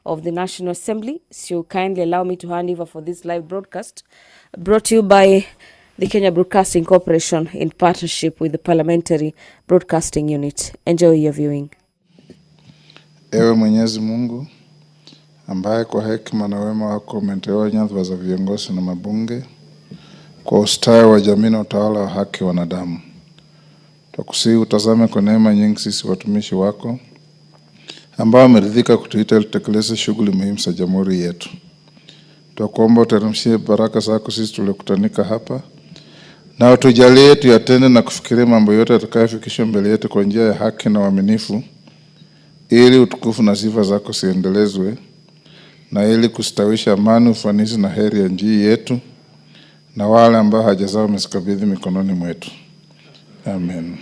of the National Assembly. So kindly allow me to hand over for this live broadcast brought to you by the Kenya Broadcasting Corporation in partnership with the Parliamentary Broadcasting Unit. Enjoy your viewing. Ewe Mwenyezi Mungu ambaye kwa hekima na wema wako umeteua nyadhifa za viongozi na mabunge kwa ustawi wa jamii na utawala wa haki wa wanadamu. Tukusihi utazame kwa neema nyingi sisi watumishi wako ambao wameridhika kutuita ili tutekeleze shughuli muhimu za jamhuri yetu. Tunakuomba uteremshie baraka zako sisi tuliokutanika hapa na utujalie tuyatende na kufikiria mambo yote yatakayofikisha mbele yetu kwa njia ya haki na uaminifu, ili utukufu na sifa zako siendelezwe na ili kustawisha amani, ufanisi na heri ya nchi yetu na wale ambao haja zao umezikabidhi mikononi mwetu. Amen.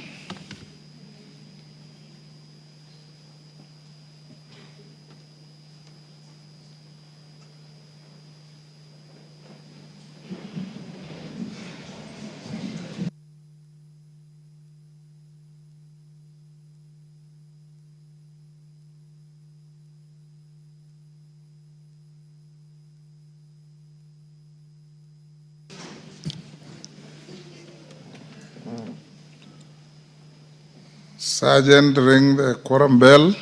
Sergeant, ring the quorum bell.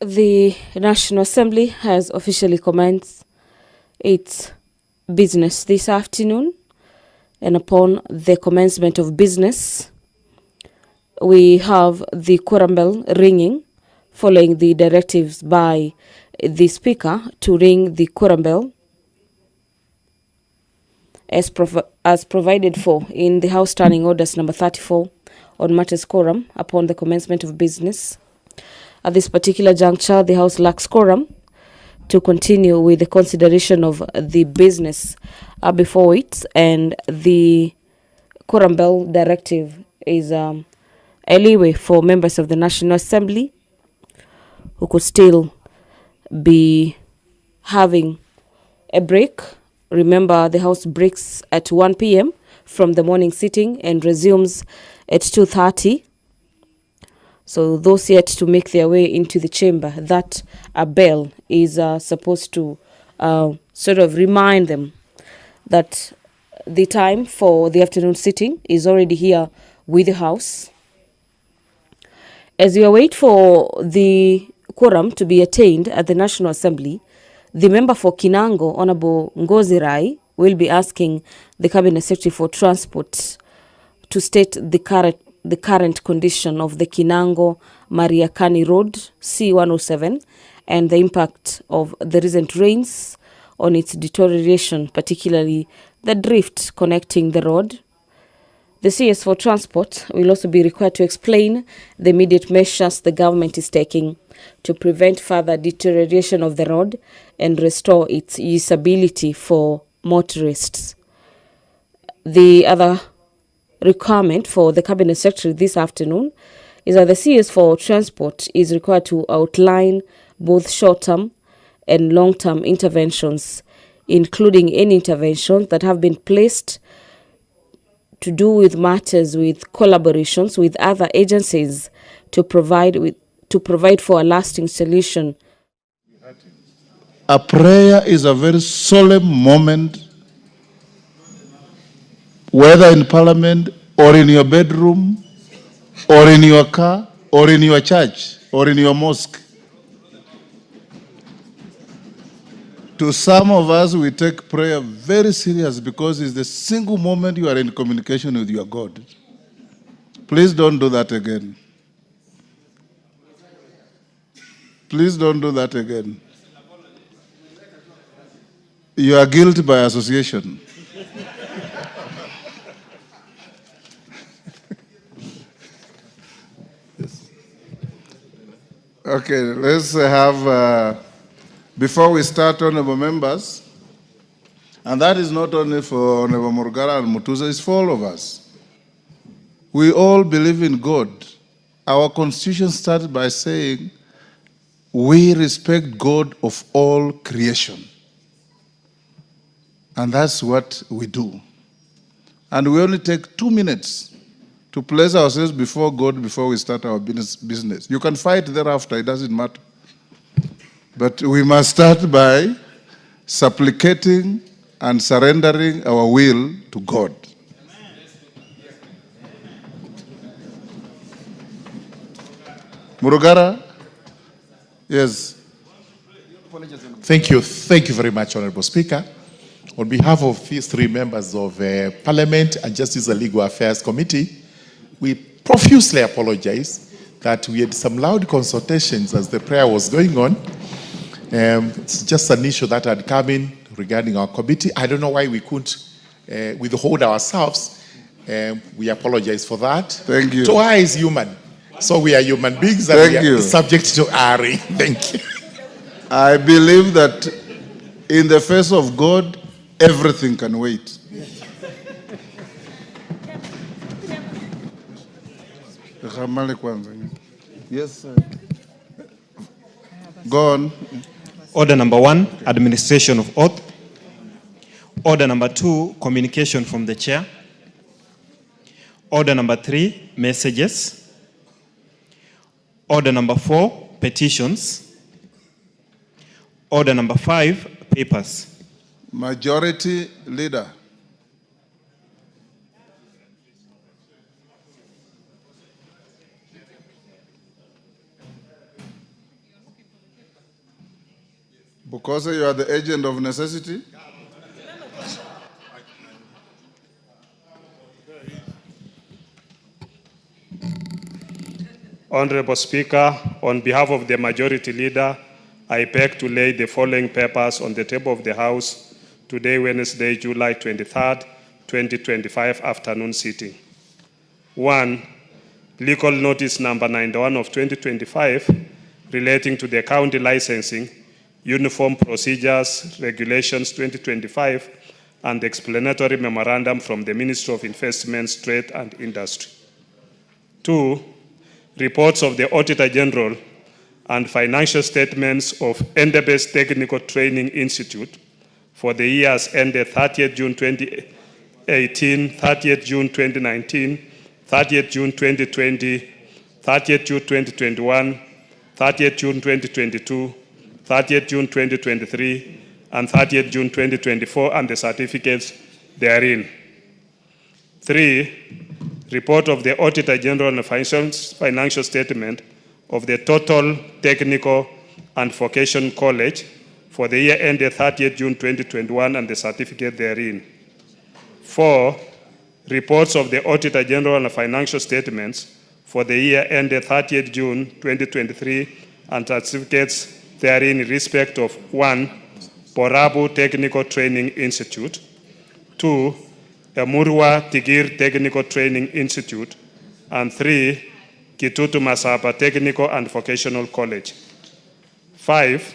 The National Assembly has officially commenced its business this afternoon, and upon the commencement of business, we have the quorum bell ringing, following the directives by the Speaker to ring the quorum bell as provided for in the House Standing Orders number 34 on matters quorum upon the commencement of business. At this particular juncture, the House lacks quorum to continue with the consideration of the business before it, and the quorum bell directive is a leeway for members of the National Assembly who could still be having a break. Remember, the House breaks at 1 p.m. from the morning sitting and resumes at 2:30. So those yet to make their way into the chamber, that a bell is supposed to sort of remind them that the time for the afternoon sitting is already here with the House. As we await for the quorum to be attained at the National Assembly, the member for Kinango, Honorable Ngozi Rai, will be asking the Cabinet Secretary for Transport to state the current condition of the Kinango Mariakani Road C107 and the impact of the recent rains on its deterioration, particularly the drift connecting the road. The CS for Transport will also be required to explain the immediate measures the government is taking to prevent further deterioration of the road and restore its usability for motorists. The other requirement for the Cabinet Secretary this afternoon is that the CS for Transport is required to outline both short-term and long-term interventions, including any interventions that have been placed to do with matters with collaborations with other agencies to provide for a lasting solution. A prayer is a very solemn moment, whether in Parliament or in your bedroom or in your car or in your church or in your mosque. To some of us, we take prayer very serious because it's the single moment you are in communication with your God. Please don't do that again. Please don't do that again. You are guilty by association. Okay, let's have, before we start, honorable members, And that is not only for Honorable Murugara and Mutuza, it's for all of us. We all believe in God. Our constitution started by saying, we respect God of all creation. And that's what we do. And we only take 2 minutes to place ourselves before God before we start our business. You can fight thereafter, it doesn't matter. But we must start by supplicating and surrendering our will to God. Murugara? Yes. Thank you very much, Honorable Speaker. On behalf of these three members of Parliament and Justice and Legal Affairs Committee, we profusely apologize that we had some loud consultations as the prayer was going on. It's just an issue that had come in regarding our committee. I don't know why we couldn't withhold ourselves. We apologize for that. Thank you. Toa is human. So we are human beings and Thank we are you. subject to Ari. Thank you. I believe that in the face of God, everything can wait. Yes, sir. Go on. Order number 1, administration of oath. Order number 2, communication from the chair. Order number 3, messages. Order number 4, petitions. Order number 5, papers. Majority Leader. Because you are the agent of necessity? Honorable Speaker, on behalf of the Majority Leader, I beg to lay the following papers on the table of the House today, Wednesday, July 23rd, 2025, afternoon sitting. 1. Legal notice number 91 of 2025 relating to the county licensing, uniform procedures, regulations 2025, and explanatory memorandum from the Ministry of Investments, Trade and Industry. 2. Reports of the Auditor General and financial statements of Endebess Technical Training Institute for the years ended 30th June 2018, 30th June 2019, 30th June 2020, 30th June 2021, 30th June 2022, 30th June 2023, and 30th June 2024, and the certificates therein. 3. Report of the Auditor General and financial statement of the Total Technical and Vocational College for the year ended 30th June 2021 and the certificate therein. 4. Reports of the Auditor General and financial statements for the year ended 30th June 2023 and certificates therein in respect of 1. Borabu Technical Training Institute, 2. Emurwa Tigir Technical Training Institute, and 3. Kitutu Masaba Technical and Vocational College. 5.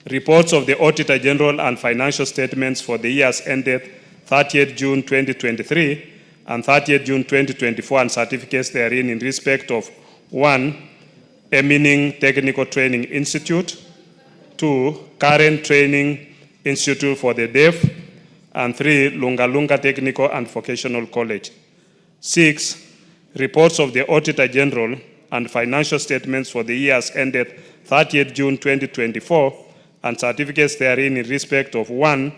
Reports of the Auditor General and financial statements for the years ended 30th June 2023 and 30th June 2024 and certificates therein in respect of 1. Emining Technical Training Institute, 2. Current Training Institute for the Deaf, and 3. Lunga Lunga Technical and Vocational College. 6. Reports of the Auditor General and financial statements for the years ended 30th June 2024 and certificates therein in respect of 1.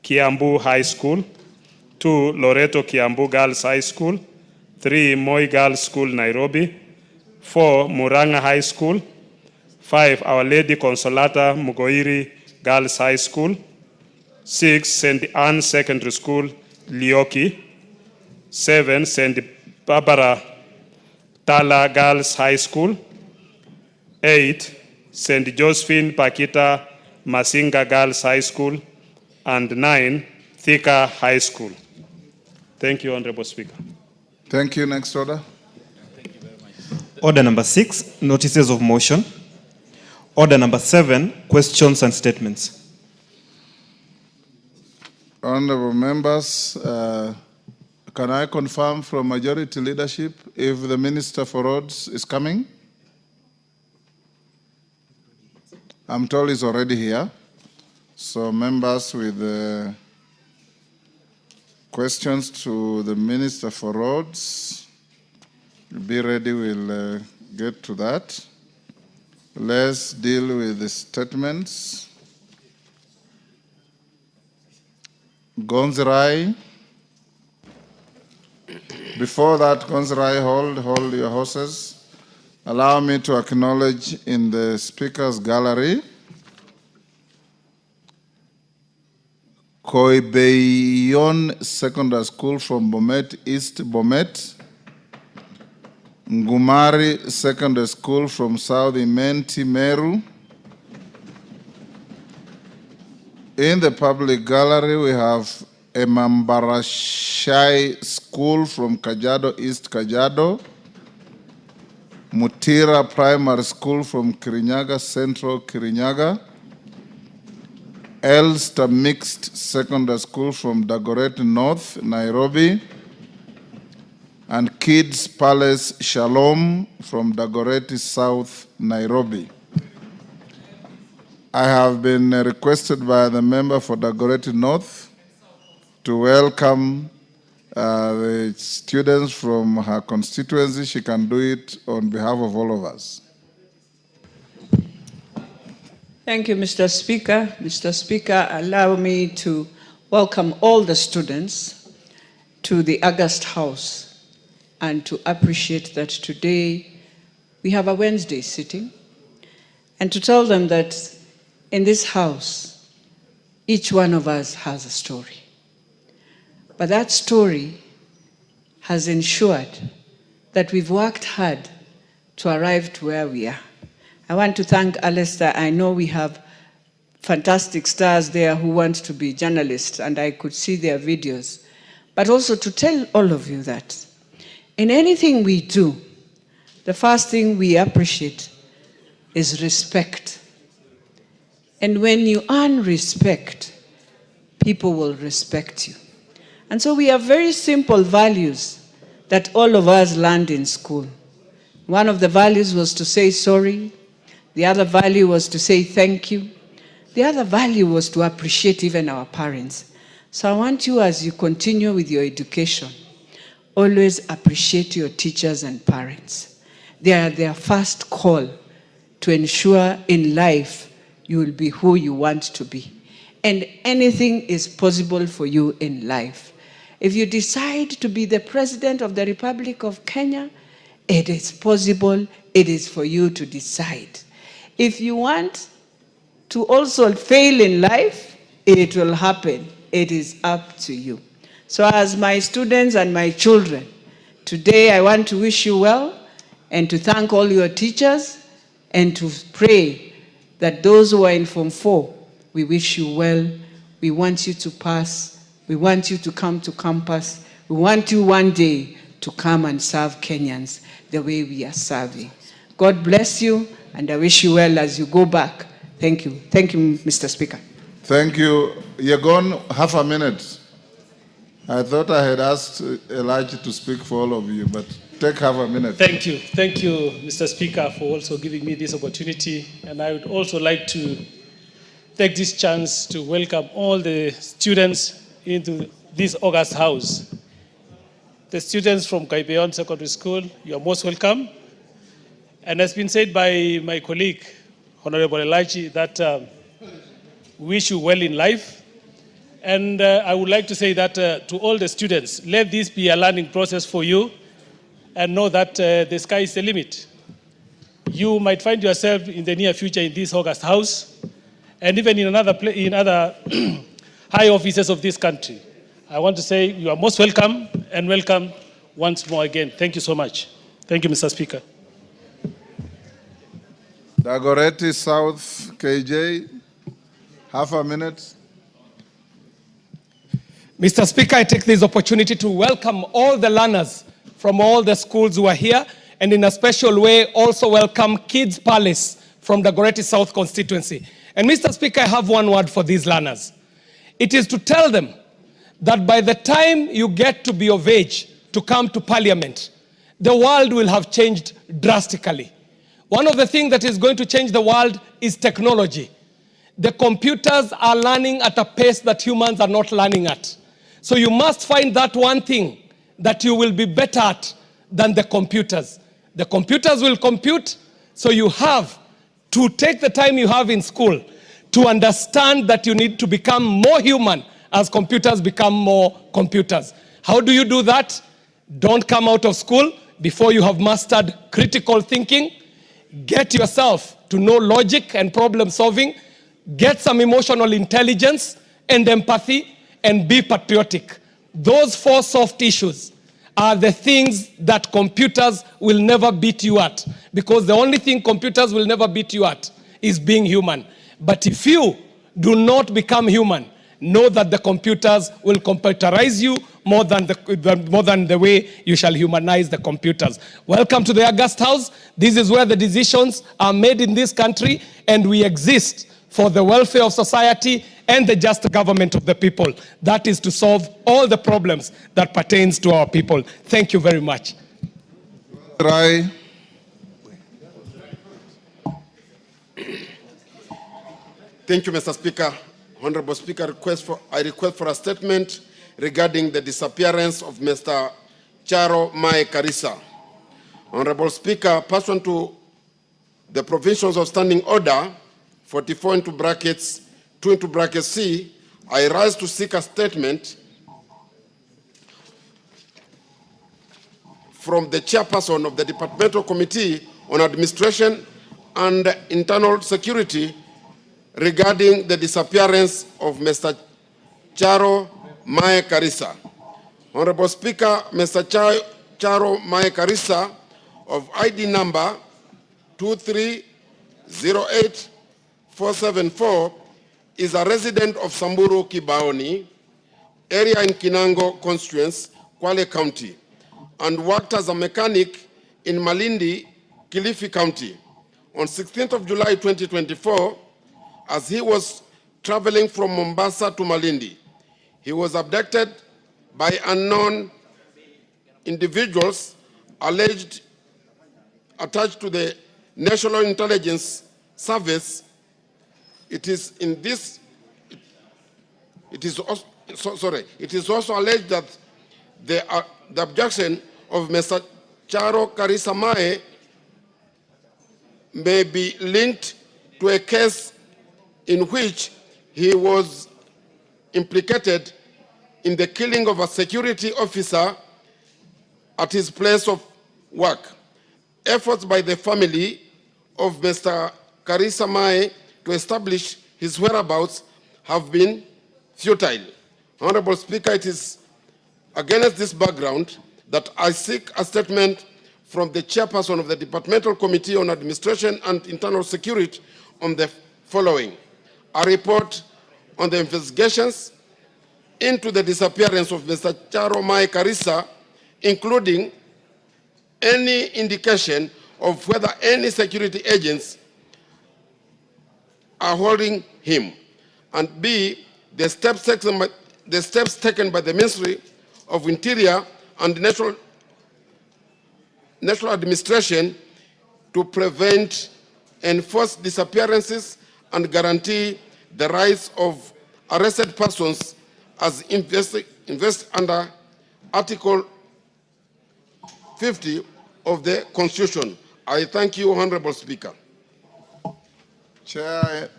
Kiambu High School, 2. Loreto Kiambu Girls High School, 3. Moi Girls School, Nairobi, 4. Muranga High School, 5. Our Lady Consolata Mugoiri Girls High School, 6. St. Anne Secondary School, Lioki, 7. St. Barbara Tala Girls High School, 8. St. Josephine Pakita Masinga Girls High School, and 9. Thika High School. Thank you, Honorable Speaker. Thank you. Next order. Order number 6, notices of motion. Order number 7, questions and statements. Honorable members, can I confirm from majority leadership if the Minister for Roads is coming? I'm told he's already here. So members with questions to the Minister for Roads, be ready, we'll get to that. Let's deal with the statements. Gonzirai. Before that, Gonzirai, hold your horses. Allow me to acknowledge in the speakers gallery Koibeyon Secondary School from Bomet, East Bomet. Ngumari Secondary School from South Imenti, Meru. In the public gallery, we have Emambarashai School from Kajiado, East Kajiado. Mutira Primary School from Kirinyaga, Central Kirinyaga. Elster Mixed Secondary School from Dagoretti North, Nairobi. And Kids Palace Shalom from Dagoretti South, Nairobi. I have been requested by the member for Dagoretti North to welcome the students from her constituency. She can do it on behalf of all of us. Thank you, Mr. Speaker. Mr. Speaker, allow me to welcome all the students to the August House and to appreciate that today we have a Wednesday sitting, and to tell them that in this house, each one of us has a story. But that story has ensured that we've worked hard to arrive to where we are. I want to thank Alistair. I know we have fantastic stars there who want to be journalists, and I could see their videos. But also to tell all of you that in anything we do, the first thing we appreciate is respect. And when you earn respect, people will respect you. And so we have very simple values that all of us learned in school. One of the values was to say sorry. The other value was to say thank you. The other value was to appreciate even our parents. So I want you, as you continue with your education, always appreciate your teachers and parents. They are their first call to ensure in life you will be who you want to be. And anything is possible for you in life. If you decide to be the President of the Republic of Kenya, it is possible. It is for you to decide. If you want to also fail in life, it will happen. It is up to you. So as my students and my children, today I want to wish you well and to thank all your teachers and to pray that those who are in Form 4, we wish you well. We want you to pass. We want you to come to campus. We want you one day to come and serve Kenyans the way we are serving. God bless you, and I wish you well as you go back. Thank you. Thank you, Mr. Speaker. Thank you. You're gone half a minute. I thought I had asked Elijah to speak for all of you, but take half a minute. Thank you. Thank you, Mr. Speaker, for also giving me this opportunity. And I would also like to take this chance to welcome all the students into this August House. The students from Kaibeyon Secondary School, you are most welcome. And as been said by my colleague, Honorable Elijah, that we wish you well in life. And I would like to say that to all the students, let this be a learning process for you, and know that the sky is the limit. You might find yourself in the near future in this August House, and even in other high offices of this country. I want to say you are most welcome, and welcome once more again. Thank you so much. Thank you, Mr. Speaker. Dagoretti South, KJ, half a minute. Mr. Speaker, I take this opportunity to welcome all the learners from all the schools who are here, and in a special way also welcome Kids Palace from the Dagoretti South constituency. And Mr. Speaker, I have one word for these learners. It is to tell them that by the time you get to be of age to come to parliament, the world will have changed drastically. One of the things that is going to change the world is technology. The computers are learning at a pace that humans are not learning at. So you must find that one thing that you will be better at than the computers. The computers will compute, so you have to take the time you have in school to understand that you need to become more human as computers become more computers. How do you do that? Don't come out of school before you have mastered critical thinking. Get yourself to know logic and problem solving. Get some emotional intelligence and empathy, and be patriotic. Those 4 soft issues are the things that computers will never beat you at, because the only thing computers will never beat you at is being human. But if you do not become human, know that the computers will computerize you more than the way you shall humanize the computers. Welcome to the August House. This is where the decisions are made in this country, and we exist for the welfare of society and the just government of the people. That is to solve all the problems that pertains to our people. Thank you very much. Try. Thank you, Mr. Speaker. Honorable Speaker, I request for a statement regarding the disappearance of Mr. Charo Mae Karisa. Honorable Speaker, pursuant to the provisions of Standing Order 44 into brackets 2 into brackets C, I rise to seek a statement from the chairperson of the Departmental Committee on Administration and Internal Security regarding the disappearance of Mr. Charo Mae Karisa. Honorable Speaker, Mr. Charo Mae Karisa of ID number 2308474 is a resident of Samburu Kibaoni, area in Kinango constituency, Kwale County, and worked as a mechanic in Malindi, Kilifi County. On 16th of July 2024, as he was traveling from Mombasa to Malindi, he was abducted by unknown individuals alleged attached to the National Intelligence Service. It is also alleged that the abduction of Mr. Charo Karisa Mae may be linked to a case in which he was implicated in the killing of a security officer at his place of work. Efforts by the family of Mr. Karisa Mae to establish his whereabouts have been futile. Honorable Speaker, it is against this background that I seek a statement from the chairperson of the Departmental Committee on Administration and Internal Security on the following: a report on the investigations into the disappearance of Mr. Charo Mae Karisa, including any indication of whether any security agents are holding him, and B, the steps taken by the Ministry of Interior and National Administration to prevent enforced disappearances and guarantee the rights of arrested persons as invest under Article 50 of the Constitution. I thank you, Honorable Speaker. Chair,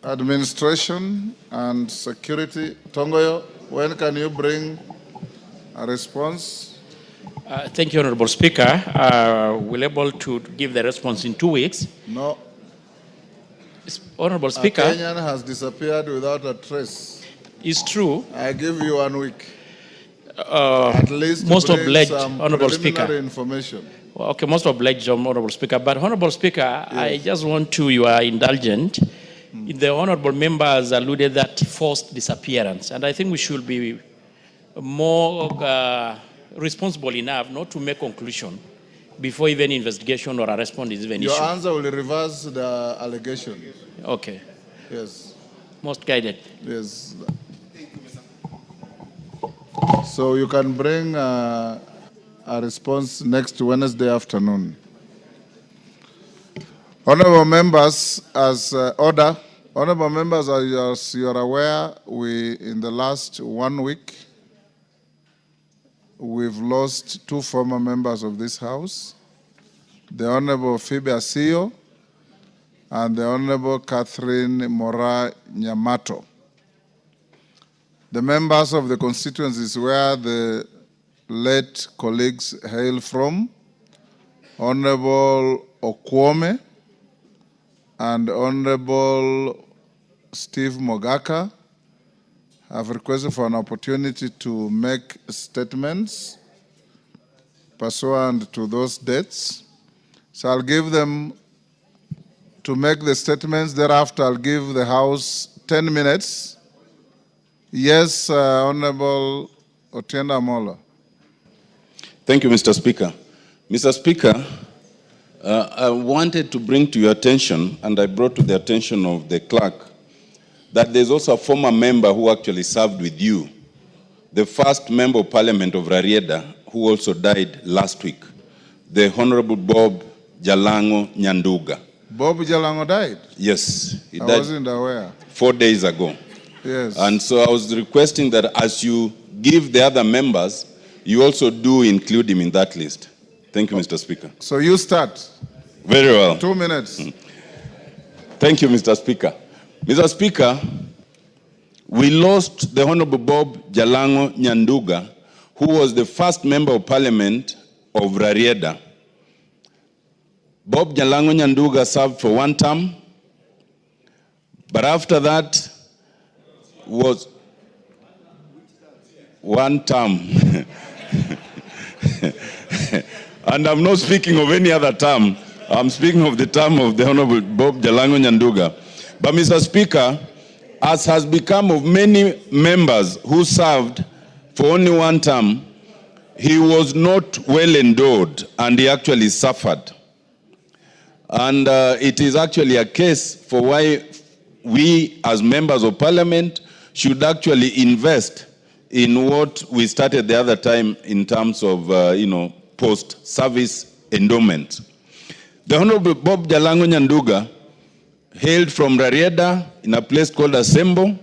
Administration and Security. Tongoyo, when can you bring a response? Thank you, Honorable Speaker. We're able to give the response in 2 weeks. No. Honorable Speaker. A Kenyan has disappeared without a trace. It's true. I give you 1 week. At least most obliged, some Honorable Speaker. Information. Well, okay, most obliged, Honorable Speaker. But Honorable Speaker, yes. I just want to, you are indulgent. The Honorable member has alluded that forced disappearance. And I think we should be more responsible enough not to make conclusion before even investigation or a response is even issued. Your answer will reverse the allegation. Okay. Yes. Most guided. Yes. So you can bring a response next Wednesday afternoon. Honorable members, honorable members, as you are aware, in the last 1 week, we've lost 2 former members of this House, the Honorable Phoebe Asio and the Honorable Catherine Mora Nyamato. The members of the constituencies where the late colleagues hail from, Honorable Okwome and Honorable Steve Mogaka, have requested for an opportunity to make statements pursuant to those dates. So I'll give them to make the statements. Thereafter, I'll give the House 10 minutes. Yes, Honorable Otienda Amolo. Thank you, Mr. Speaker. Mr. Speaker, I wanted to bring to your attention, and I brought to the attention of the clerk, that there's also a former member who actually served with you, the first member of parliament of Rarieda, who also died last week, the Honorable Bob Jalango Nyanduga. Bob Jalango died? Yes, he died. I wasn't aware. 4 days ago. Yes. And so I was requesting that as you give the other members, you also do include him in that list. Thank you, Mr. Speaker. So you start. Very well. 2 minutes. Thank you, Mr. Speaker. Mr. Speaker, we lost the Honorable Bob Jalango Nyanduga, who was the first member of parliament of Rarieda. Bob Jalango Nyanduga served for 1 term, but after that was 1 term. And I'm not speaking of any other term. I'm speaking of the term of the Honorable Bob Jalango Nyanduga. But Mr. Speaker, as has become of many members who served for only 1 term, he was not well endowed and he actually suffered. And it is actually a case for why we as members of parliament should actually invest in what we started the other time in terms of, post-service endowment. The Honorable Bob Jalango Nyanduga hailed from Rarieda in a place called Asembo.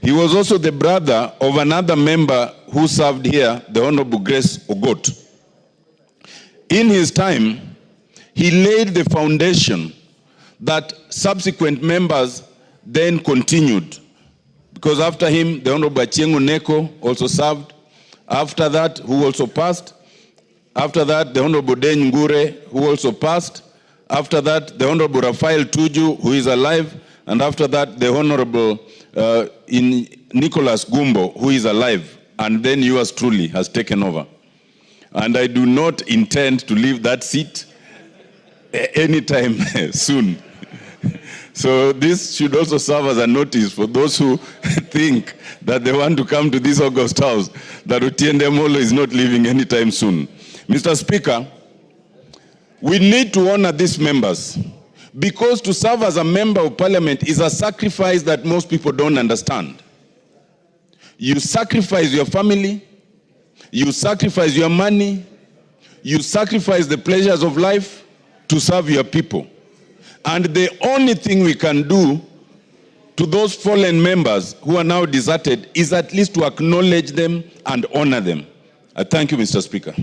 He was also the brother of another member who served here, the Honorable Grace Ogot. In his time, he laid the foundation that subsequent members then continued. Because after him, the Honorable Achieng' Oneko also served. After that, who also passed. After that, the Honorable Den Ngure, who also passed. After that, the Honorable Raphael Tuju, who is alive. And after that, the Honorable Nicholas Gumbo, who is alive. And then yours truly has taken over. And I do not intend to leave that seat anytime soon. So this should also serve as a notice for those who think that they want to come to this August House, that Otiende Amolo is not leaving anytime soon. Mr. Speaker, we need to honor these members, because to serve as a member of parliament is a sacrifice that most people don't understand. You sacrifice your family, you sacrifice your money, you sacrifice the pleasures of life to serve your people. And the only thing we can do to those fallen members who are now deserted is at least to acknowledge them and honor them. I thank you, Mr. Speaker.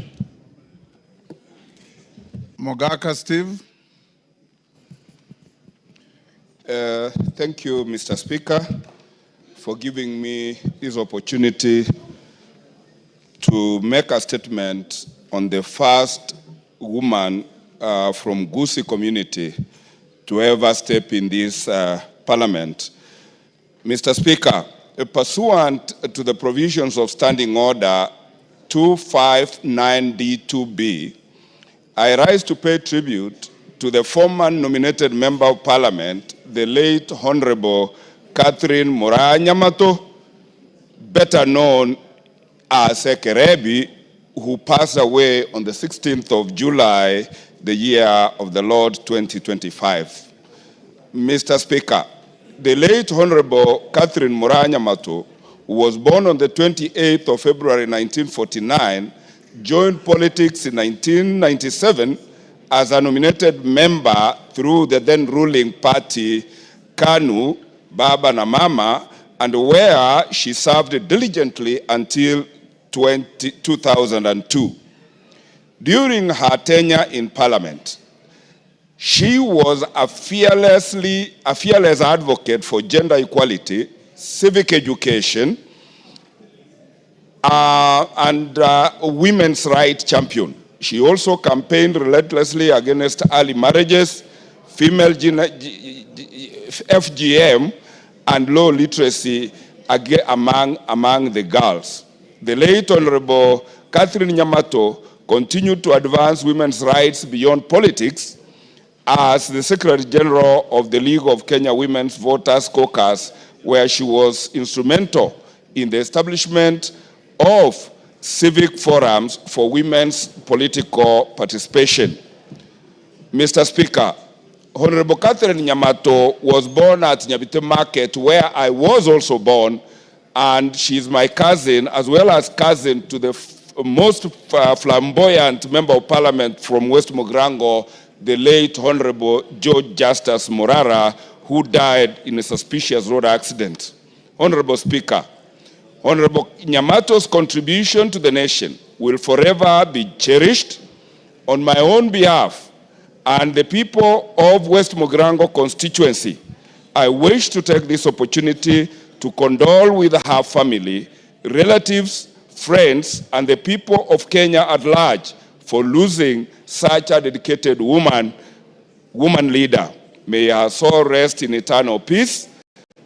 Mogaka Steve. Thank you, Mr. Speaker, for giving me this opportunity to make a statement on the first woman from Gusii community to ever step in this parliament. Mr. Speaker, pursuant to the provisions of Standing Order 259D2B, I rise to pay tribute to the former nominated member of parliament, the late Honorable Catherine Mora Nyamato, better known as Ekerebi, who passed away on the 16th of July, the year of the Lord 2025. Mr. Speaker, the late Honorable Catherine Mora Nyamato who was born on the 28th of February 1949, joined politics in 1997 as a nominated member through the then ruling party KANU, Baba na Mama, and where she served diligently until 2002. During her tenure in Parliament, she was a fearless advocate for gender equality, civic education, and women's rights champion. She also campaigned relentlessly against early marriages, female FGM, and low literacy among the girls. The late Honorable Catherine Nyamato continued to advance women's rights beyond politics as the Secretary General of the League of Kenya Women's Voters Caucus, where she was instrumental in the establishment of civic forums for women's political participation. Mr. Speaker, Honorable Catherine Nyamato was born at Nyabite Market, where I was also born, and she's my cousin, as well as cousin to the most flamboyant member of parliament from West Mogrango, the late Honorable George Justus Morara, who died in a suspicious road accident. Honorable Speaker, Honorable Nyamato's contribution to the nation will forever be cherished. On my own behalf and the people of West Mogrango constituency, I wish to take this opportunity to condole with her family, relatives, friends, and the people of Kenya at large for losing such a dedicated woman leader. May her soul rest in eternal peace.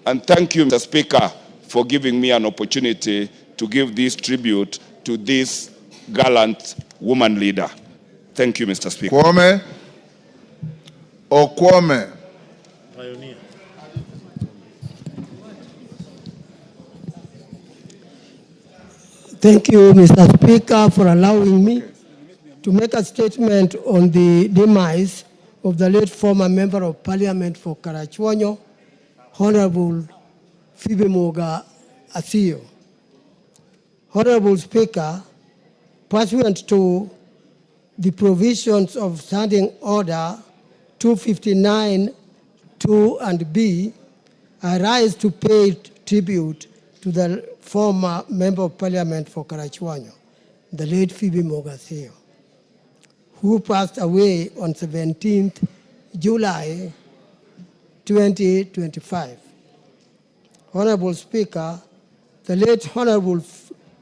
And thank you, Mr. Speaker, for giving me an opportunity to give this tribute to this gallant woman leader. Thank you, Mr. Speaker. Kwame Okwame. Pioneer. Thank you, Mr. Speaker, for allowing me to make a statement on the demise of the late former Member of Parliament for Karachuonyo, Honorable Phoebe Moga Asio. Honorable Speaker, pursuant to the provisions of Standing Order 259 2 and B, I rise to pay tribute to the former Member of Parliament for Karachuonyo, the late Phoebe Moga Asio, who passed away on 17th July 2025. Honorable Speaker, the late Honorable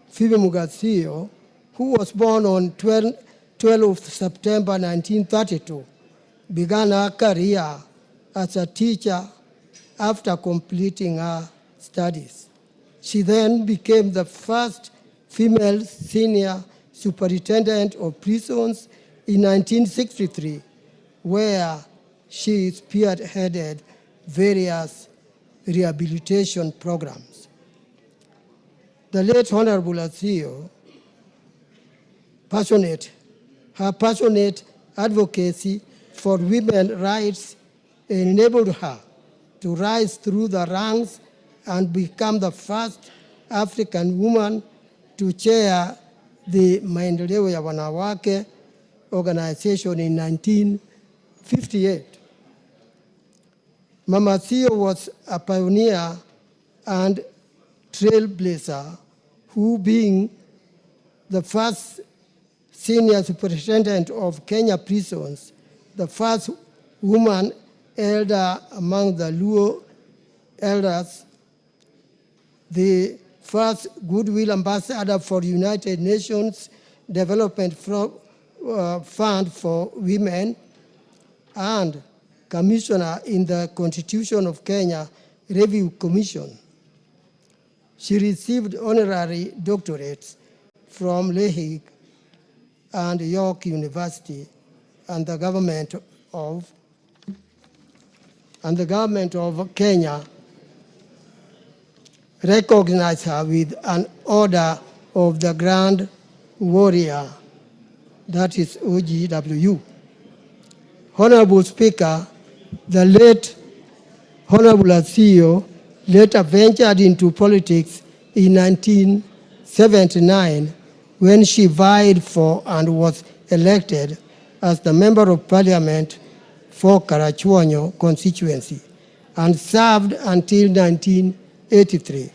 Phoebe Moga Asio, who was born on 12th September 1932, began her career as a teacher after completing her studies. She then became the first female senior superintendent of prisons in 1963, where she spearheaded various rehabilitation programs. The late Honorable Asio, her passionate advocacy for women's rights enabled her to rise through the ranks and become the first African woman to chair the Maendeleo ya Wanawake organization in 1958. Mama Asio was a pioneer and trailblazer who, being the first senior superintendent of Kenya prisons, the first woman elder among the Luo elders, the first goodwill ambassador for United Nations Development Fund for Women, and commissioner in the Constitution of Kenya Review Commission. She received honorary doctorates from Lehi and York University, and the government of Kenya recognized her with an Order of the Grand Warrior, that is OGW. Honorable Speaker, the late Honorable Asio later ventured into politics in 1979 when she vied for and was elected as the Member of Parliament for Karachuonyo constituency and served until 1983.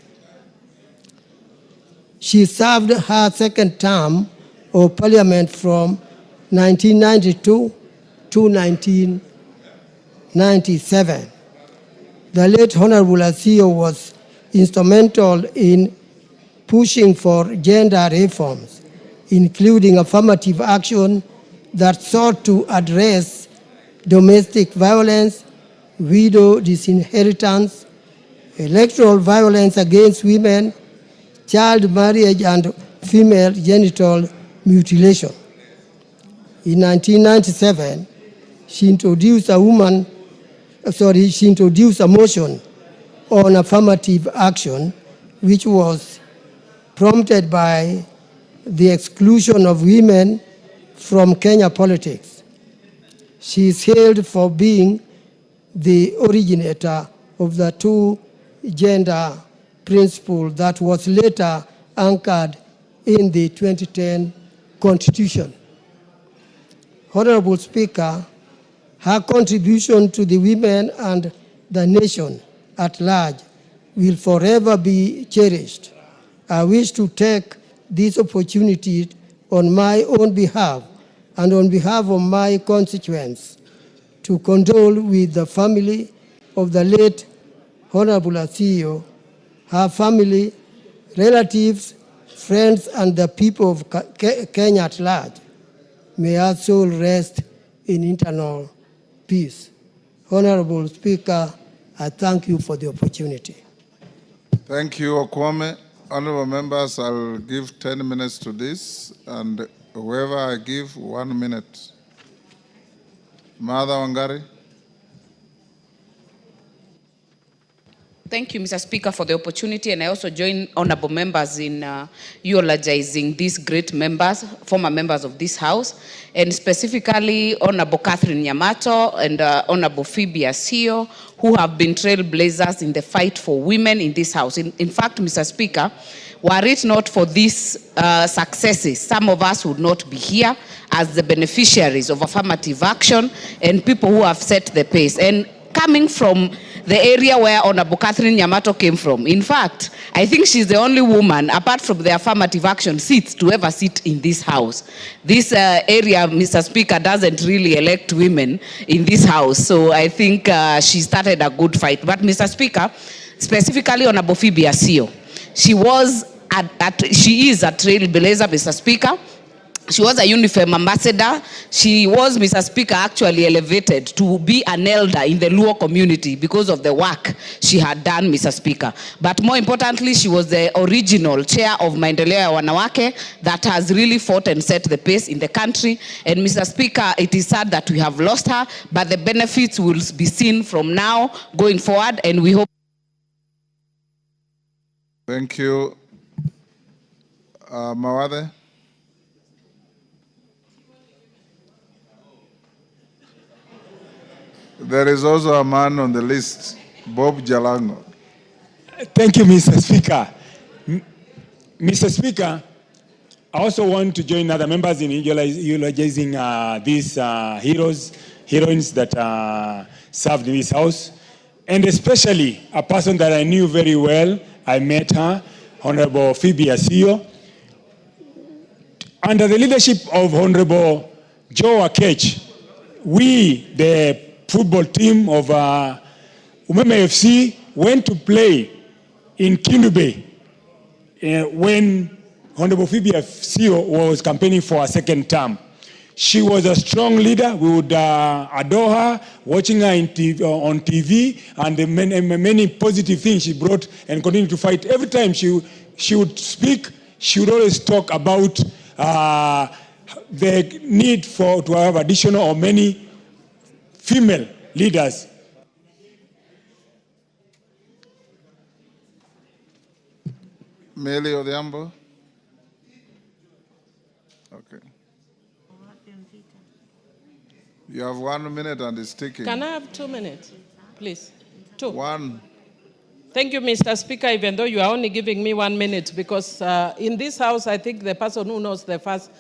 She served her second term of Parliament from 1992 to 1997. The late Honorable Asio was instrumental in pushing for gender reforms, including affirmative action that sought to address domestic violence, widow disinheritance, electoral violence against women, child marriage, and female genital mutilation. In 1997, she introduced a motion on affirmative action, which was prompted by the exclusion of women from Kenya politics. She is hailed for being the originator of the two-gender principle that was later anchored in the 2010 Constitution. Honorable Speaker, her contribution to the women and the nation at large will forever be cherished. I wish to take this opportunity on my own behalf and on behalf of my constituents to condole with the family of the late Honorable Asio, her family, relatives, friends, and the people of Kenya at large. May her soul rest in eternal peace. Honorable Speaker, I thank you for the opportunity. Thank you, Okwame. Honorable members, I'll give 10 minutes to this, and whoever I give, 1 minute. Mother Wangari. Thank you, Mr. Speaker, for the opportunity, and I also join honorable members in eulogizing these great members, former members of this House, and specifically Honorable Catherine Nyamato and Honorable Phoebe Asio, who have been trailblazers in the fight for women in this House. In fact, Mr. Speaker, were it not for these successes, some of us would not be here as the beneficiaries of affirmative action and people who have set the pace. And coming from the area where Honorable Catherine Nyamato came from. In fact, I think she's the only woman, apart from the affirmative action seats, to ever sit in this House. This area, Mr. Speaker, doesn't really elect women in this House, so I think she started a good fight. But Mr. Speaker, specifically Honorable Phoebe Asio, she is a trailblazer, Mr. Speaker. She was a UNIFEM ambassador. She was, Mr. Speaker, actually elevated to be an elder in the Luo community because of the work she had done, Mr. Speaker. But more importantly, she was the original chair of Maendeleo ya Wanawake that has really fought and set the pace in the country. And Mr. Speaker, it is sad that we have lost her, but the benefits will be seen from now going forward, and we hope. Thank you. Mawade. There is also a man on the list, Bob Jalango. Thank you, Mr. Speaker. Mr. Speaker, I also want to join other members in eulogizing these heroines that served in this House, and especially a person that I knew very well. I met her, Honorable Phoebe Asio. Under the leadership of Honorable Joe Akech, we, the football team of Umeme FC, went to play in Kindube when Honorable Phoebe Asio was campaigning for a second term. She was a strong leader. We would adore her, watching her on TV, and the many positive things she brought and continued to fight. Every time she would speak, she would always talk about the need to have additional or many female leaders. Meli Odhiambo. Okay. You have 1 minute and it's ticking. Can I have 2 minutes, please? 2. 1. Thank you, Mr. Speaker, even though you are only giving me 1 minute, because in this house, I think the person who knows the first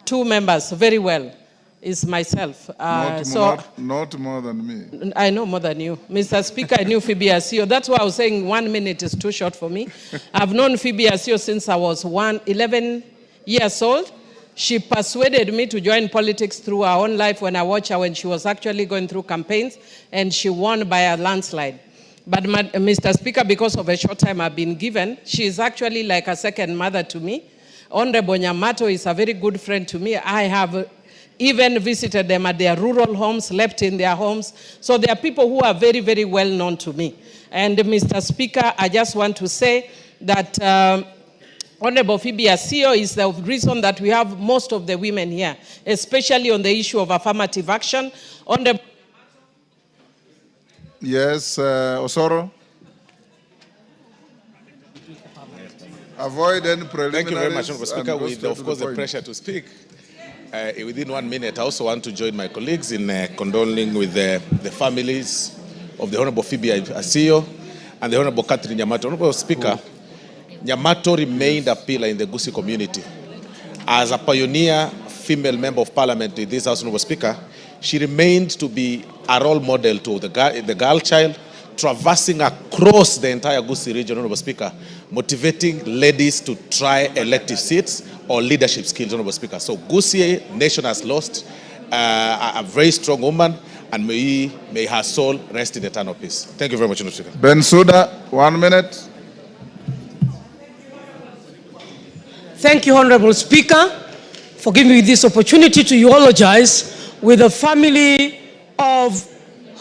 2 members very well is myself. Not more than me. I know more than you. Mr. Speaker, I knew Phoebe Asio. That's why I was saying 1 minute is too short for me. I've known Phoebe Asio since I was 11 years old. She persuaded me to join politics through her own life when I watched her when she was actually going through campaigns, and she won by a landslide. But Mr. Speaker, because of a short time I've been given, she is actually like a second mother to me. Honorable Nyamato is a very good friend to me. I have even visited them at their rural homes, slept in their homes. So there are people who are very, very well known to me. And Mr. Speaker, I just want to say that Honorable Phoebe Asio is the reason that we have most of the women here, especially on the issue of affirmative action. Honorable Yes, Osoro. Avoid any preliminaries. Thank you very much, Mr. Speaker. With, of course, the pressure to speak, within 1 minute, I also want to join my colleagues in condoling with the families of the Honorable Phoebe Asio and the Honorable Catherine Nyamato. Honorable Speaker, Nyamato remained a pillar in the Gusii community. As a pioneer female member of parliament in this House, Honorable Speaker, she remained to be a role model to the girl child, traversing across the entire Gusii region, Honorable Speaker, motivating ladies to try elective seats or leadership skills, Honorable Speaker. So Gusii nation has lost a very strong woman, and may her soul rest in eternal peace. Thank you very much, Honorable Speaker. Bensouda, 1 minute. Thank you, Honorable Speaker, for giving me this opportunity to eulogize with the family of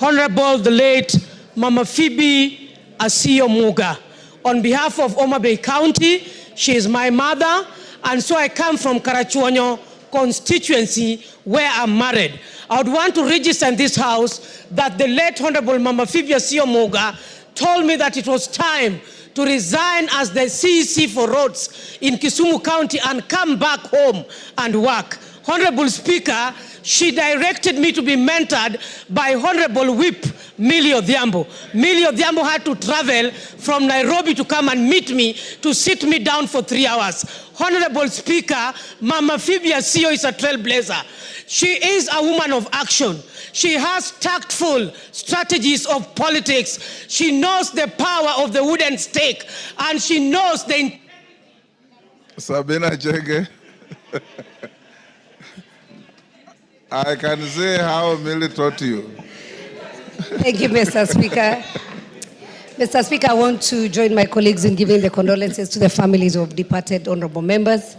Honorable the late Mama Phoebe Asio Muga. On behalf of Homa Bay County, she is my mother, and so I come from Karachuonyo constituency where I'm married. I would want to register in this house that the late Honorable Mama Phoebe Asio Muga told me that it was time to resign as the CEC for roads in Kisumu County and come back home and work. Honorable Speaker, she directed me to be mentored by Honorable Whip Millie Odhiambo. Millie Odhiambo had to travel from Nairobi to come and meet me, to sit me down for 3 hours. Honorable Speaker, Mama Phoebe Asio is a trailblazer. She is a woman of action. She has tactful strategies of politics. She knows the power of the wooden stake, and she knows the... Sabina Chege. I can say how Millie taught you. Thank you, Mr. Speaker. Mr. Speaker, I want to join my colleagues in giving the condolences to the families of departed honorable members.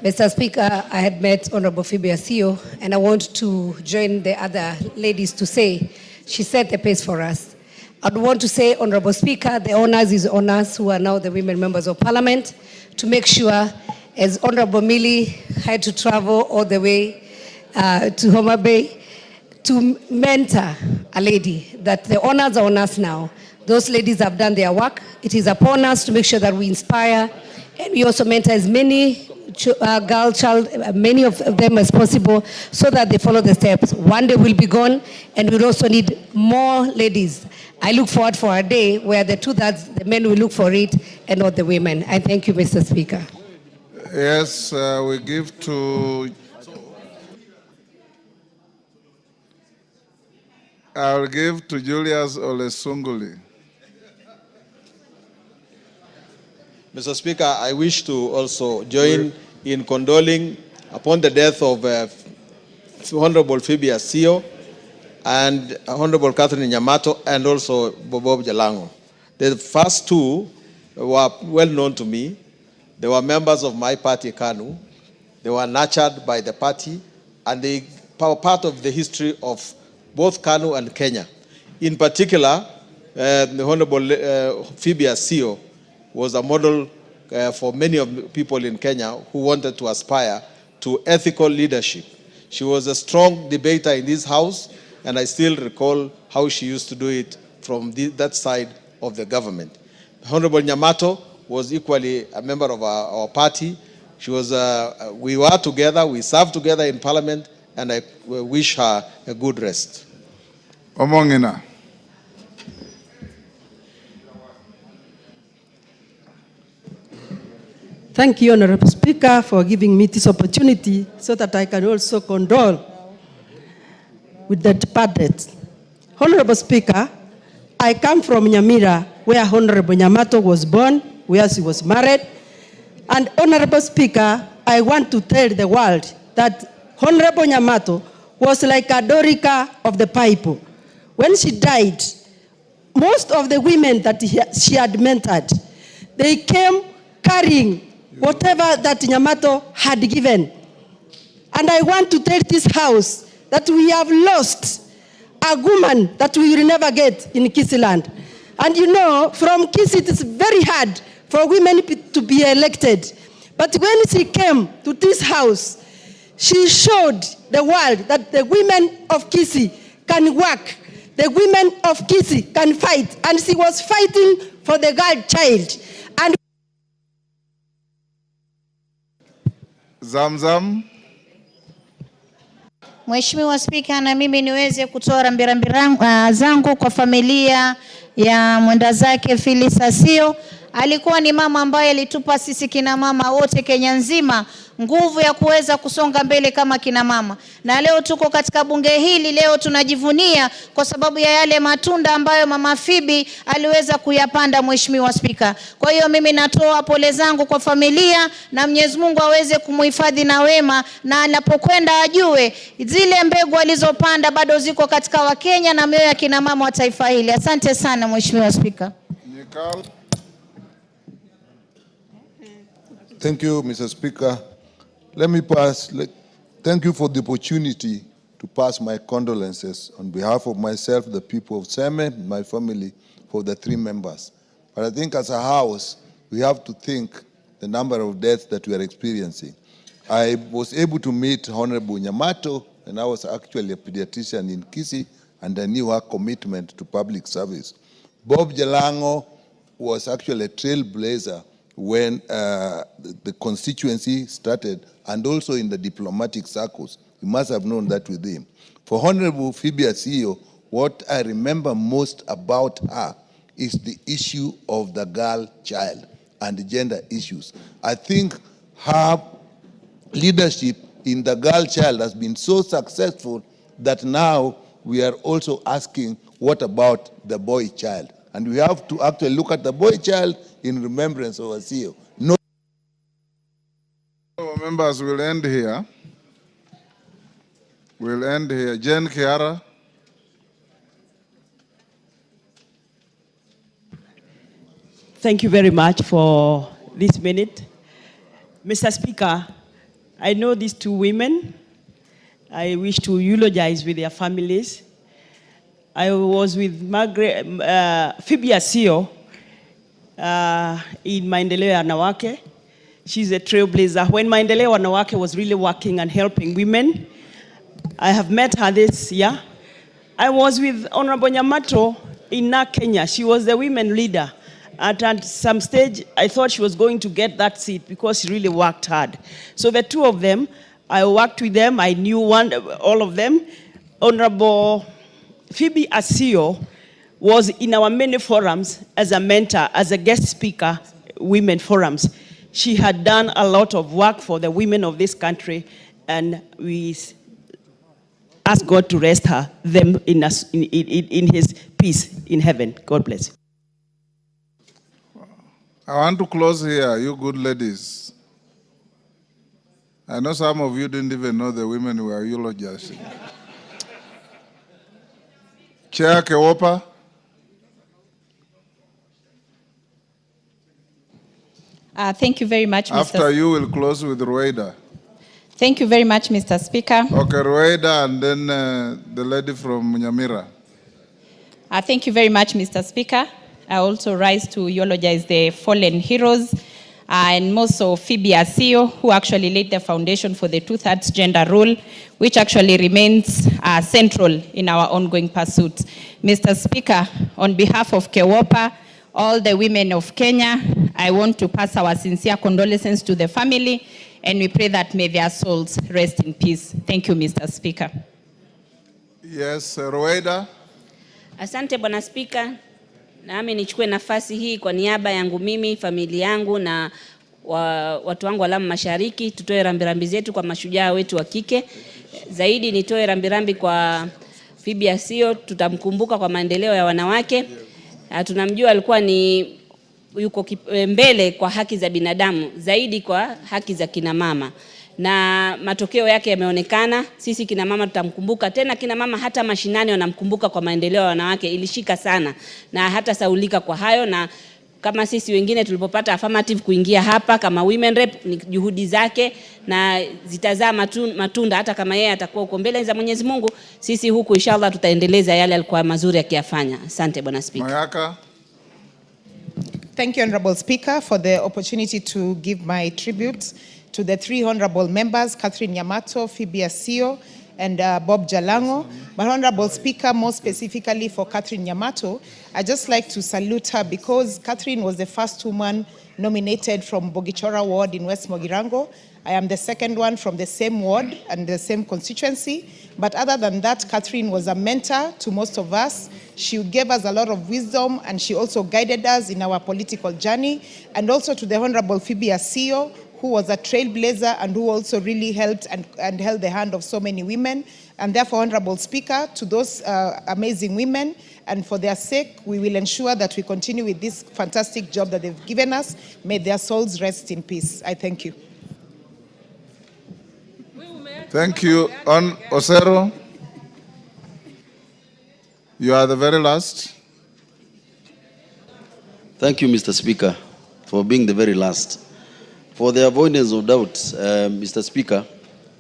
Mr. Speaker, I had met Honorable Phoebe Asio, and I want to join the other ladies to say she set the pace for us. I'd want to say, Honorable Speaker, the honors is on us who are now the women members of parliament to make sure, as Honorable Millie had to travel all the way to Homa Bay to mentor a lady, that the honors are on us now. Those ladies have done their work. It is upon us to make sure that we inspire, and we also mentor as many many of them as possible, so that they follow the steps. One day we'll be gone, and we'll also need more ladies. I look forward for a day where the 2/3 the men will look for it and not the women. I thank you, Mr. Speaker. Yes, we give to... I'll give to Julius Olesunguli. Mr. Speaker, I wish to also join in condoling upon the death of Honorable Phoebe Asio and Honorable Catherine Nyamato and also Bob Jalango. The first two were well known to me. They were members of my party, KANU. They were nurtured by the party, and they were part of the history of both KANU and Kenya. In particular, the Honorable Phoebe Asio was a model for many of the people in Kenya who wanted to aspire to ethical leadership. She was a strong debater in this house, and I still recall how she used to do it from that side of the government. Honorable Nyamato was equally a member of our party. She was, we were together, we served together in parliament, and I wish her a good rest. Omongina. Thank you, Honorable Speaker, for giving me this opportunity so that I can also condole with the departed. Honorable Speaker, I come from Nyamira, where Honorable Nyamato was born, where she was married. And Honorable Speaker, I want to tell the world that Honorable Nyamato was like a Dorica of the Bible. When she died, most of the women that she had mentored, they came carrying whatever that Nyamato had given. And I want to tell this house that we have lost a woman that we will never get in Kisiland. And you know, from Kisi, it is very hard for women to be elected. But when she came to this house, she showed the world that the women of Kisi can work. The women of Kisi can fight. And she was fighting for the girl child. And Zamzam. Mheshimiwa Spika, na mimi niweze kutoa rambirambi zangu kwa familia ya mwenda zake Phyllis Asio. Alikuwa ni mama ambaye alitupa sisi kina mama wote Kenya nzima nguvu ya kuweza kusonga mbele kama kina mama. Na leo tuko katika bunge hili, leo tunajivunia kwa sababu ya yale matunda ambayo Mama Phoebe aliweza kuyapanda, Mheshimiwa Spika. Kwa hiyo mimi natoa pole zangu kwa familia, na Mwenyezi Mungu aweze kumhifadhi na wema, na anapokwenda ajue zile mbegu alizopanda bado ziko katika Wakenya na mioyo ya kina mama wa taifa hili. Asante sana Mheshimiwa Spika. Thank you, Mr. Speaker. Thank you for the opportunity to pass my condolences on behalf of myself, the people of Seme, my family, for the 3 members. But I think as a house, we have to think the number of deaths that we are experiencing. I was able to meet Honorable Nyamato, and I was actually a pediatrician in Kisi, and I knew her commitment to public service. Bob Jalango was actually a trailblazer when the constituency started, and also in the diplomatic circles. You must have known that with him. For Honorable Phoebe Asio, what I remember most about her is the issue of the girl child and the gender issues. I think her leadership in the girl child has been so successful that now we are also asking, what about the boy child? And we have to actually look at the boy child in remembrance of Asio. No. Members will end here. We'll end here. Jen Kiara. Thank you very much for this minute. Mr. Speaker, I know these 2 women. I wish to eulogize with their families. I was with Phoebe Asio in Maendeleo ya Wanawake. She's a trailblazer. When Maendeleo ya Wanawake was really working and helping women, I have met her this year. I was with Honorable Nyamato in Kenya. She was the women leader. At some stage, I thought she was going to get that seat because she really worked hard. So the 2 of them, I worked with them. I knew all of them. Honorable Phoebe Asio was in our many forums as a mentor, as a guest speaker, women forums. She had done a lot of work for the women of this country, and we ask God to rest them in his peace in heaven. God bless you. I want to close here, you good ladies. I know some of you didn't even know the women who were eulogizing. Chair Kewopa. Thank you very much, Mr. After you, will close with Rueda. Thank you very much, Mr. Speaker. Okay, Rueda, and then the lady from Nyamira. Thank you very much, Mr. Speaker. I also rise to eulogize the fallen heroes and most of Phoebe Asio, who actually laid the foundation for the 2/3 gender rule, which actually remains central in our ongoing pursuits. Mr. Speaker, on behalf of Kewopa, all the women of Kenya, I want to pass our sincere condolences to the family, and we pray that may their souls rest in peace. Thank you, Mr. Speaker. Yes, Rueda. Asante Bwana Spika. Nami nichukue nafasi hii kwa niaba yangu mimi, familia yangu na watu wangu wa Lamu Mashariki, tutoe rambirambi zetu kwa mashujaa wetu wa kike. Zaidi nitoe rambirambi kwa Phoebe Asio, tutamkumbuka kwa maendeleo ya wanawake. Tunamjua alikuwa ni yuko mbele kwa haki za binadamu, zaidi kwa haki za kina mama. Na matokeo yake yameonekana. Sisi kina mama tutamkumbuka tena, kina mama hata mashinani wanamkumbuka kwa maendeleo ya wanawake. Ilishika sana na hata saulika kwa hayo, na kama sisi wengine tulipopata affirmative kuingia hapa kama women rep, ni juhudi zake na zitazaa matunda. Hata kama yeye atakuwa uko mbele za Mwenyezi Mungu, sisi huku inshallah tutaendeleza yale alikuwa mazuri akiyafanya. Asante Bwana Speaker. Mayaka. Thank you, Honorable Speaker, for the opportunity to give my tribute to the three honorable members, Catherine Nyamato, Phoebe Asio, and Bob Jalango. But Honorable Speaker, more specifically for Catherine Nyamato, I'd just like to salute her because Catherine was the first woman nominated from Bogichora ward in West Mogirango. I am the second one from the same ward and the same constituency. But other than that, Catherine was a mentor to most of us. She gave us a lot of wisdom, and she also guided us in our political journey. And also to the Honorable Phoebe Asio, who was a trailblazer and who also really helped and held the hand of so many women. And therefore, Honorable Speaker, to those amazing women, and for their sake, we will ensure that we continue with this fantastic job that they've given us. May their souls rest in peace. I thank you. Thank you. On Osero, you are the very last. Thank you, Mr. Speaker, for being the very last. For the avoidance of doubt, Mr. Speaker,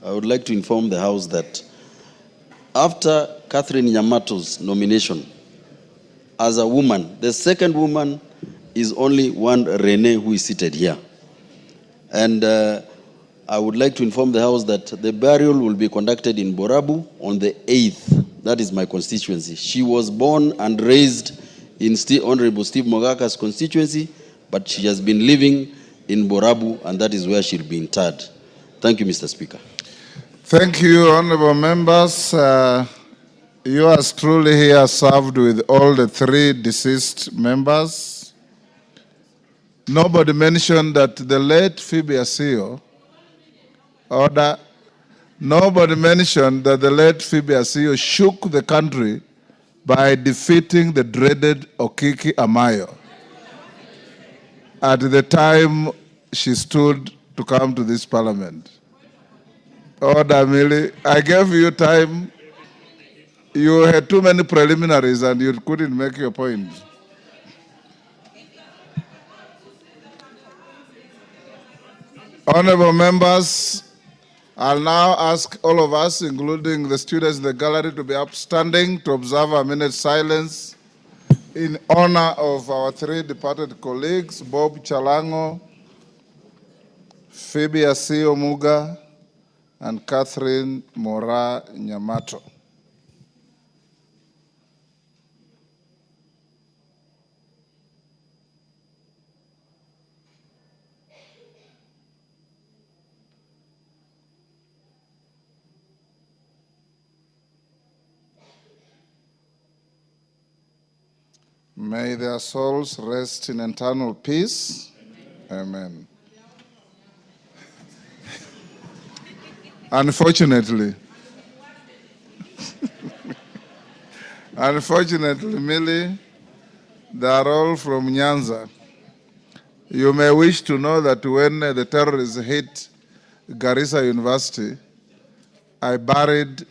I would like to inform the House that after Catherine Nyamato's nomination as a woman, the second woman is only one Rene who is seated here. And I would like to inform the House that the burial will be conducted in Borabu on the 8th. That is my constituency. She was born and raised in Honorable Steve Mogaka's constituency, but she has been living in Borabu, and that is where she'll be interred. Thank you, Mr. Speaker. Thank you, honorable members. Yours truly here served with all the three deceased members. Nobody mentioned that the late Phoebe Asio, nobody mentioned that the late Phoebe Asio shook the country by defeating the dreaded Okiki Amayo at the time she stood to come to this parliament. Order, Millie. I gave you time. You had too many preliminaries and you couldn't make your point. Honorable members, I'll now ask all of us, including the students in the gallery, to be upstanding to observe a minute's silence in honor of our three departed colleagues, Bob Jalango, Phoebe Asio Muga, and Catherine Mora Nyamato. May their souls rest in eternal peace. Amen. Unfortunately, Millie, they are all from Nyanza. You may wish to know that when the terrorists hit Garissa University, I buried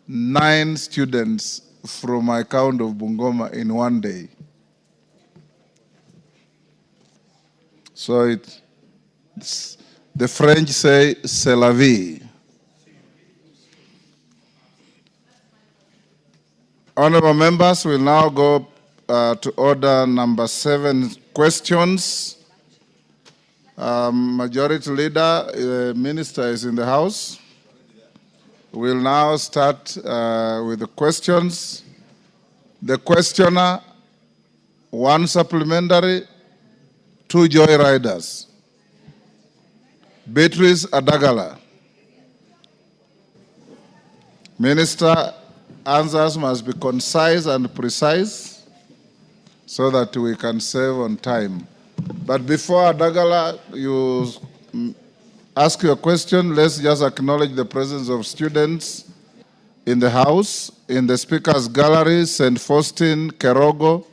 9 students from my count of Bungoma in one day. So the French say, c'est la vie. Honorable members, we'll now go to order number 7, questions. Majority Leader, Minister is in the House. We'll now start with the questions. The questioner, 1 supplementary, 2 joy riders. Beatrice Adagala. Minister, answers must be concise and precise so that we can save on time. But before Adagala, you ask your question, let's just acknowledge the presence of students in the house. In the Speaker's Gallery, St. Faustin Kerogo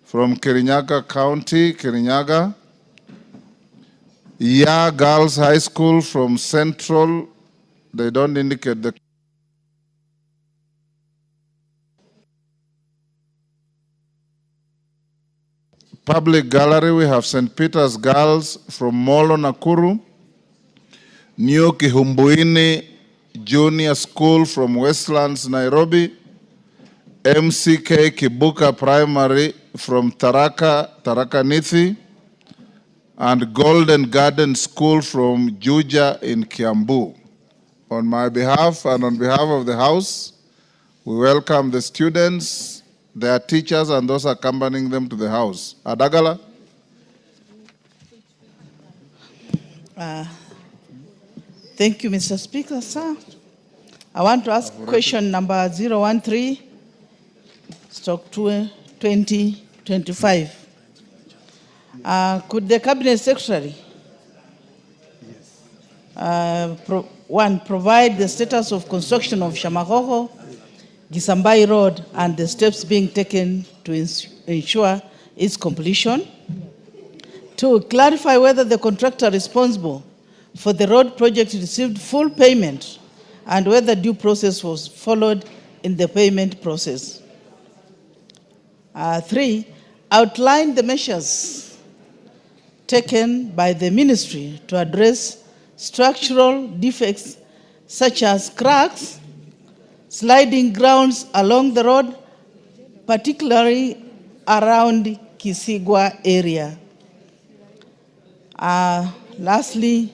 from Kirinyaga County, Kirinyaga. Ya Girls High School from Central, they don't indicate the Public Gallery. We have St. Peter's Girls from Molo, Nakuru. New Kihumbuini Junior School from Westlands, Nairobi. MCK Kibuka Primary from Tharaka Nithi. And Golden Garden School from Juja in Kiambu. On my behalf and on behalf of the House, we welcome the students, their teachers, and those accompanying them to the House. Adagala. Thank you, Mr. Speaker, sir. I want to ask question number 013/2025. Could the Cabinet Secretary provide the status of construction of Shamahoho, Gisambai Road, and the steps being taken to ensure its completion? 2, clarify whether the contractor responsible for the road project received full payment and whether due process was followed in the payment process. 3, outline the measures taken by the ministry to address structural defects such as cracks, sliding grounds along the road, particularly around Kisigwa area. Lastly,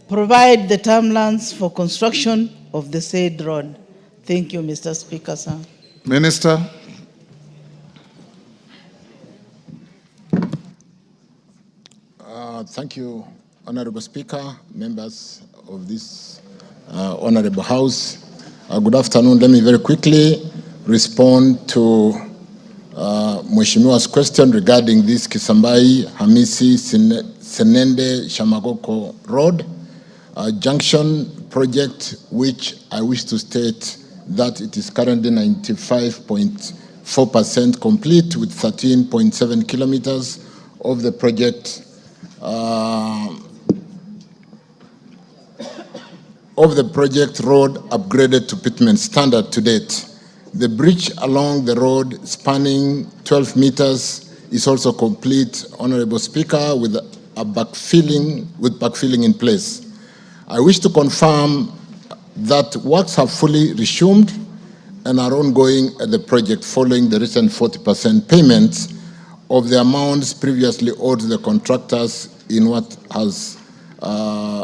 provide the timelines for construction of the said road. Thank you, Mr. Speaker, sir. Minister. Thank you, Honorable Speaker, members of this Honorable House. Good afternoon. Let me very quickly respond to Mheshimiwa's question regarding this Kisambai Hamisi Senende Shamagoko Road junction project, which I wish to state that it is currently 95.4% complete with 13.7 kilometers of the project road upgraded to pavement standard to date. The bridge along the road spanning 12 meters is also complete, Honorable Speaker, with backfilling in place. I wish to confirm that works have fully resumed and are ongoing at the project following the recent 40% payments of the amounts previously owed to the contractors in what has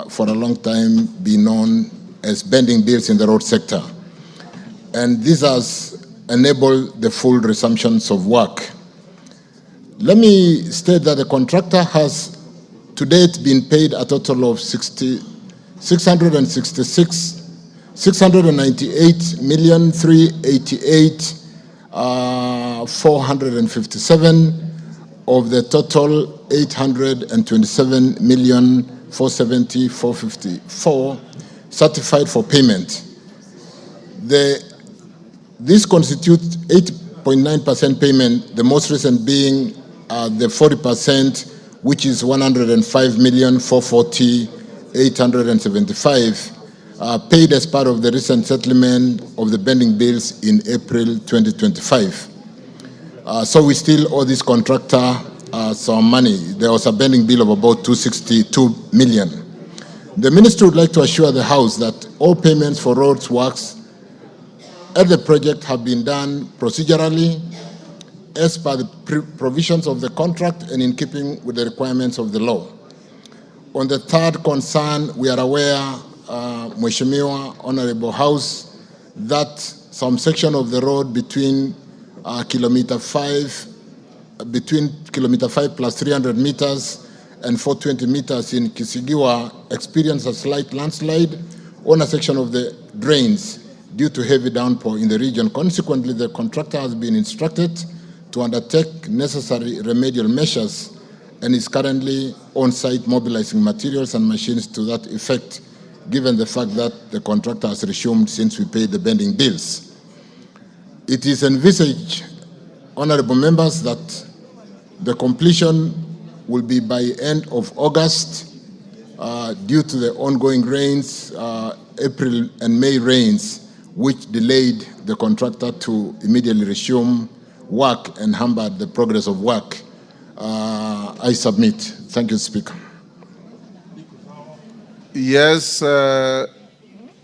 for a long time been known as pending bills in the road sector. And this has enabled the full resumptions of work. Let me state that the contractor has to date been paid a total of 698,388,457 of the total 827,470,454 certified for payment. This constitutes 8.9% payment, the most recent being the 40%, which is 105,440,875, paid as part of the recent settlement of the pending bills in April 2025. So we still owe this contractor some money. There was a pending bill of about 262 million. The ministry would like to assure the House that all payments for roads works at the project have been done procedurally as per the provisions of the contract and in keeping with the requirements of the law. On the third concern, we are aware, Mheshimiwa, Honorable House, that some section of the road between kilometer 5 plus 300 meters and 420 meters in Kisigiwa experienced a slight landslide on a section of the drains due to heavy downpour in the region. Consequently, the contractor has been instructed to undertake necessary remedial measures and is currently on site mobilizing materials and machines to that effect, given the fact that the contractor has resumed since we paid the pending bills. It is envisaged, honorable members, that the completion will be by end of August due to the ongoing rains, April and May rains, which delayed the contractor to immediately resume work and hampered the progress of work. I submit. Thank you, Speaker. Yes,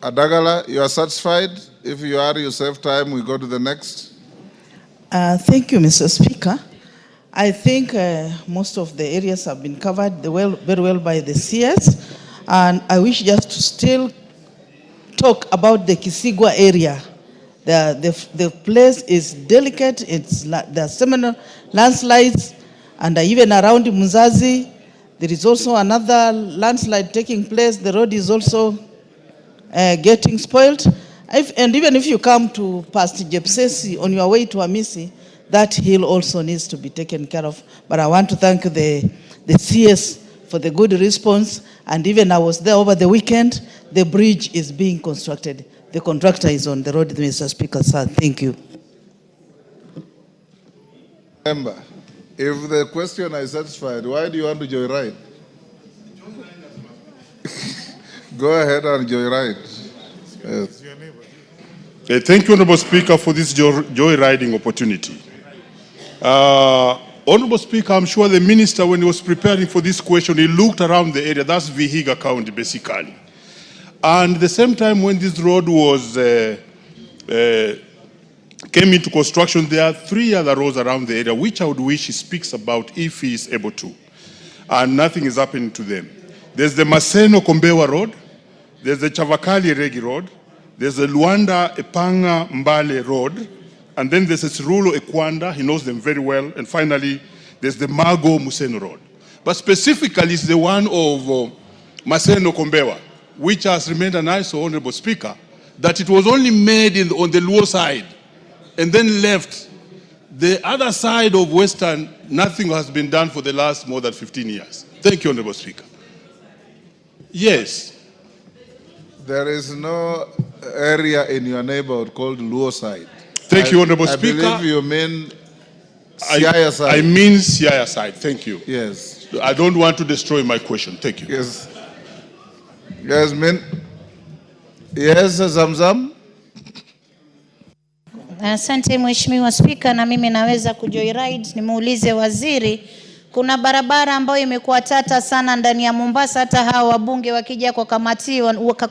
Adagala, you are satisfied? If you are, you save time, we go to the next. Thank you, Mr. Speaker. I think most of the areas have been covered very well by the CS, and I wish just to still talk about the Kisigwa area. The place is delicate. There are seminal landslides, and even around Muzazi, there is also another landslide taking place. The road is also getting spoiled. And even if you come to past Jepsesi on your way to Amisi, that hill also needs to be taken care of. But I want to thank the CS for the good response. And even I was there over the weekend. The bridge is being constructed. The contractor is on the road, Mr. Speaker, sir. Thank you. Remember, if the questioner is satisfied, why do you want to joyride? Go ahead and joyride. Yes. Thank you, Honorable Speaker, for this joyriding opportunity. Honorable Speaker, I'm sure the Minister, when he was preparing for this question, he looked around the area. That's Vihiga County, basically. And at the same time, when this road was came into construction, there are 3 other roads around the area, which I would wish he speaks about if he is able to. And nothing is happening to them. There's the Maseno Kombewa Road, there's the Chavakali Regi Road, there's the Luanda Epanga Mbale Road, and then there's the Sirulo Ekwanda, he knows them very well, and finally, there's the Mago Museno Road. But specifically, it's the one of Maseno Kombewa, which has remained an ISO, Honorable Speaker, that it was only made on the Luo side, and then left. The other side of Western, nothing has been done for the last more than 15 years. Thank you, Honorable Speaker. Yes. There is no area in your neighborhood called Luo side. Thank you, Honorable Speaker. I believe you mean Siaya side. I mean Siaya side. Thank you. Yes. I don't want to destroy my question. Thank you. Yes. Yes, yes, Zamzam. Asante Mheshimiwa Spika, na mimi naweza kujoyride. Nimuulize waziri, kuna barabara ambayo imekuwa tata sana ndani ya Mombasa, hata hawa wabunge wakija kwa kamati,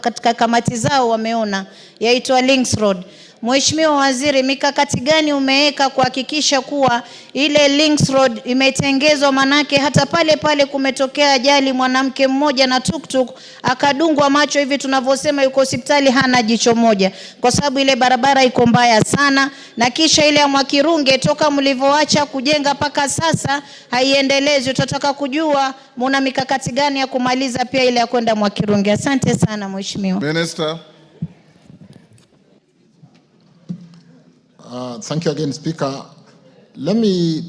katika kamati zao wameona, yaitwa Links Road. Mheshimiwa Waziri, mikakati gani umeweka kuhakikisha kuwa ile Links Road imetengezwa? Manake hata pale kumetokea ajali, mwanamke mmoja na tuktuk akadungwa macho, hivi tunavyosema yuko hospitali hana jicho moja, kwa sababu ile barabara iko mbaya sana. Na kisha ile ya Mwakirunge, toka mlivyoacha kujenga paka sasa haiendelezwi. Tutataka kujua muna mikakati gani ya kumaliza pia ile ya kwenda Mwakirunge. Asante sana Mheshimiwa Minister. Thank you again, Speaker. Let me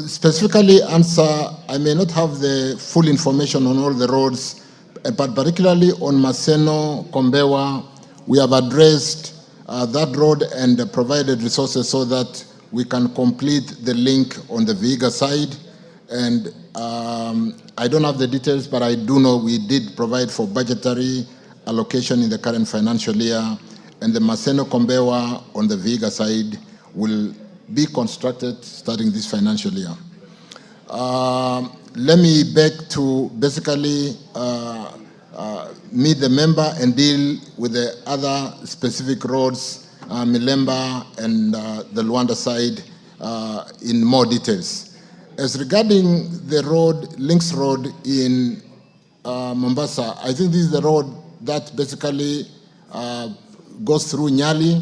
specifically answer. I may not have the full information on all the roads, but particularly on Maseno, Kombewa, we have addressed that road and provided resources so that we can complete the link on the Vihiga side. And I don't have the details, but I do know we did provide for budgetary allocation in the current financial year, and the Maseno Kombewa on the Vihiga side will be constructed starting this financial year. Let me beg to basically meet the member and deal with the other specific roads, Milemba and the Luanda side, in more details. As regarding the road, Links Road in Mombasa, I think this is the road that basically goes through Nyali,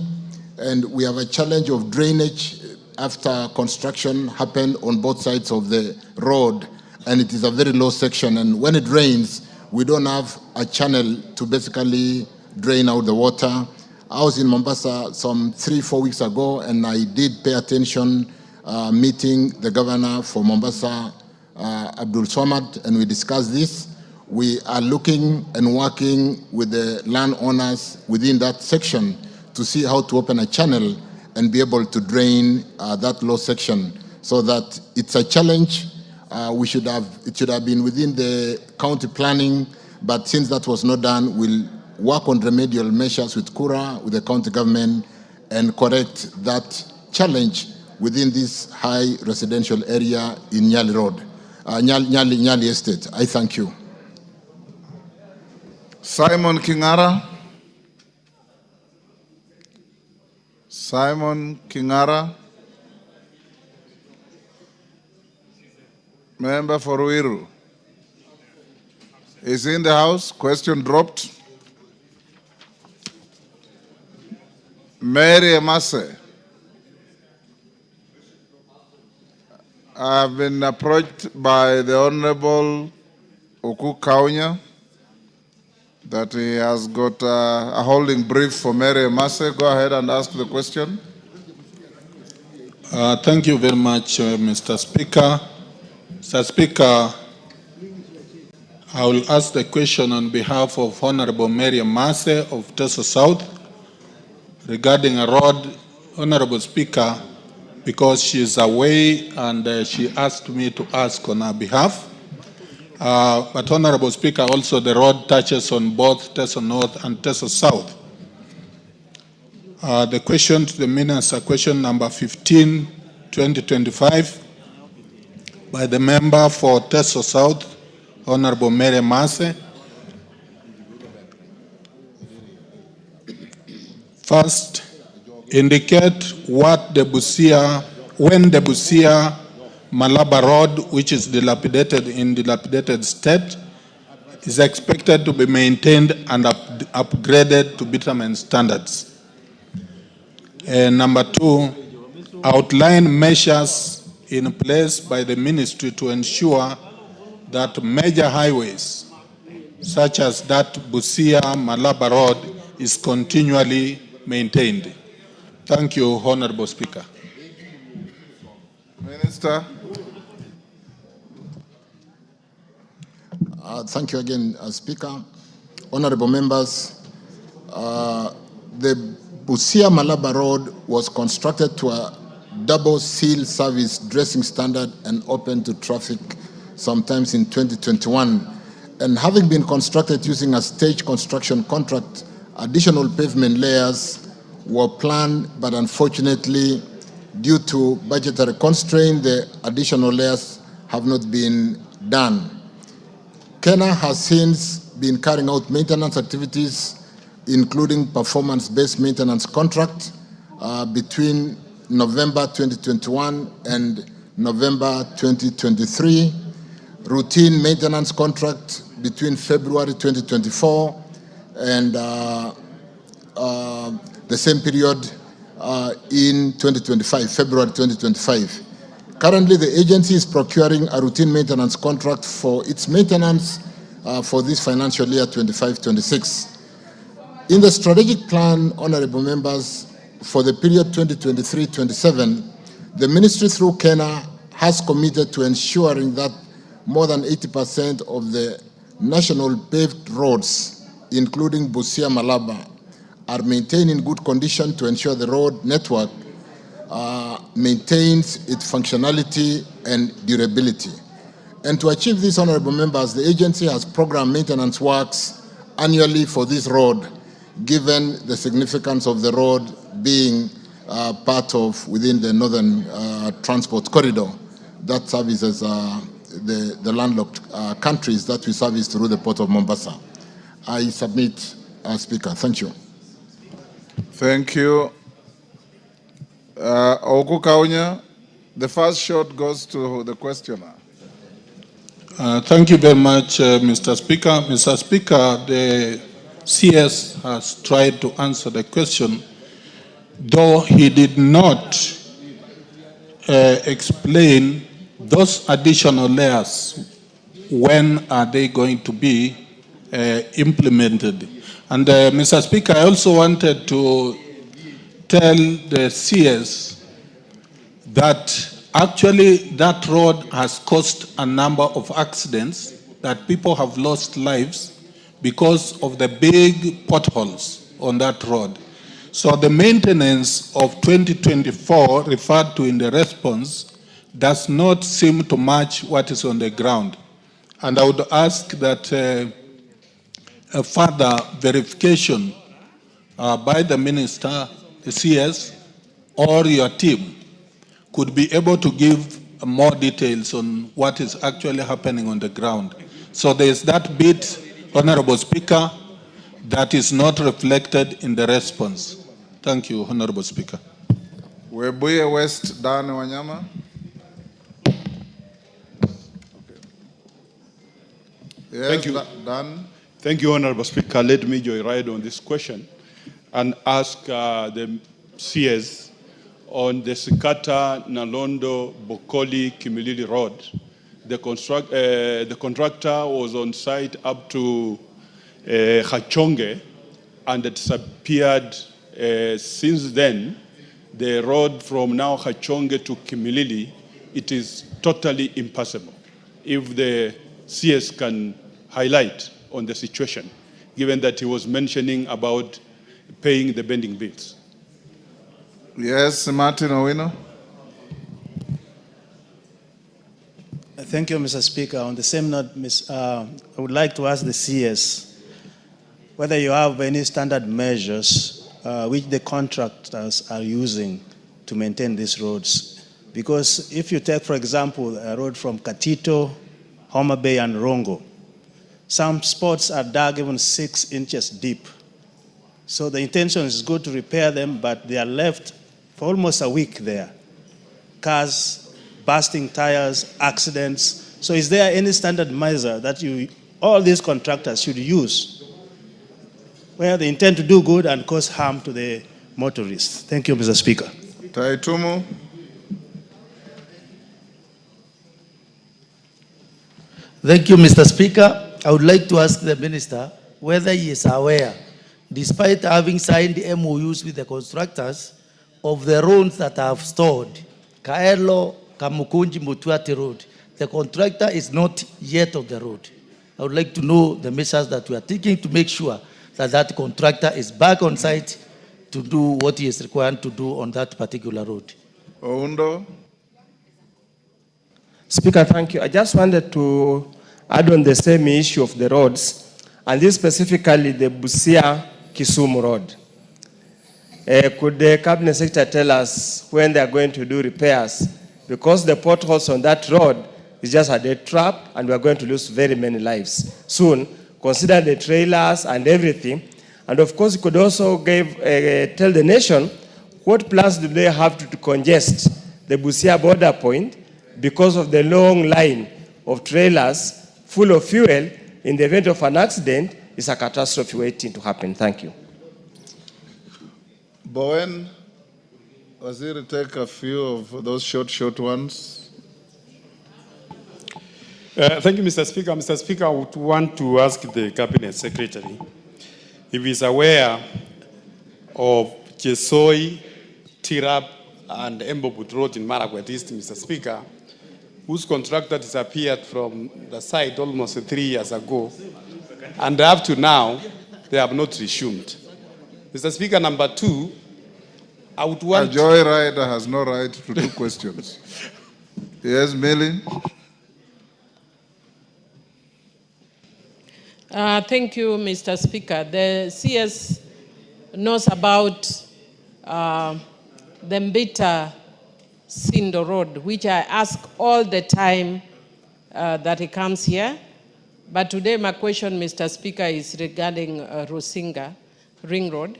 and we have a challenge of drainage after construction happened on both sides of the road, and it is a very low section, and when it rains, we don't have a channel to basically drain out the water. I was in Mombasa some 3-4 weeks ago, and I did pay attention meeting the governor for Mombasa Abdul Somad, and we discussed this. We are looking and working with the landowners within that section to see how to open a channel and be able to drain that low section, so that it's a challenge. It should have been within the county planning, but since that was not done, we'll work on remedial measures with Kura, with the county government, and correct that challenge within this high residential area in Nyali Road, Nyali Estate. I thank you. Simon Kingara. Simon Kingara. Member for Ruiru. Is in the house. Question dropped. Mary Emase. I've been approached by the Honorable Oku Kaunya that he has got a holding brief for Mary Emase. Go ahead and ask the question. Thank you very much, Mr. Speaker. Mr. Speaker, I will ask the question on behalf of Honorable Mary Emase of Teso South regarding a road. Honorable Speaker, because she is away and she asked me to ask on her behalf. But Honorable Speaker, also the road touches on both Teso North and Teso South. The question to the Minister, question number 15, 2025, by the member for Teso South, Honorable Mary Emase. First, indicate what the Busia, when the Busia Malaba Road, which is dilapidated in dilapidated state, is expected to be maintained and upgraded to bitumen standards. Number two, outline measures in place by the ministry to ensure that major highways, such as that Busia Malaba Road, is continually maintained. Thank you, Honorable Speaker. Minister. Thank you again, Speaker. Honorable members, the Busia Malaba Road was constructed to a double seal service dressing standard and open to traffic sometimes in 2021. And having been constructed using a stage construction contract, additional pavement layers were planned, but unfortunately, due to budgetary constraint, the additional layers have not been done. Kenya has since been carrying out maintenance activities, including performance-based maintenance contract between November 2021 and November 2023, routine maintenance contract between February 2024 and the same period in 2025, February 2025. Currently, the agency is procuring a routine maintenance contract for its maintenance for this financial year 25-26. In the strategic plan, honorable members, for the period 2023-27, the ministry through Kenya has committed to ensuring that more than 80% of the national paved roads, including Busia Malaba, are maintained in good condition to ensure the road network maintains its functionality and durability. And to achieve this, honorable members, the agency has programmed maintenance works annually for this road, given the significance of the road being part of within the northern transport corridor that services the landlocked countries that we service through the port of Mombasa. I submit, Speaker. Thank you. Thank you. Oku Kaunya, the first shot goes to the questioner. Thank you very much, Mr. Speaker. Mr. Speaker, the CS has tried to answer the question, though he did not explain those additional layers, when are they going to be implemented. And Mr. Speaker, I also wanted to tell the CS that Actually, that road has caused a number of accidents that people have lost lives because of the big potholes on that road. So the maintenance of 2024 referred to in the response does not seem to match what is on the ground. And I would ask that a further verification by the minister, the CS, or your team could be able to give more details on what is actually happening on the ground. So there is that bit, Honorable Speaker, that is not reflected in the response. Thank you, Honorable Speaker. Webuye West, Dan Wanyama. Yes, Thank you. Dan. Thank you, Honorable Speaker. Let me joyride on this question and ask the CS on the Sikata, Nalondo, Bokoli, Kimilili Road. The contractor was on site up to Hachonge and it disappeared. Since then, the road from now Hachonge to Kimilili, it is totally impassable. If the CS can highlight on the situation, given that he was mentioning about paying the bending bills. Yes, Martin Owino. Thank you, Mr. Speaker. On the same note, I would like to ask the CS whether you have any standard measures which the contractors are using to maintain these roads. Because if you take, for example, a road from Katito, Homa Bay, and Rongo, some spots are dug even 6 inches deep. So the intention is good to repair them, but they are left for almost a week there. Cars, busting tires, accidents. So is there any standard measure that all these contractors should use where they intend to do good and cause harm to the motorists? Thank you, Mr. Speaker. Taitumu. Thank you, Mr. Speaker. I would like to ask the Minister whether he is aware, despite having signed MOUs with the constructors, of the roads that I have stored, Kaelo, Kamukunji, Mutuati Road. The contractor is not yet on the road. I would like to know the measures that we are taking to make sure that that contractor is back on site to do what he is required to do on that particular road. Oundo. Speaker, thank you. I just wanted to add on the same issue of the roads, and this specifically the Busia-Kisumu road. Could the Cabinet Secretary tell us when they are going to do repairs? Because the potholes on that road is just a dead trap, and we are going to lose very many lives soon. Consider the trailers and everything. And of course, you could also tell the nation what plans do they have to congest the Busia border point because of the long line of trailers full of fuel. In the event of an accident, it's a catastrophe waiting to happen. Thank you. Bowen, Waziri, take a few of those short ones. Thank you, Mr. Speaker. Mr. Speaker, I would want to ask the Cabinet Secretary if he's aware of Chesoi, Tirap, and Embobut Road in Maraga East, Mr. Speaker, whose contractor disappeared from the site almost 3 years ago, and up to now, they have not resumed. Mr. Speaker, number 2, I would want... A joyrider has no right to do questions. Yes, Millie? Thank you, Mr. Speaker. The CS knows about the Mbita Sindo Road, which I ask all the time that he comes here. But today my question, Mr. Speaker, is regarding Rusinga Ring Road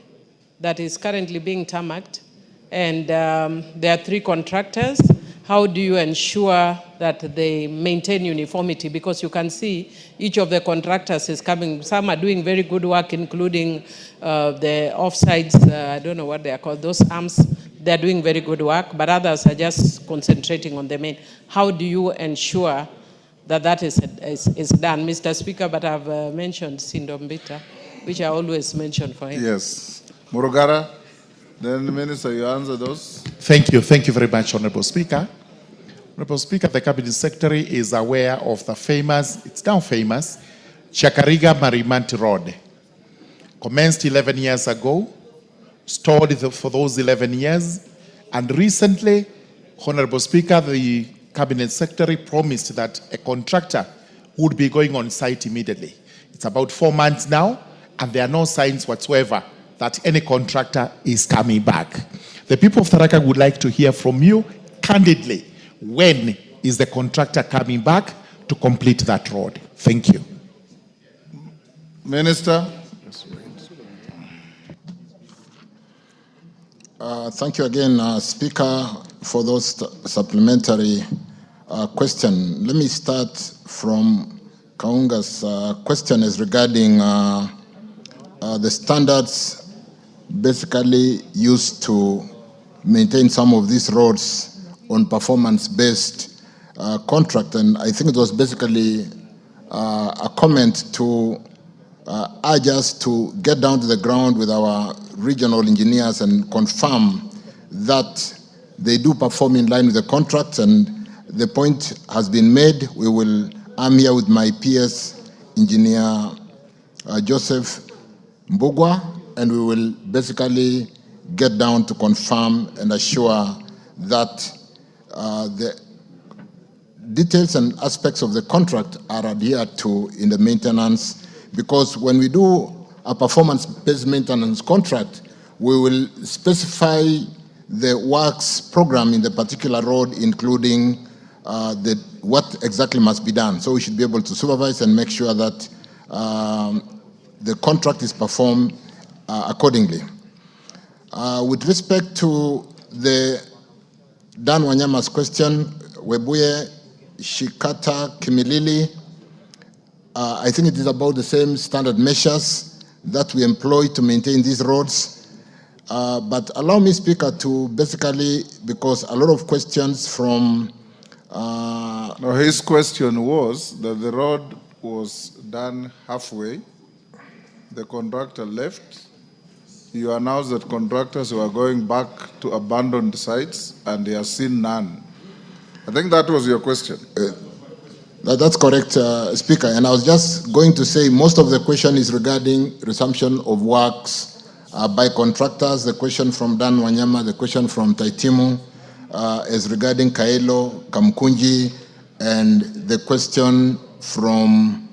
that is currently being tarmacked. And there are 3 contractors. How do you ensure that they maintain uniformity? Because you can see each of the contractors is coming. Some are doing very good work, including the offsides, I don't know what they are called, those arms. They're doing very good work, but others are just concentrating on the main. How do you ensure that that is done, Mr. Speaker? But I've mentioned Sindombita, which I always mention for him. Yes. Murugara, then Minister, you answer those. Thank you very much, Honorable Speaker. Honorable Speaker, the Cabinet Secretary is aware of the famous, it's now famous, Chakariga Marimanti Road. Commenced 11 years ago, stalled for those 11 years, and recently, Honorable Speaker, the Cabinet Secretary promised that a contractor would be going on site immediately. It's about 4 months now, and there are no signs whatsoever that any contractor is coming back. The people of Tharaka would like to hear from you candidly. When is the contractor coming back to complete that road? Thank you. Minister. Thank you again, Speaker, for those supplementary questions. Let me start from Kaunga's question is regarding the standards basically used to maintain some of these roads on performance-based contract. And I think it was basically a comment to urge us to get down to the ground with our regional engineers and confirm that they do perform in line with the contract. And the point has been made. I'm here with my PS, Engineer Joseph Mbugwa, and we will basically get down to confirm and assure that the details and aspects of the contract are adhered to in the maintenance. Because when we do a performance-based maintenance contract, we will specify the works program in the particular road, including what exactly must be done. So we should be able to supervise and make sure that the contract is performed accordingly. With respect to the Dan Wanyama's question, Webuye, Shikata, Kimilili, I think it is about the same standard measures that we employ to maintain these roads. But allow me, Speaker, to basically, because a lot of questions from... No, his question was that the road was done halfway, the contractor left, you announced that contractors were going back to abandoned sites and he has seen none. I think that was your question. That's correct, Speaker. And I was just going to say most of the question is regarding resumption of works by contractors. The question from Dan Wanyama, the question from Taitimu is regarding Kaelo, Kamkunji, and the question from,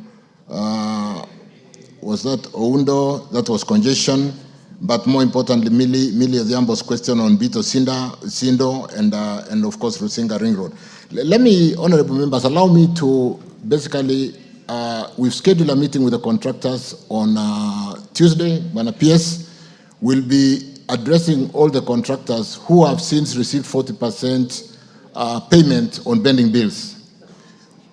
was that Oundo? That was congestion. But more importantly, Millie Odhiambo's question on Bito Sindo, and of course, Rusinga Ring Road. Let me, honorable members, allow me to basically, we've scheduled a meeting with the contractors on Tuesday, when a PS will be addressing all the contractors who have since received 40% payment on pending bills.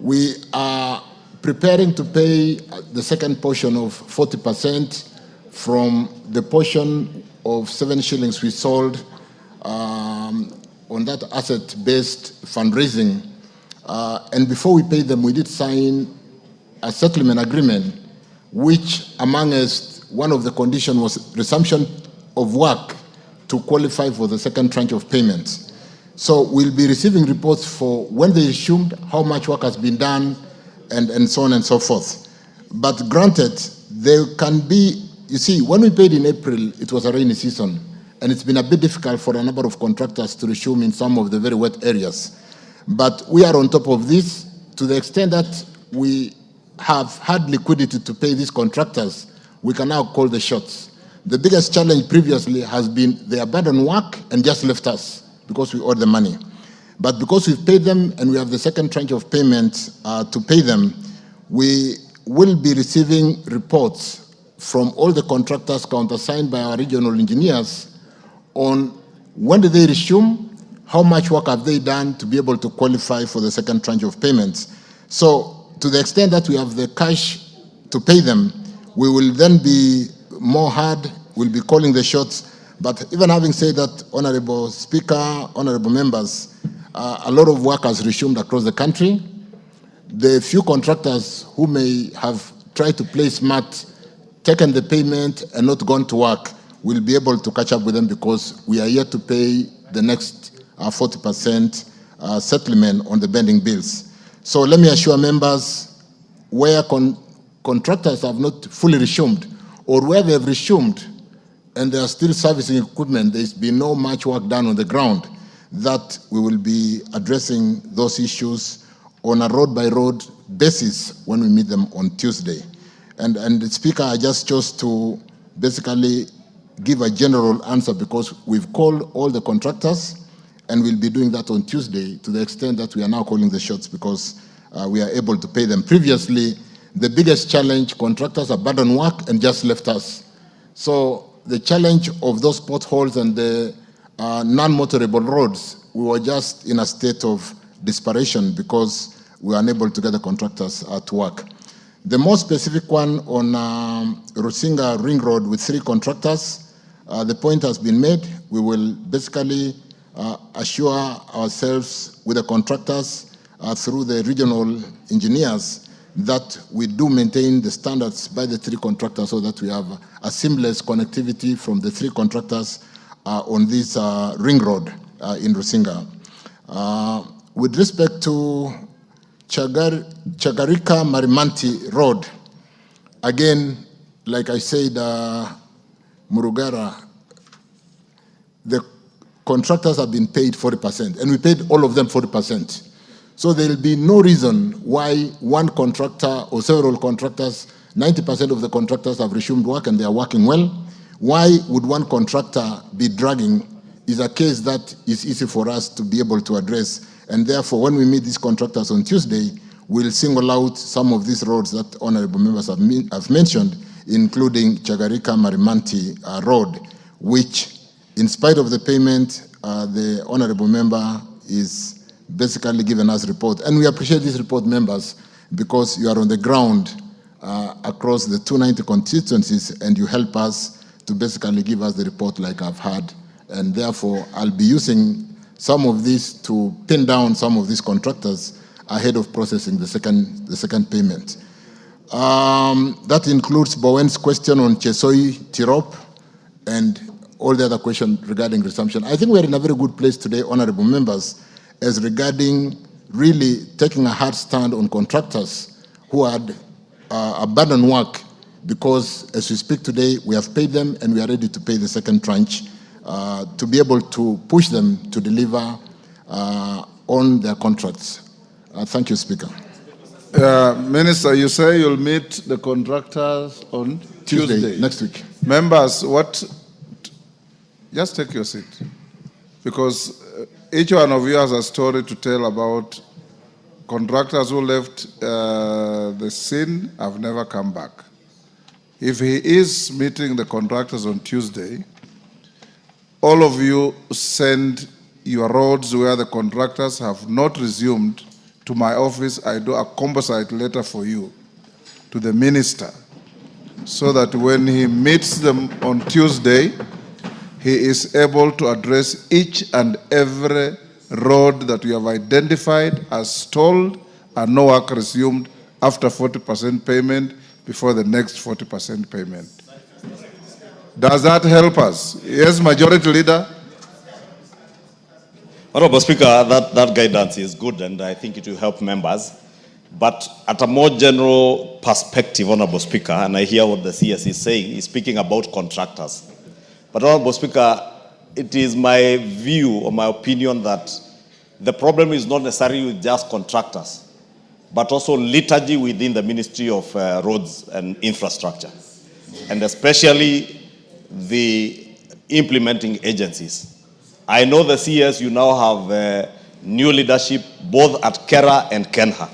We are preparing to pay the second portion of 40% from the portion of 7 shillings we sold on that asset-based fundraising. And before we paid them, we did sign a settlement agreement, which among us, one of the conditions was resumption of work to qualify for the second tranche of payments. So we'll be receiving reports for when they resumed, how much work has been done, and so on and so forth. But granted, there can be, you see, when we paid in April, it was a rainy season, and it's been a bit difficult for a number of contractors to resume in some of the very wet areas. But we are on top of this to the extent that we have had liquidity to pay these contractors. We can now call the shots. The biggest challenge previously has been they abandoned work and just left us because we owed the money. But because we've paid them and we have the second tranche of payment to pay them, we will be receiving reports from all the contractors countersigned by our regional engineers on when did they resume, how much work have they done to be able to qualify for the second tranche of payments. So to the extent that we have the cash to pay them, we will then be more hard, we'll be calling the shots. But even having said that, Honorable Speaker, honorable members, a lot of work has resumed across the country. The few contractors who may have tried to play smart, taken the payment and not gone to work, will be able to catch up with them because we are here to pay the next 40% settlement on the pending bills. So let me assure members, where contractors have not fully resumed, or where they have resumed and they are still servicing equipment, there's been no much work done on the ground, that we will be addressing those issues on a road-by-road basis when we meet them on Tuesday. And the Speaker, I just chose to basically give a general answer because we've called all the contractors and we'll be doing that on Tuesday to the extent that we are now calling the shots because we are able to pay them. Previously, the biggest challenge, contractors abandoned work and just left us. So the challenge of those potholes and the non-motorable roads, we were just in a state of desperation because we were unable to get the contractors to work. The more specific one on Rusinga Ring Road with 3 contractors, the point has been made. We will basically assure ourselves with the contractors through the regional engineers that we do maintain the standards by the 3 contractors so that we have a seamless connectivity from the 3 contractors on this ring road in Rusinga. With respect to Chagarika Marimanti Road, again, like I said, Murugara, the contractors have been paid 40%, and we paid all of them 40%. So there will be no reason why one contractor or several contractors, 90% of the contractors have resumed work and they are working well. Why would one contractor be dragging is a case that is easy for us to be able to address. And therefore, when we meet these contractors on Tuesday, we'll single out some of these roads that honorable members have mentioned, including Chagarika Marimanti Road, which, in spite of the payment, the honorable member is basically giving us report. And we appreciate this report, members, because you are on the ground across the 290 constituencies and you help us to basically give us the report like I've had. And therefore, I'll be using some of these to pin down some of these contractors ahead of processing the second payment. That includes Bowen's question on Chesoi, Tirop, and all the other questions regarding resumption. I think we're in a very good place today, honorable members, as regarding really taking a hard stand on contractors who had abandoned work because, as we speak today, we have paid them and we are ready to pay the second tranche to be able to push them to deliver on their contracts. Thank you, Speaker. Minister, you say you'll meet the contractors on Tuesday. Next week. Members, just take your seat. Because each one of you has a story to tell about contractors who left the scene have never come back. If he is meeting the contractors on Tuesday, all of you send your roads where the contractors have not resumed to my office. I do a composite letter for you to the minister so that when he meets them on Tuesday, he is able to address each and every road that we have identified as stalled and no work resumed after 40% payment before the next 40% payment. Does that help us? Yes, Majority Leader? Honorable Speaker, that guidance is good and I think it will help members. But at a more general perspective, Honorable Speaker, and I hear what the CS is saying, he's speaking about contractors. But Honorable Speaker, it is my view or my opinion that the problem is not necessarily with just contractors, but also liturgy within the Ministry of Roads and Infrastructure, and especially the implementing agencies. I know the CS, you now have new leadership both at Kera and Kenha.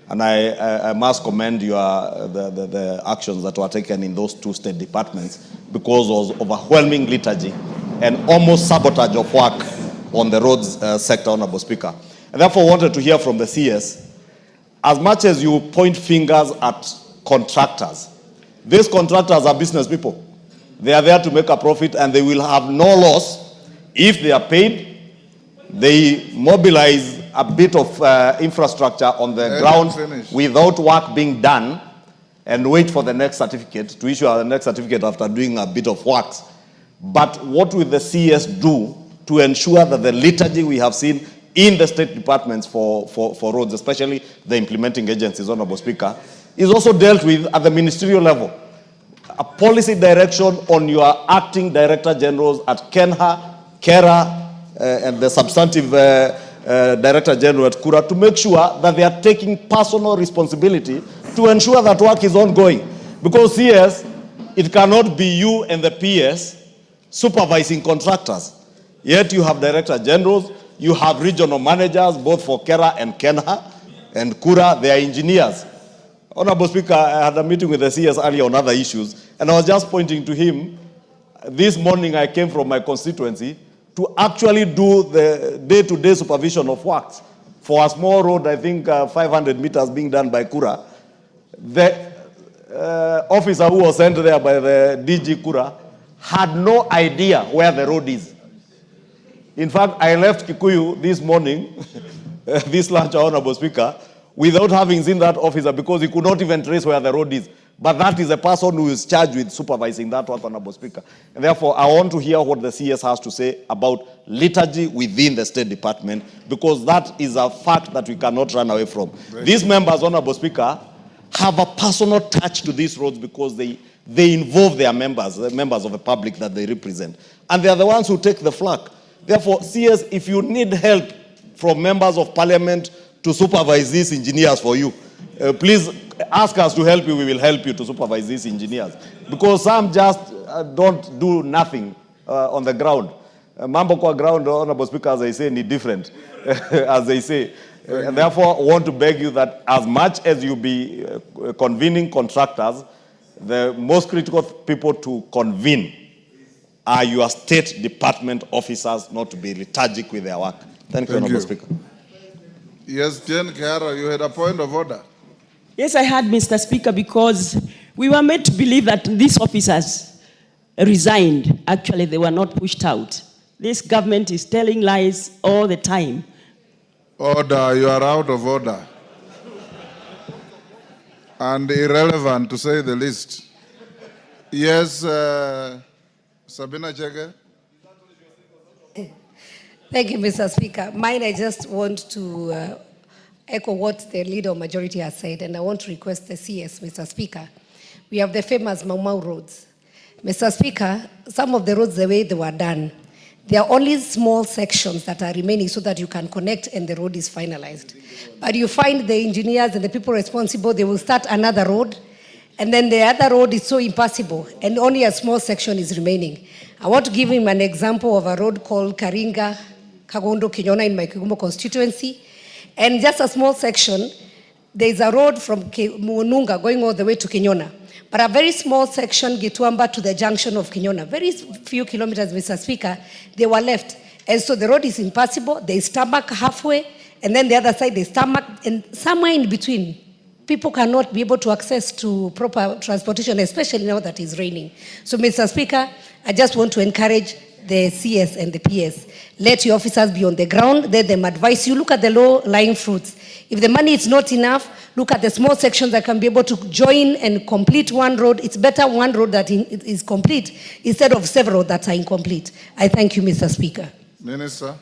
And I must commend the actions that were taken in those 2 state departments because of overwhelming liturgy and almost sabotage of work on the roads sector, Honorable Speaker. And therefore wanted to hear from the CS, as much as you point fingers at contractors, these contractors are business people. They are there to make a profit and they will have no loss if they are paid. They mobilize a bit of infrastructure on the ground without work being done and wait for the next certificate, to issue the next certificate after doing a bit of works. But what will the CS do to ensure that the liturgy we have seen in the state departments for roads, especially the implementing agencies, Honorable Speaker, is also dealt with at the ministerial level. A policy direction on your acting director generals at KENHA, KERA, and the substantive director general at KURA to make sure that they are taking personal responsibility to ensure that work is ongoing. Because CS, it cannot be you and the PS supervising contractors. Yet you have director generals, you have regional managers, both for KERA and KENHA, and KURA, they are engineers. Honorable Speaker, I had a meeting with the CS earlier on other issues, and I was just pointing to him. This morning I came from my constituency to actually do the day-to-day supervision of works. For a small road, I think 500 meters being done by KURA, the officer who was sent there by the DG KURA had no idea where the road is. In fact, I left Kikuyu this morning, this lunch, Honorable Speaker, without having seen that officer because he could not even trace where the road is. But that is the person who is charged with supervising that work, Honorable Speaker. And therefore, I want to hear what the CS has to say about liturgy within the State Department, because that is a fact that we cannot run away from. These members, Honorable Speaker, have a personal touch to these roads because they involve their members, the members of the public that they represent. And they are the ones who take the flag. Therefore, CS, if you need help from members of parliament to supervise these engineers for you, please ask us to help you. We will help you to supervise these engineers. Because some just don't do nothing on the ground. Mambo kwa ground, Honorable Speaker, as I say, need different, as they say. And therefore, I want to beg you that as much as you be convening contractors, the most critical people to convene are your state department officers, not to be lethargic with their work. Thank you, Honorable Speaker. Yes, Jane Kiara, you had a point of order. Yes, I had, Mr. Speaker, because we were made to believe that these officers resigned. Actually, they were not pushed out. This government is telling lies all the time. Order, you are out of order. And irrelevant, to say the least. Yes, Sabina Chege. Thank you, Mr. Speaker. Mine, I just want to echo what the leader of majority has said, and I want to request the CS, Mr. Speaker. We have the famous Mau Mau roads. Mr. Speaker, some of the roads, the way they were done, there are only small sections that are remaining so that you can connect and the road is finalized. But you find the engineers and the people responsible, they will start another road, and then the other road is so impassable, and only a small section is remaining. I want to give him an example of a road called Karinga, Kagondo, Kinyona in my Kigumo constituency. And just a small section, there's a road from Mununga going all the way to Kinyona. But a very small section, Gituamba to the junction of Kinyona, very few kilometers, Mr. Speaker, they were left. And so the road is impassable, there's tarmac halfway, and then the other side there's tarmac, and somewhere in between, people cannot be able to access to proper transportation, especially now that it's raining. So, Mr. Speaker, I just want to encourage the CS and the PS. Let your officers be on the ground, let them advise you. Look at the low-lying fruits. If the money is not enough, look at the small sections that can be able to join and complete one road. It's better one road that is complete instead of several that are incomplete. I thank you, Mr. Speaker. Minister,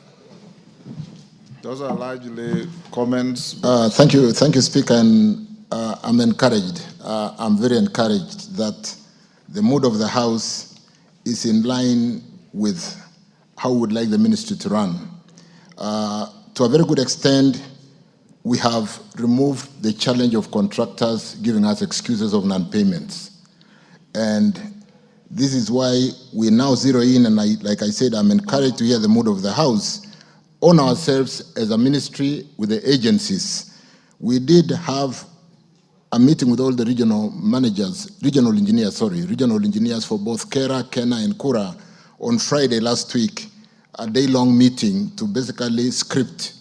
those are largely comments. Thank you, Speaker, and I'm encouraged. I'm very encouraged that the mood of the House is in line with how we would like the ministry to run. To a very good extent, we have removed the challenge of contractors giving us excuses of non-payments. And this is why we now zero in, and like I said, I'm encouraged to hear the mood of the House on ourselves as a ministry with the agencies. We did have a meeting with all the regional engineers for both KERA, KENA, and KURA on Friday last week, a day-long meeting to basically script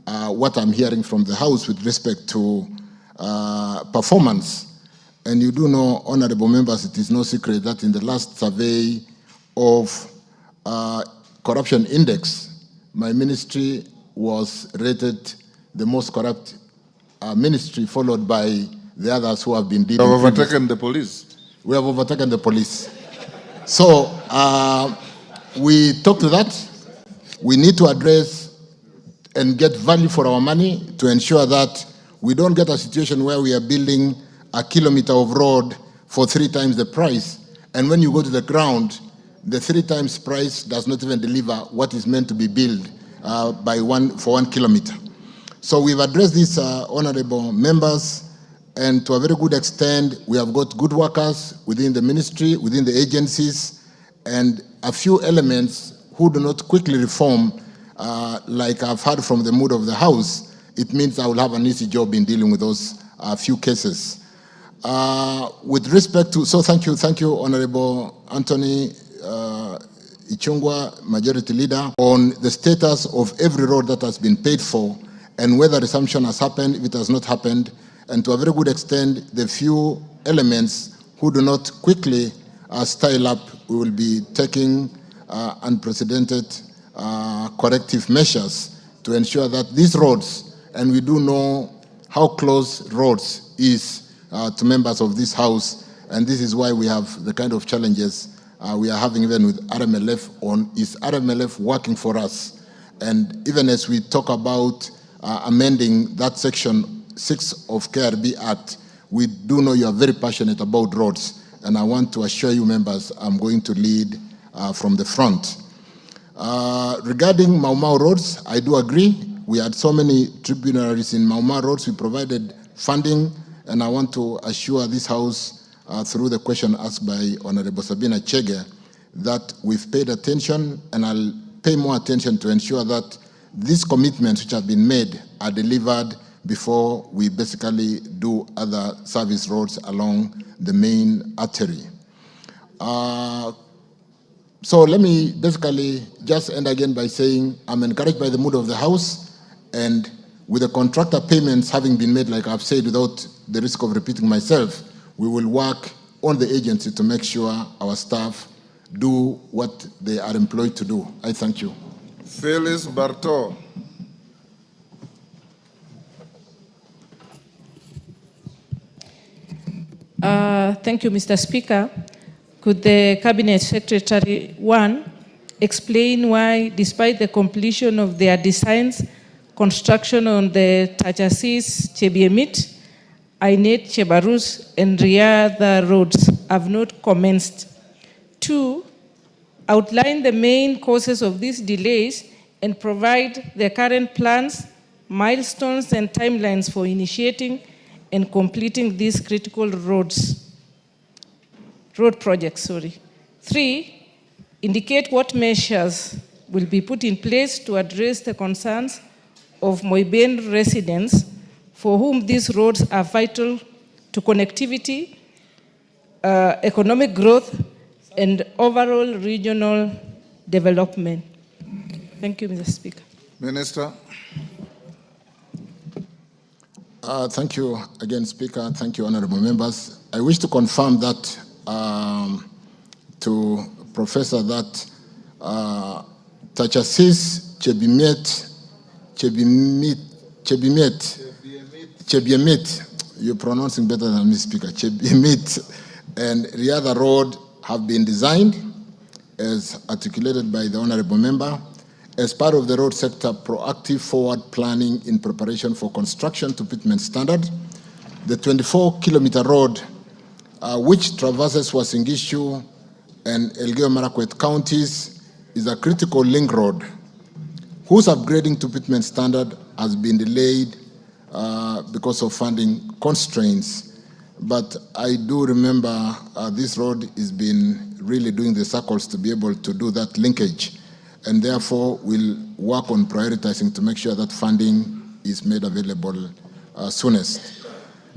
what I'm hearing from the House with respect to performance. And you do know, honorable members, it is no secret that in the last survey of corruption index, my ministry was rated the most corrupt ministry, followed by the others who have been dealing. You have overtaken the police. We have overtaken the police. So we talked to that. We need to address and get value for our money to ensure that we don't get a situation where we are building a kilometer of road for 3 times the price. And when you go to the ground, the 3 times price does not even deliver what is meant to be built for 1 kilometer. So we've addressed these honorable members, and to a very good extent, we have got good workers within the ministry, within the agencies, and a few elements who do not quickly reform, like I've heard from the mood of the House. It means I will have an easy job in dealing with those few cases. With respect to, so thank you, Honorable Anthony Ichungwa, Majority Leader, on the status of every road that has been paid for and whether resumption has happened, if it has not happened, and to a very good extent, the few elements who do not quickly style up, we will be taking unprecedented corrective measures to ensure that these roads, and we do know how close roads is to members of this House, and this is why we have the kind of challenges we are having even with RMLF on, is RMLF working for us? And even as we talk about amending that section 6 of KRB Act, we do know you are very passionate about roads, and I want to assure you members, I'm going to lead from the front. Regarding Mau Mau roads, I do agree. We had so many tribunaries in Mau Mau roads. We provided funding, and I want to assure this House through the question asked by Honorable Sabina Chege that we've paid attention, and I'll pay more attention to ensure that these commitments which have been made are delivered before we basically do other service roads along the main artery. So let me basically just end again by saying I'm encouraged by the mood of the House, and with the contractor payments having been made, like I've said, without the risk of repeating myself, we will work on the agency to make sure our staff do what they are employed to do. I thank you. Phyllis Barto. Thank you, Mr. Speaker. Could the Cabinet Secretary, 1, explain why, despite the completion of their designs, construction on the Tachasis, Chebiemit, Ainet, Chebarus, and Riyadh roads have not commenced? 2, outline the main causes of these delays and provide the current plans, milestones, and timelines for initiating and completing these critical road projects. 3, indicate what measures will be put in place to address the concerns of Moiben residents for whom these roads are vital to connectivity, economic growth, and overall regional development. Thank you, Mr. Speaker. Minister. Thank you again, Speaker. Thank you, honorable members. I wish to confirm that to Professor that Tachasis, Chebiemit, you're pronouncing better than me, Speaker, Chebiemit and Riyadh Road have been designed, as articulated by the honorable member, as part of the road sector proactive forward planning in preparation for construction to pitment standard. The 24-kilometer road, which traverses Wasingishu and Elgeyo Marakwet counties, is a critical link road whose upgrading to pitment standard has been delayed because of funding constraints. But I do remember this road has been really doing the circles to be able to do that linkage, and therefore we'll work on prioritizing to make sure that funding is made available soonest.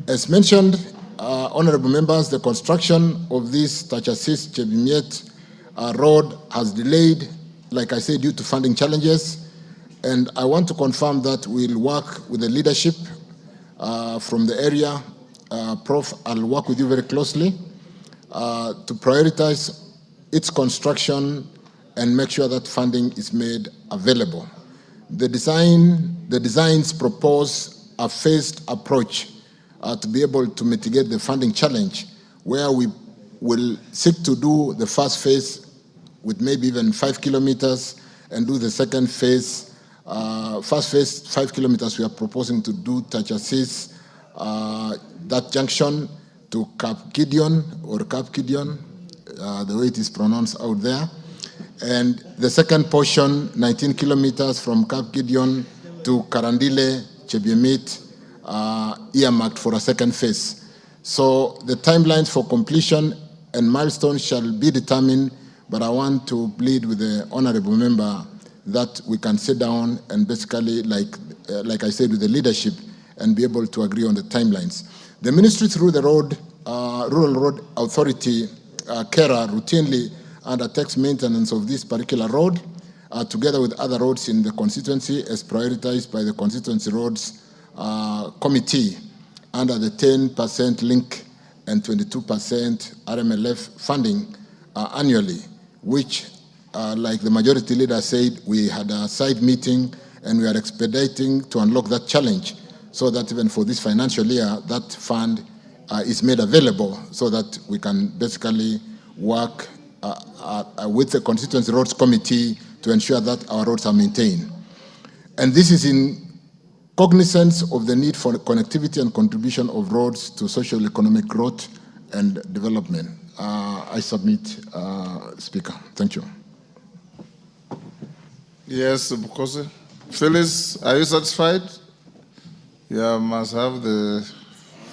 As mentioned, honorable members, the construction of this Tachasis Chebiemit road has delayed, like I said, due to funding challenges. And I want to confirm that we'll work with the leadership from the area. Prof, I'll work with you very closely to prioritize its construction and make sure that funding is made available. The designs propose a phased approach to be able to mitigate the funding challenge, where we will seek to do the first phase with maybe even 5 kilometers and do the second phase first phase, 5 kilometers, we are proposing to do Tachasis, that junction to Cap Gideon, the way it is pronounced out there. And the second portion, 19 kilometers from Cap Gideon to Karandile, Chebiemit, earmarked for a second phase. So the timelines for completion and milestones shall be determined, but I want to plead with the honorable member that we can sit down and basically, like I said, with the leadership and be able to agree on the timelines. The ministry through the Rural Road Authority, KERA, routinely undertakes maintenance of this particular road, together with other roads in the constituency as prioritized by the Constituency Roads Committee under the 10% link and 22% RMLF funding annually, which, like the majority leader said, we had a side meeting and we are expediting to unlock that challenge so that even for this financial year, that fund is made available so that we can basically work with the Constituency Roads Committee to ensure that our roads are maintained. And this is in cognizance of the need for connectivity and contribution of roads to social economic growth and development. I submit, Speaker. Thank you. Yes, because Phyllis, are you satisfied? Yeah, must have the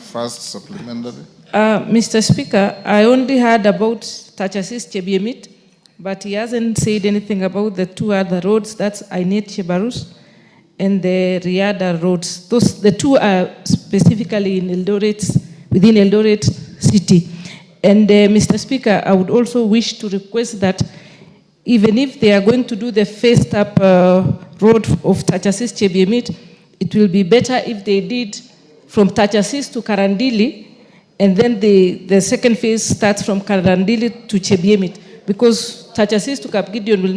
first supplementary. Mr. Speaker, I only heard about Tachasis Chebiemit, but he hasn't said anything about the two other roads, that's Ainet Chebarus and the Riada roads. The two are specifically in Eldoret, within Eldoret city. And Mr. Speaker, I would also wish to request that even if they are going to do the first up road of Tachasis Chebiemit, it will be better if they did from Tachasis to Karandili, and then the second phase starts from Karandili to Chebiemit, because Tachasis to Cap Gideon will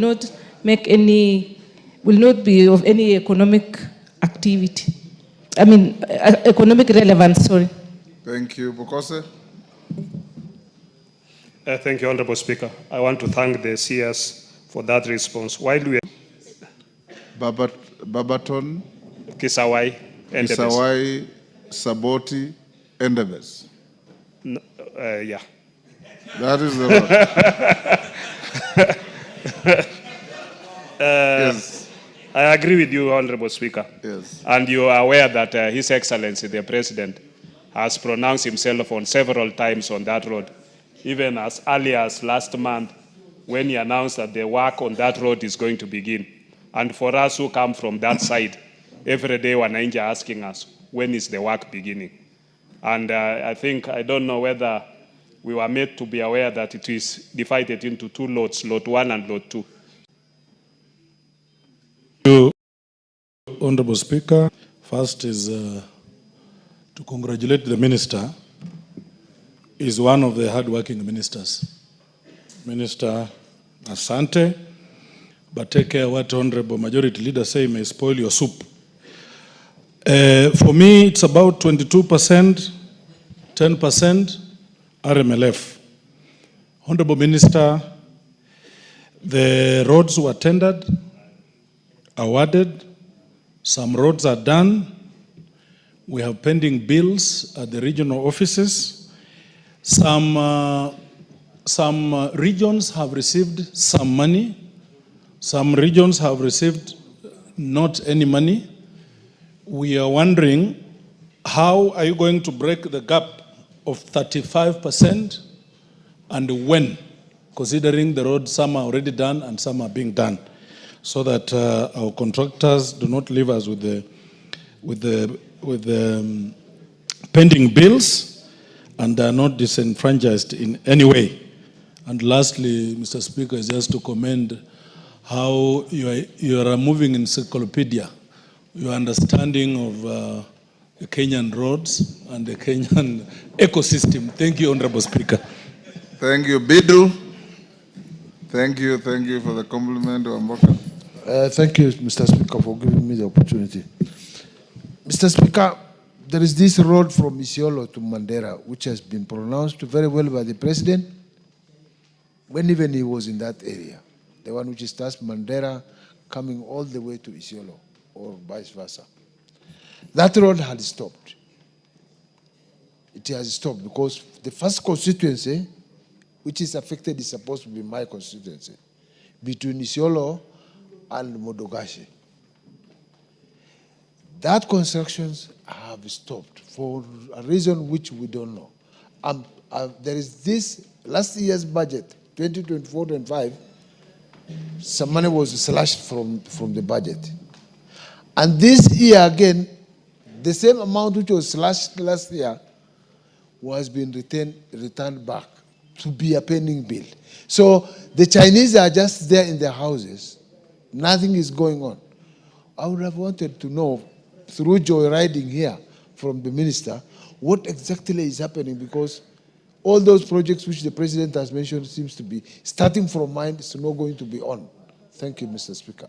not be of any economic activity. I mean, economic relevance, sorry. Thank you. Bokose? Thank you, Honorable Speaker. I want to thank the CS for that response. While we Babaton, Kisawai, and Kisawai, Saboti, Endebes. Yeah. That is the road. Yes. I agree with you, Honorable Speaker. Yes. And you are aware that His Excellency, the President, has pronounced himself on several times on that road, even as early as last month when he announced that the work on that road is going to begin. And for us who come from that side, every day wananchi are asking us, when is the work beginning? And I don't know whether we were made to be aware that it is divided into two lots, lot 1 and lot 2. Thank you, Honorable Speaker. First is to congratulate the minister. He's one of the hard-working ministers. Minister, asante, but take care what Honorable Majority Leader say may spoil your soup. For me, it's about 22%, 10% RMLF. Honorable Minister, the roads were tendered, awarded, some roads are done. We have pending bills at the regional offices. Some regions have received some money. Some regions have received not any money. We are wondering, how are you going to break the gap of 35% and when, considering the roads, some are already done and some are being done, so that our contractors do not leave us with the pending bills and are not disenfranchised in any way. And lastly, Mr. Speaker, is just to commend how you are a moving encyclopedia, your understanding of the Kenyan roads and the Kenyan ecosystem. Thank you, Honorable Speaker. Thank you, Bidu. Thank you for the compliment, Wamboka. Thank you, Mr. Speaker, for giving me the opportunity. Mr. Speaker, there is this road from Isiolo to Mandera, which has been pronounced very well by the President when even he was in that area. The one which starts Mandera, coming all the way to Isiolo. or vice versa. That road had stopped. It has stopped because the first constituency, which is affected, is supposed to be my constituency, between Isiolo and Modogashi. That constructions have stopped for a reason which we don't know. There is this last year's budget, 2024-25, some money was slashed from the budget. And this year again, the same amount which was slashed last year was being returned back to be a pending bill. So the Chinese are just there in their houses. Nothing is going on. I would have wanted to know, through joyriding here from the minister, what exactly is happening, because all those projects which the president has mentioned seems to be starting from mine, it's not going to be on. Thank you, Mr. Speaker.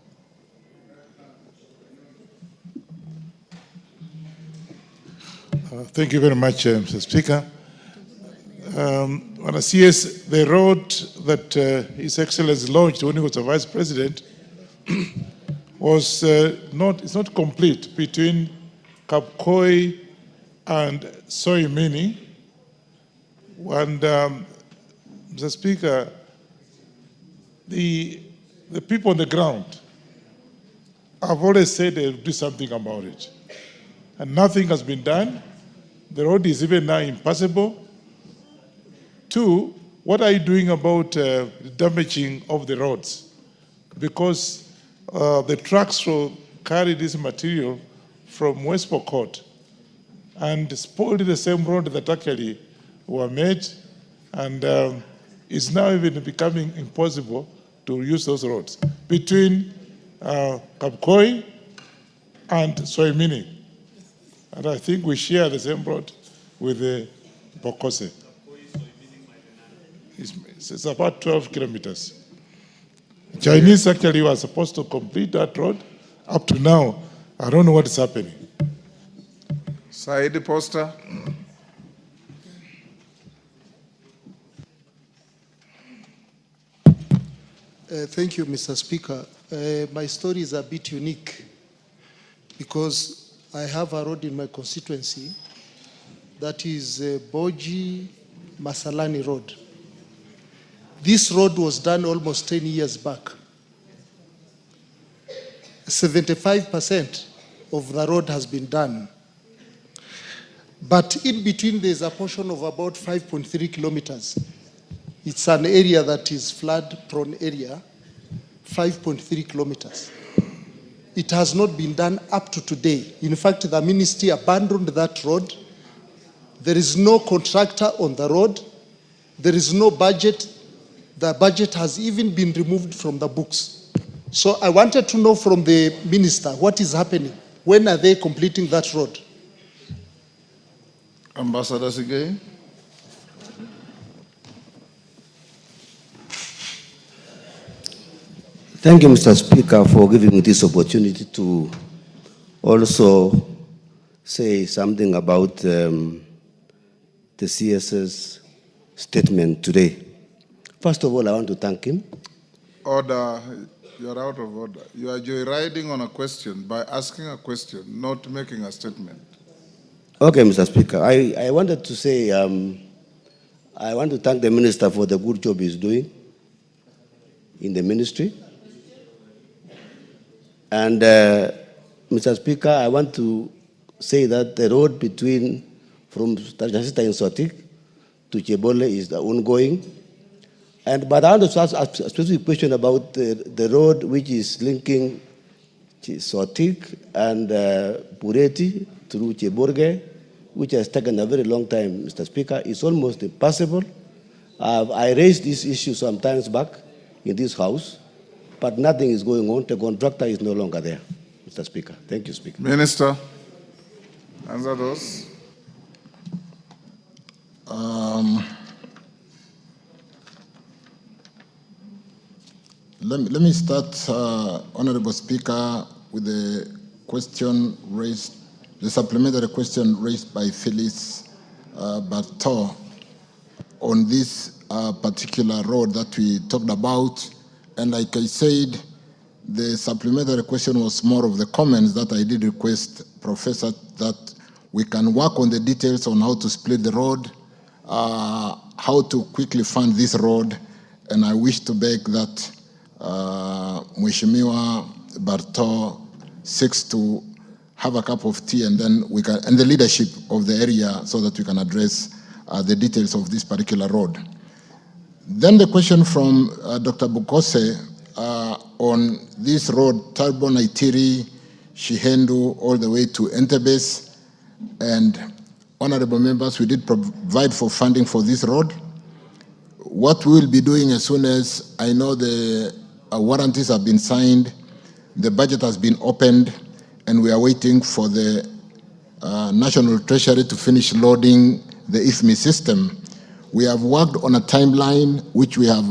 Thank you very much, Mr. Speaker. When I see the road that His Excellency launched when he was a Vice President was it's not complete between Kapkoi and Soimini. And Mr. Speaker, the people on the ground have always said they'll do something about it. And nothing has been done. The road is even now impassable. Two, what are you doing about the damaging of the roads? Because the trucks will carry this material from West Pokot and spoiled the same road that actually were made, and it's now even becoming impossible to use those roads between Kapkoi and Soimini. And I think we share the same road with the Bokose. It's about 12 kilometers. Chinese actually were supposed to complete that road. Up to now, I don't know what is happening. Saidi Poster. Thank you, Mr. Speaker. My story is a bit unique because I have a road in my constituency that is Boji Masalani Road. This road was done almost 10 years back. 75% of the road has been done. But in between, there's a portion of about 5.3 kilometers. It's an area that is flood-prone area, 5.3 kilometers. It has not been done up to today. In fact, the ministry abandoned that road. There is no contractor on the road. There is no budget. The budget has even been removed from the books. So I wanted to know from the minister what is happening. When are they completing that road? Ambassador Sigay. Thank you, Mr. Speaker, for giving me this opportunity to also say something about the CS's statement today. First of all, I want to thank him. Order. You are out of order. You are joyriding on a question by asking a question, not making a statement. Okay, Mr. Speaker. I wanted to say, I want to thank the minister for the good job he's doing in the ministry. And Mr. Speaker, I want to say that the road from Tajasita in Sotik to Chebole is ongoing. But I want to ask a specific question about the road which is linking Sotik and Pureti through Cheborge, which has taken a very long time, Mr. Speaker. It's almost impossible. I raised this issue some times back in this House, but nothing is going on. The contractor is no longer there, Mr. Speaker. Thank you, Speaker. Minister, answer those. Let me start, Honorable Speaker, with the question raised, the supplementary question raised by Phyllis Barto on this particular road that we talked about. And like I said, The supplementary question was more of the comments that I did request, Professor, that we can work on the details on how to split the road, how to quickly fund this road, and I wish to beg that Mheshimiwa Barto seeks to have a cup of tea, and then we can, and the leadership of the area, so that we can address the details of this particular road. Then the question from Dr. Bukose on this road, Talbot Naitiri, Shihendu, all the way to Entebbe. And honorable members, we did provide for funding for this road. What we will be doing as soon as I know the warranties have been signed, the budget has been opened, and we are waiting for the National Treasury to finish loading the IFMI system. We have worked on a timeline which we have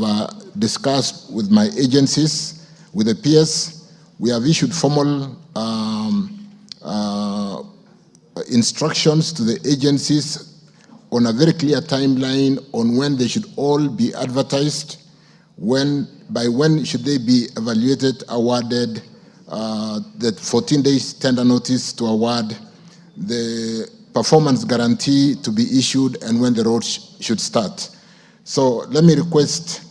discussed with my agencies, with the PS. We have issued formal instructions to the agencies on a very clear timeline on when they should all be advertised, by when should they be evaluated, awarded, the 14 days tender notice to award, the performance guarantee to be issued, and when the road should start. So let me request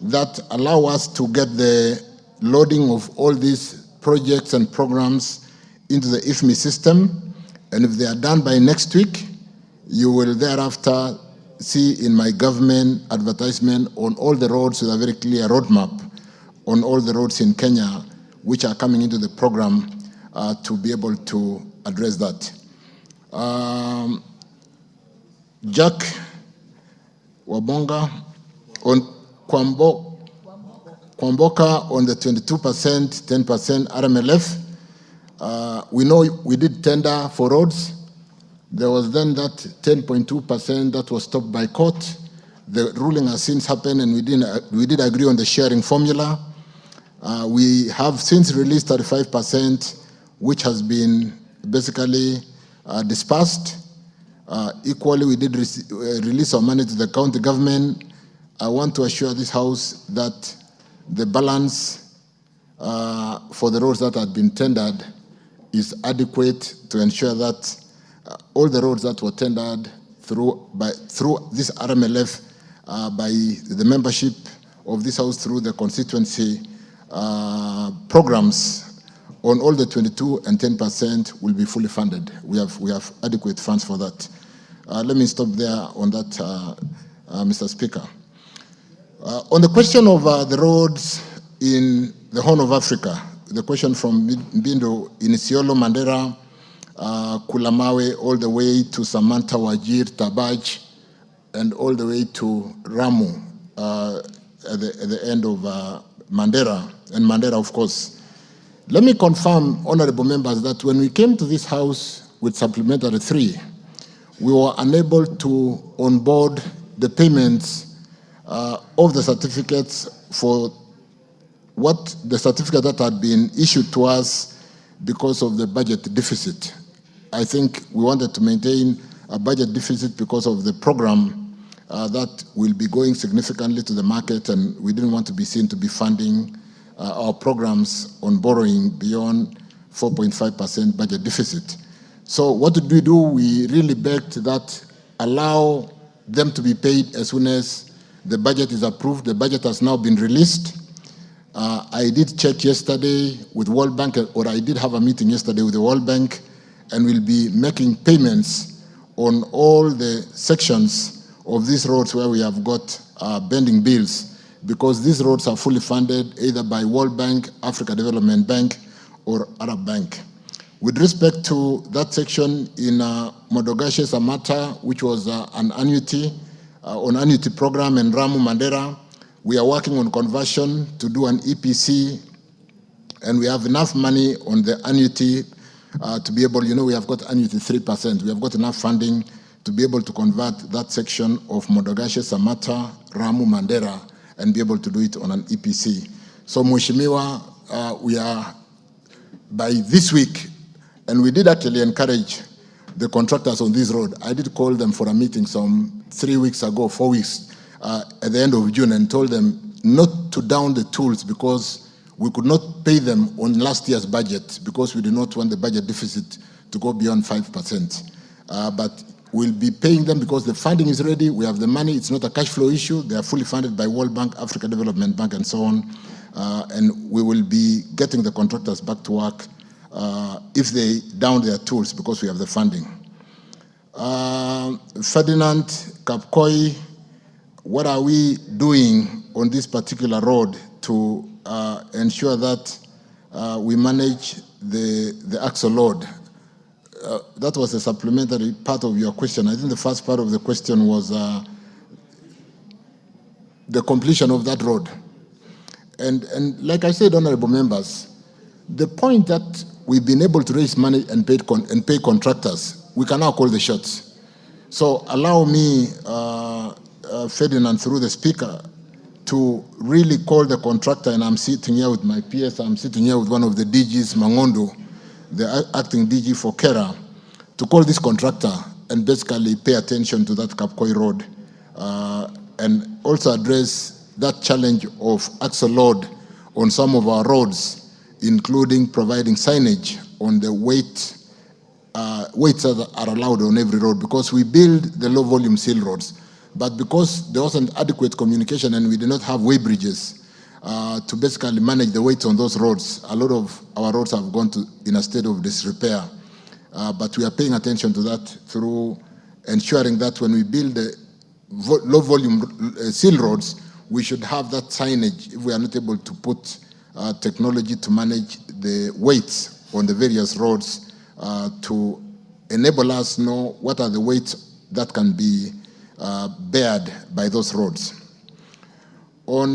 that allow us to get the loading of all these projects and programs into the IFMI system, and if they are done by next week, you will thereafter see in my government advertisement on all the roads with a very clear roadmap on all the roads in Kenya which are coming into the program to be able to address that. Jack Wabonga on Kwamboka on the 22%, 10% RMLF. We know we did tender for roads. There was then that 10.2% that was stopped by court. The ruling has since happened, and we did agree on the sharing formula. We have since released 35%, which has been basically dispersed. Equally, we did release our money to the county government. I want to assure this House that the balance for the roads that had been tendered is adequate to ensure that all the roads that were tendered through this RMLF by the membership of this House through the constituency programs on all the 22 and 10% will be fully funded. We have adequate funds for that. Let me stop there on that, Mr. Speaker. On the question of the roads in the Horn of Africa, the question from Mbindo in Isiolo, Mandera, Kulamawe, all the way to Samantha, Wajir, Tabaj, and all the way to Ramu at the end of Mandera, and Mandera, of course. Let me confirm, honorable members, that when we came to this House with Supplementary 3, we were unable to onboard the payments of the certificates for what the certificate that had been issued to us because of the budget deficit. I think we wanted to maintain a budget deficit because of the program that will be going significantly to the market, and we didn't want to be seen to be funding our programs on borrowing beyond 4.5% budget deficit. So what did we do? We really begged that allow them to be paid as soon as the budget is approved. The budget has now been released. I did check yesterday with World Bank, or I did have a meeting yesterday with the World Bank, and we'll be making payments on all the sections of these roads where we have got pending bills, because these roads are fully funded either by World Bank, Africa Development Bank, or Arab Bank. With respect to that section in Modogashe Samata, which was an annuity, on annuity program, and Ramu Mandera, we are working on conversion to do an EPC, and we have enough money on the annuity to be able, we have got annuity 3%. We have got enough funding to be able to convert that section of Modogashe Samata, Ramu Mandera, and be able to do it on an EPC. So Mheshimiwa, we are, by this week, and we did actually encourage the contractors on this road. I did call them for a meeting some 3 weeks ago, 4 weeks, at the end of June, and told them not to down the tools, because We could not pay them on last year's budget because we did not want the budget deficit to go beyond 5%. But we'll be paying them because the funding is ready. We have the money. It's not a cash flow issue. They are fully funded by World Bank, Africa Development Bank, and so on. And we will be getting the contractors back to work if they down their tools because we have the funding. Ferdinand, Kapkoi, what are we doing on this particular road to ensure that we manage the axle load? That was a supplementary part of your question. I think the first part of the question was the completion of that road. And like I said, honorable members, the point that we've been able to raise money and pay contractors, we can now call the shots. So allow me, Ferdinand, through the speaker, to really call the contractor, and I'm sitting here with my PS, I'm sitting here with one of the DGs, Mangondo, the acting DG for Kera, to call this contractor and basically pay attention to that Kapkoi Road and also address that challenge of axle load on some of our roads, including providing signage on the weights that are allowed on every road, because we build the low volume seal roads. But because there wasn't adequate communication and we did not have weigh bridges to basically manage the weights on those roads, a lot of our roads have gone in a state of disrepair. But we are paying attention to that through ensuring that when we build the low volume seal roads, we should have that signage if we are not able to put technology to manage the weights on the various roads to enable us know what are the weights that can be bared by those roads. On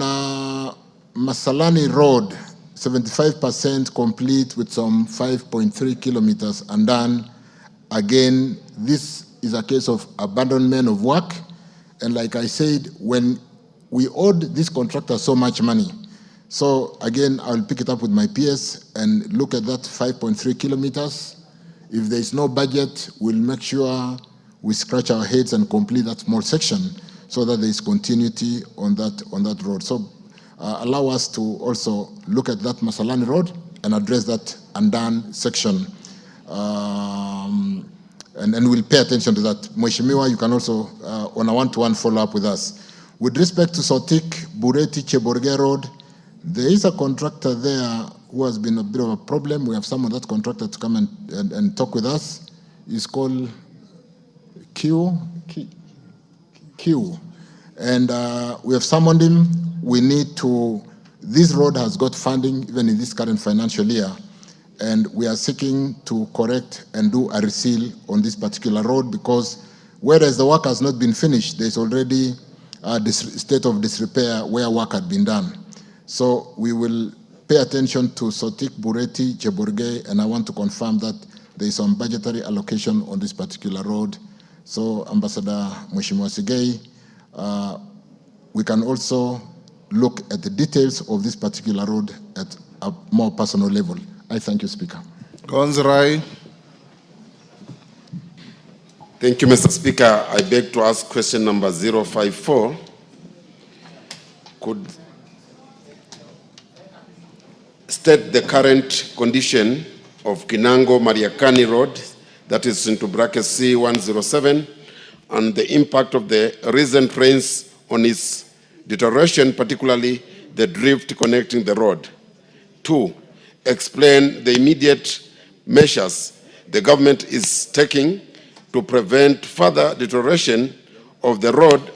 Masalani Road, 75% complete with some 5.3 kilometers undone. Again, this is a case of abandonment of work. And like I said, when we owed this contractor so much money, so again, I'll pick it up with my PS and look at that 5.3 kilometers. If there is no budget, we'll make sure we scratch our heads and complete that small section so that there is continuity on that road. So allow us to also look at that Masalani Road and address that undone section. And we'll pay attention to that. Mheshimiwa, you can also, on a one-to-one follow-up with us. With respect to Sotik, Bureti, Cheborge Road, there is a contractor there who has been a bit of a problem. We have summoned that contractor to come and talk with us. He's called Q. And we have summoned him. We need to, this road has got funding even in this current financial year. And we are seeking to correct and do a reseal on this particular road because whereas the work has not been finished, there's already a state of disrepair where work had been done. So we will pay attention to Sotik, Bureti, Cheborge, and I want to confirm that there is some budgetary allocation on this particular road. So Ambassador Mheshimiwa Sigei, we can also look at the details of this particular road at a more personal level. I thank you, Speaker. Gonzrai. Thank you, Mr. Speaker. I beg to ask question number 054. Could state the current condition of Kinango Mariakani Road, that is into bracket C107, and the impact of the recent rains on its deterioration, particularly the drift connecting the road. 2, explain the immediate measures the government is taking to prevent further deterioration of the road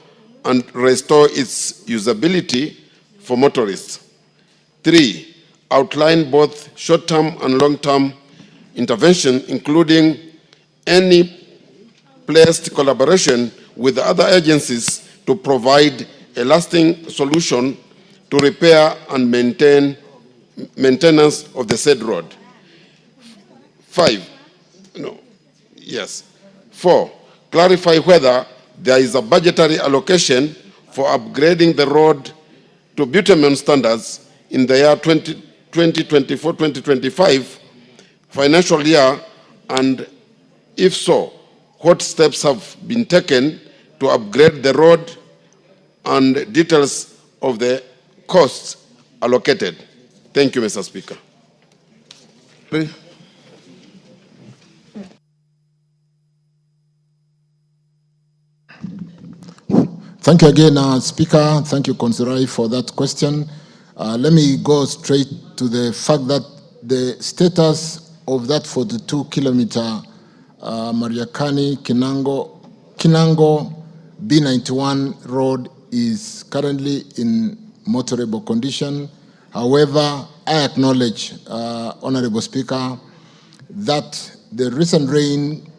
and restore its usability for motorists. 3, outline both short-term and long-term intervention, including any placed collaboration with other agencies to provide a lasting solution to repair and maintenance of the said road. 4, clarify whether there is a budgetary allocation for upgrading the road to bitumen standards in the year 2024-2025 financial year, and if so, what steps have been taken to upgrade the road and details of the costs allocated. Thank you, Mr. Speaker. Thank you again, Speaker. Thank you, Consirai, for that question. Let me go straight to the fact that the status of that 42-kilometer Mariakani Kinango B91 road is currently in motorable condition. However, I acknowledge, Honorable Speaker, that the recent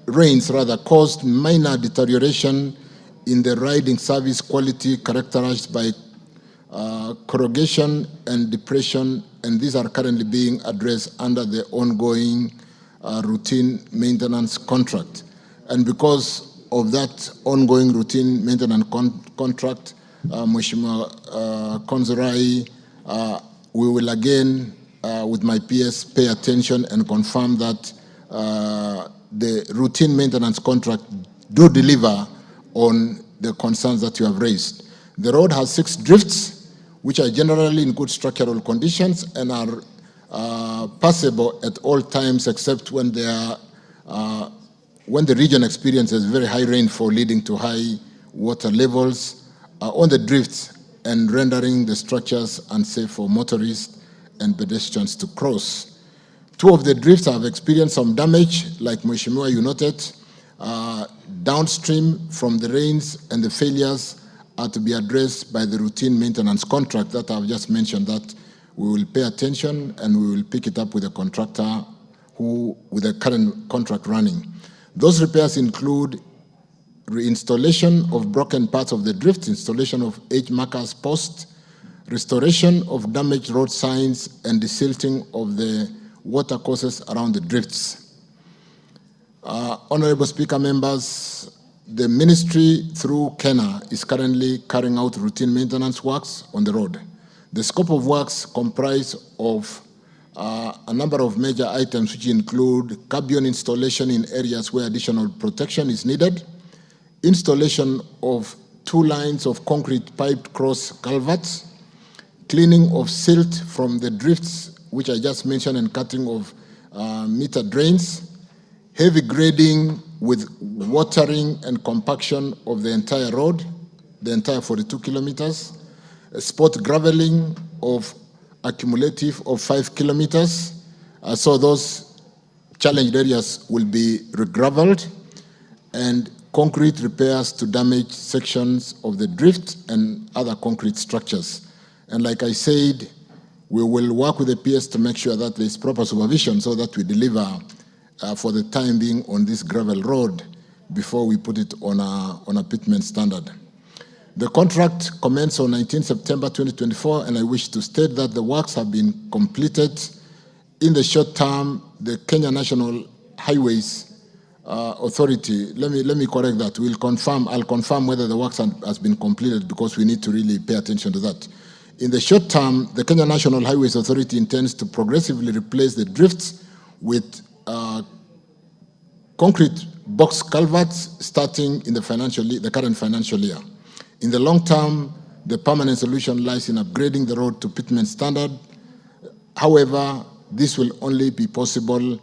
rains caused minor deterioration in the riding service quality characterized by corrugation and depression, and these are currently being addressed under the ongoing routine maintenance contract. And because of that ongoing routine maintenance contract, Mheshimiwa Konzirai, we will again, with my PS, pay attention and confirm that the routine maintenance contract do deliver on the concerns that you have raised. The road has 6 drifts, which are generally in good structural conditions and are passable at all times except when they are when the region experiences very high rainfall leading to high water levels on the drifts and rendering the structures unsafe for motorists and pedestrians to cross. 2 of the drifts have experienced some damage, like Mheshimiwa, you noted, downstream from the rains, and the failures are to be addressed by the routine maintenance contract that I've just mentioned, that we will pay attention and we will pick it up with the contractor with the current contract running. Those repairs include reinstallation of broken parts of the drift, installation of edge markers posts, restoration of damaged road signs, and desilting of the water courses around the drifts. Honorable Speaker, members, the ministry through KENA is currently carrying out routine maintenance works on the road. The scope of works comprise of a number of major items, which include gabion installation in areas where additional protection is needed, installation of 2 lines of concrete piped cross culverts, cleaning of silt from the drifts, which I just mentioned, and cutting of meter drains, heavy grading with watering and compaction of the entire road, the entire 42 kilometers, spot graveling of accumulative of 5 kilometers. So those challenged areas will be regraveled, and concrete repairs to damaged sections of the drift and other concrete structures. And like I said, we will work with the PS to make sure that there is proper supervision so that we deliver for the time being on this gravel road before we put it on a pitment standard. The contract commenced on 19 September 2024, and I wish to state that the works have been completed. In the short term, the Kenya National Highways Authority, let me correct that. I'll confirm whether the works has been completed, because we need to really pay attention to that. In the short term, the Kenya National Highways Authority intends to progressively replace the drifts with concrete box culverts starting in the current financial year. In the long term, the permanent solution lies in upgrading the road to pitment standard. However, this will only be possible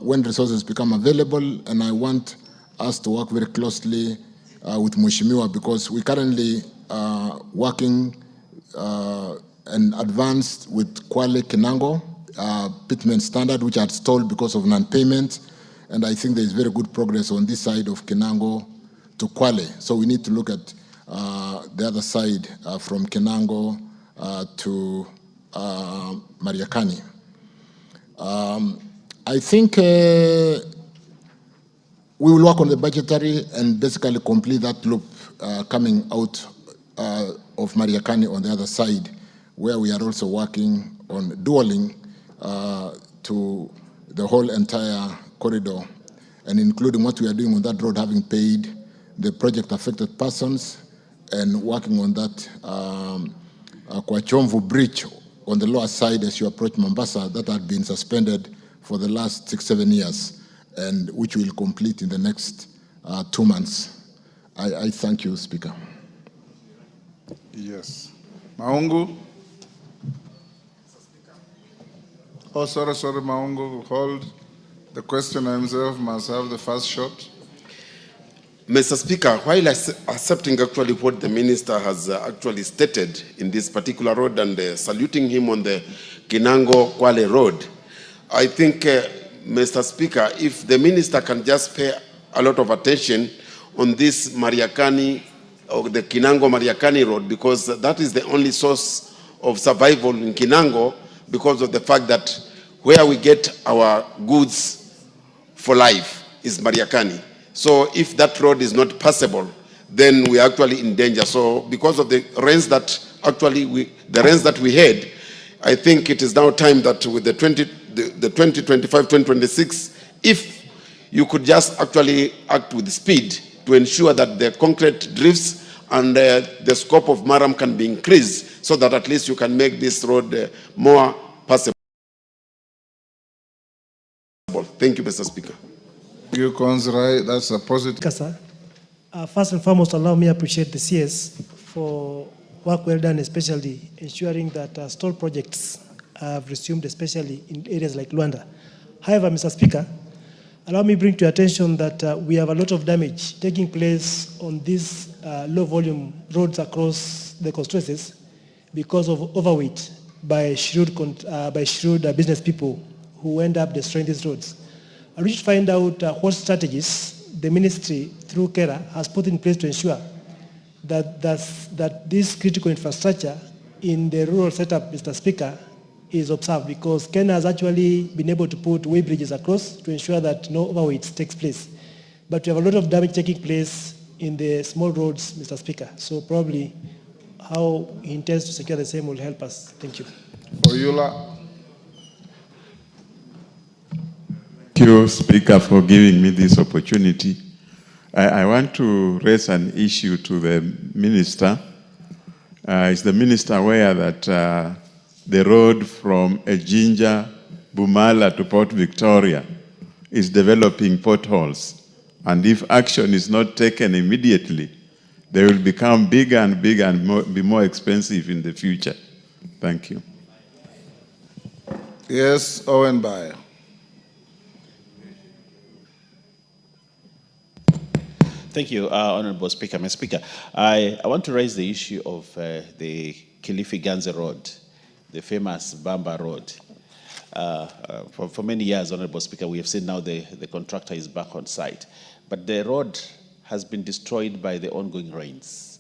when resources become available, and I want us to work very closely with Mheshimiwa, because we currently working and advanced with Kwale Kinango pitment standard, which are stalled because of non-payment, and I think there is very good progress on this side of Kinango to Kwale. So we need to look at the other side from Kinango to Mariakani. I think we will work on the budgetary and basically complete that loop coming out of Mariakani on the other side, where we are also working on dualing to the whole entire corridor, and including what we are doing on that road, having paid the project affected persons and working on that Kwachomvu Bridge on the lower side as you approach Mombasa, that had been suspended for the last 6-7 years, and which we will complete in the next 2 months. I thank you, Speaker. Yes. Maungu. Oh, sorry, Maungo, hold. The questioner himself must have the first shot. Mr. Speaker, while accepting actually what the minister has actually stated in this particular road and saluting him on the Kinango-Kwale road, I think, Mr. Speaker, if the minister can just pay a lot of attention on this Mariakani, or the Kinango-Mariakani road, because that is the only source of survival in Kinango, because of the fact that where we get our goods for life is Mariakani. So if that road is not passable, then we are actually in danger. So because of the rains that we had, I think it is now time that with the 2025-2026, if you could just actually act with speed to ensure that the concrete drifts and the scope of Maram can be increased so that at least you can make this road more passable. Thank you, Mr. Speaker. You, Konzrai, that's a positive. Sir, first and foremost, allow me to appreciate the CS for work well done, especially ensuring that stall projects have resumed, especially in areas like Luanda. However, Mr. Speaker, allow me to bring to your attention that we have a lot of damage taking place on these low-volume roads across the constituencies because of overweight by shrewd business people who end up destroying these roads. I wish to find out what strategies the ministry, through KERA, has put in place to ensure that this critical infrastructure in the rural setup, Mr. Speaker, is observed, because Kenya has actually been able to put way bridges across to ensure that no overweight takes place. But we have a lot of damage taking place in the small roads, Mr. Speaker. So probably how he intends to secure the same will help us. Thank you. Oyula. Thank you, Speaker, for giving me this opportunity. I want to raise an issue to the Minister. Is the Minister aware that the road from Ejinja, Bumala to Port Victoria is developing potholes? And if action is not taken immediately, they will become bigger and bigger and be more expensive in the future. Thank you. Yes, Owen Bayer. Thank you, Honorable Speaker. Mr. Speaker, I want to raise the issue of the Kilifi-Ganze Road, the famous Bamba Road. For many years, Honorable Speaker, we have seen now the contractor is back on site. But the road has been destroyed by the ongoing rains,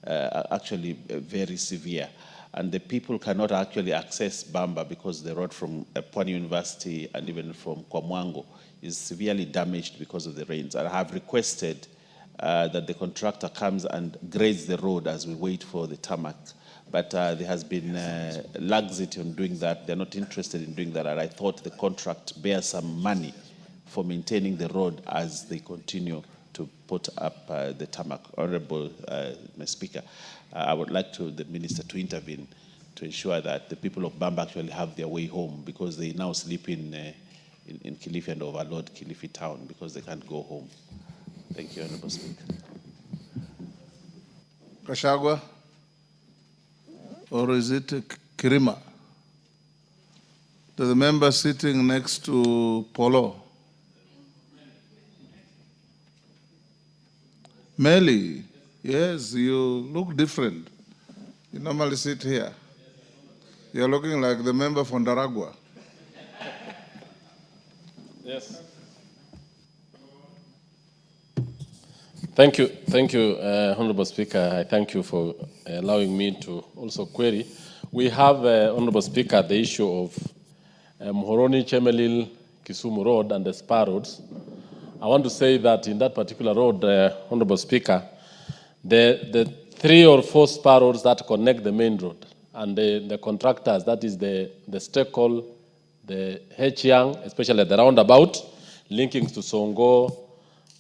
actually very severe. And the people cannot actually access Bamba because the road from Pwani University and even from Kwamwango is severely damaged because of the rains. And I have requested that the contractor comes and grades the road as we wait for the tarmac. But there has been laxity on doing that. They're not interested in doing that. And I thought the contract bears some money for maintaining the road as they continue to put up the tarmac. Honorable Mr. Speaker, I would like the Minister to intervene to ensure that the people of Bamba actually have their way home, because they now sleep in Kilifi and overload Kilifi town because they can't go home. Thank you, Honorable Speaker. Kashagwa? Or is it Kirima? To the member sitting next to Polo? Meli, yes, you look different. You normally sit here. You're looking like the member from Daragwa. Yes. Thank you, Honorable Speaker. I thank you for allowing me to also query. We have, Honorable Speaker, the issue of Muhoroni, Chemelil, Kisumu Road and the Spar roads. I want to say that in that particular road, Honorable Speaker, the 3 or 4 spar roads that connect the main road and the contractors, that is the Stekol, the H-Young, especially at the roundabout, linking to Songo,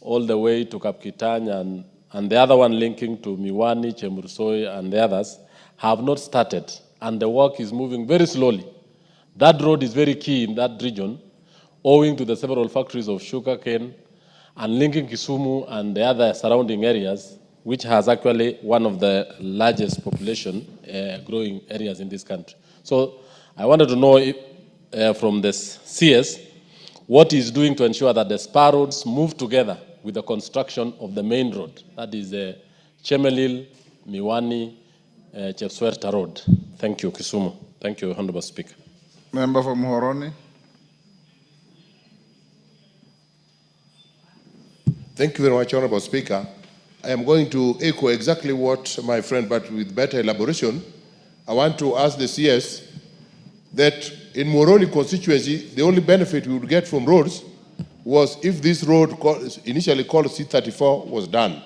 all the way to Kapkitany, and the other one linking to Miwani, Chemursoi, and the others, have not started, and the work is moving very slowly. That road is very key in that region, owing to the several factories of sugarcane, and linking Kisumu and the other surrounding areas, which has actually one of the largest population growing areas in this country. So I wanted to know from the CS what he's doing to ensure that the spur roads move together with the construction of the main road, that is the Chemelil, Miwani, Chepswerta Road. Thank you, Kisumu. Thank you, Honorable Speaker. Member from Muhoroni. Thank you very much, Honorable Speaker. I am going to echo exactly what my friend, but with better elaboration. I want to ask the CS that in Muhoroni constituency, the only benefit we would get from roads was if this road initially called C34 was done.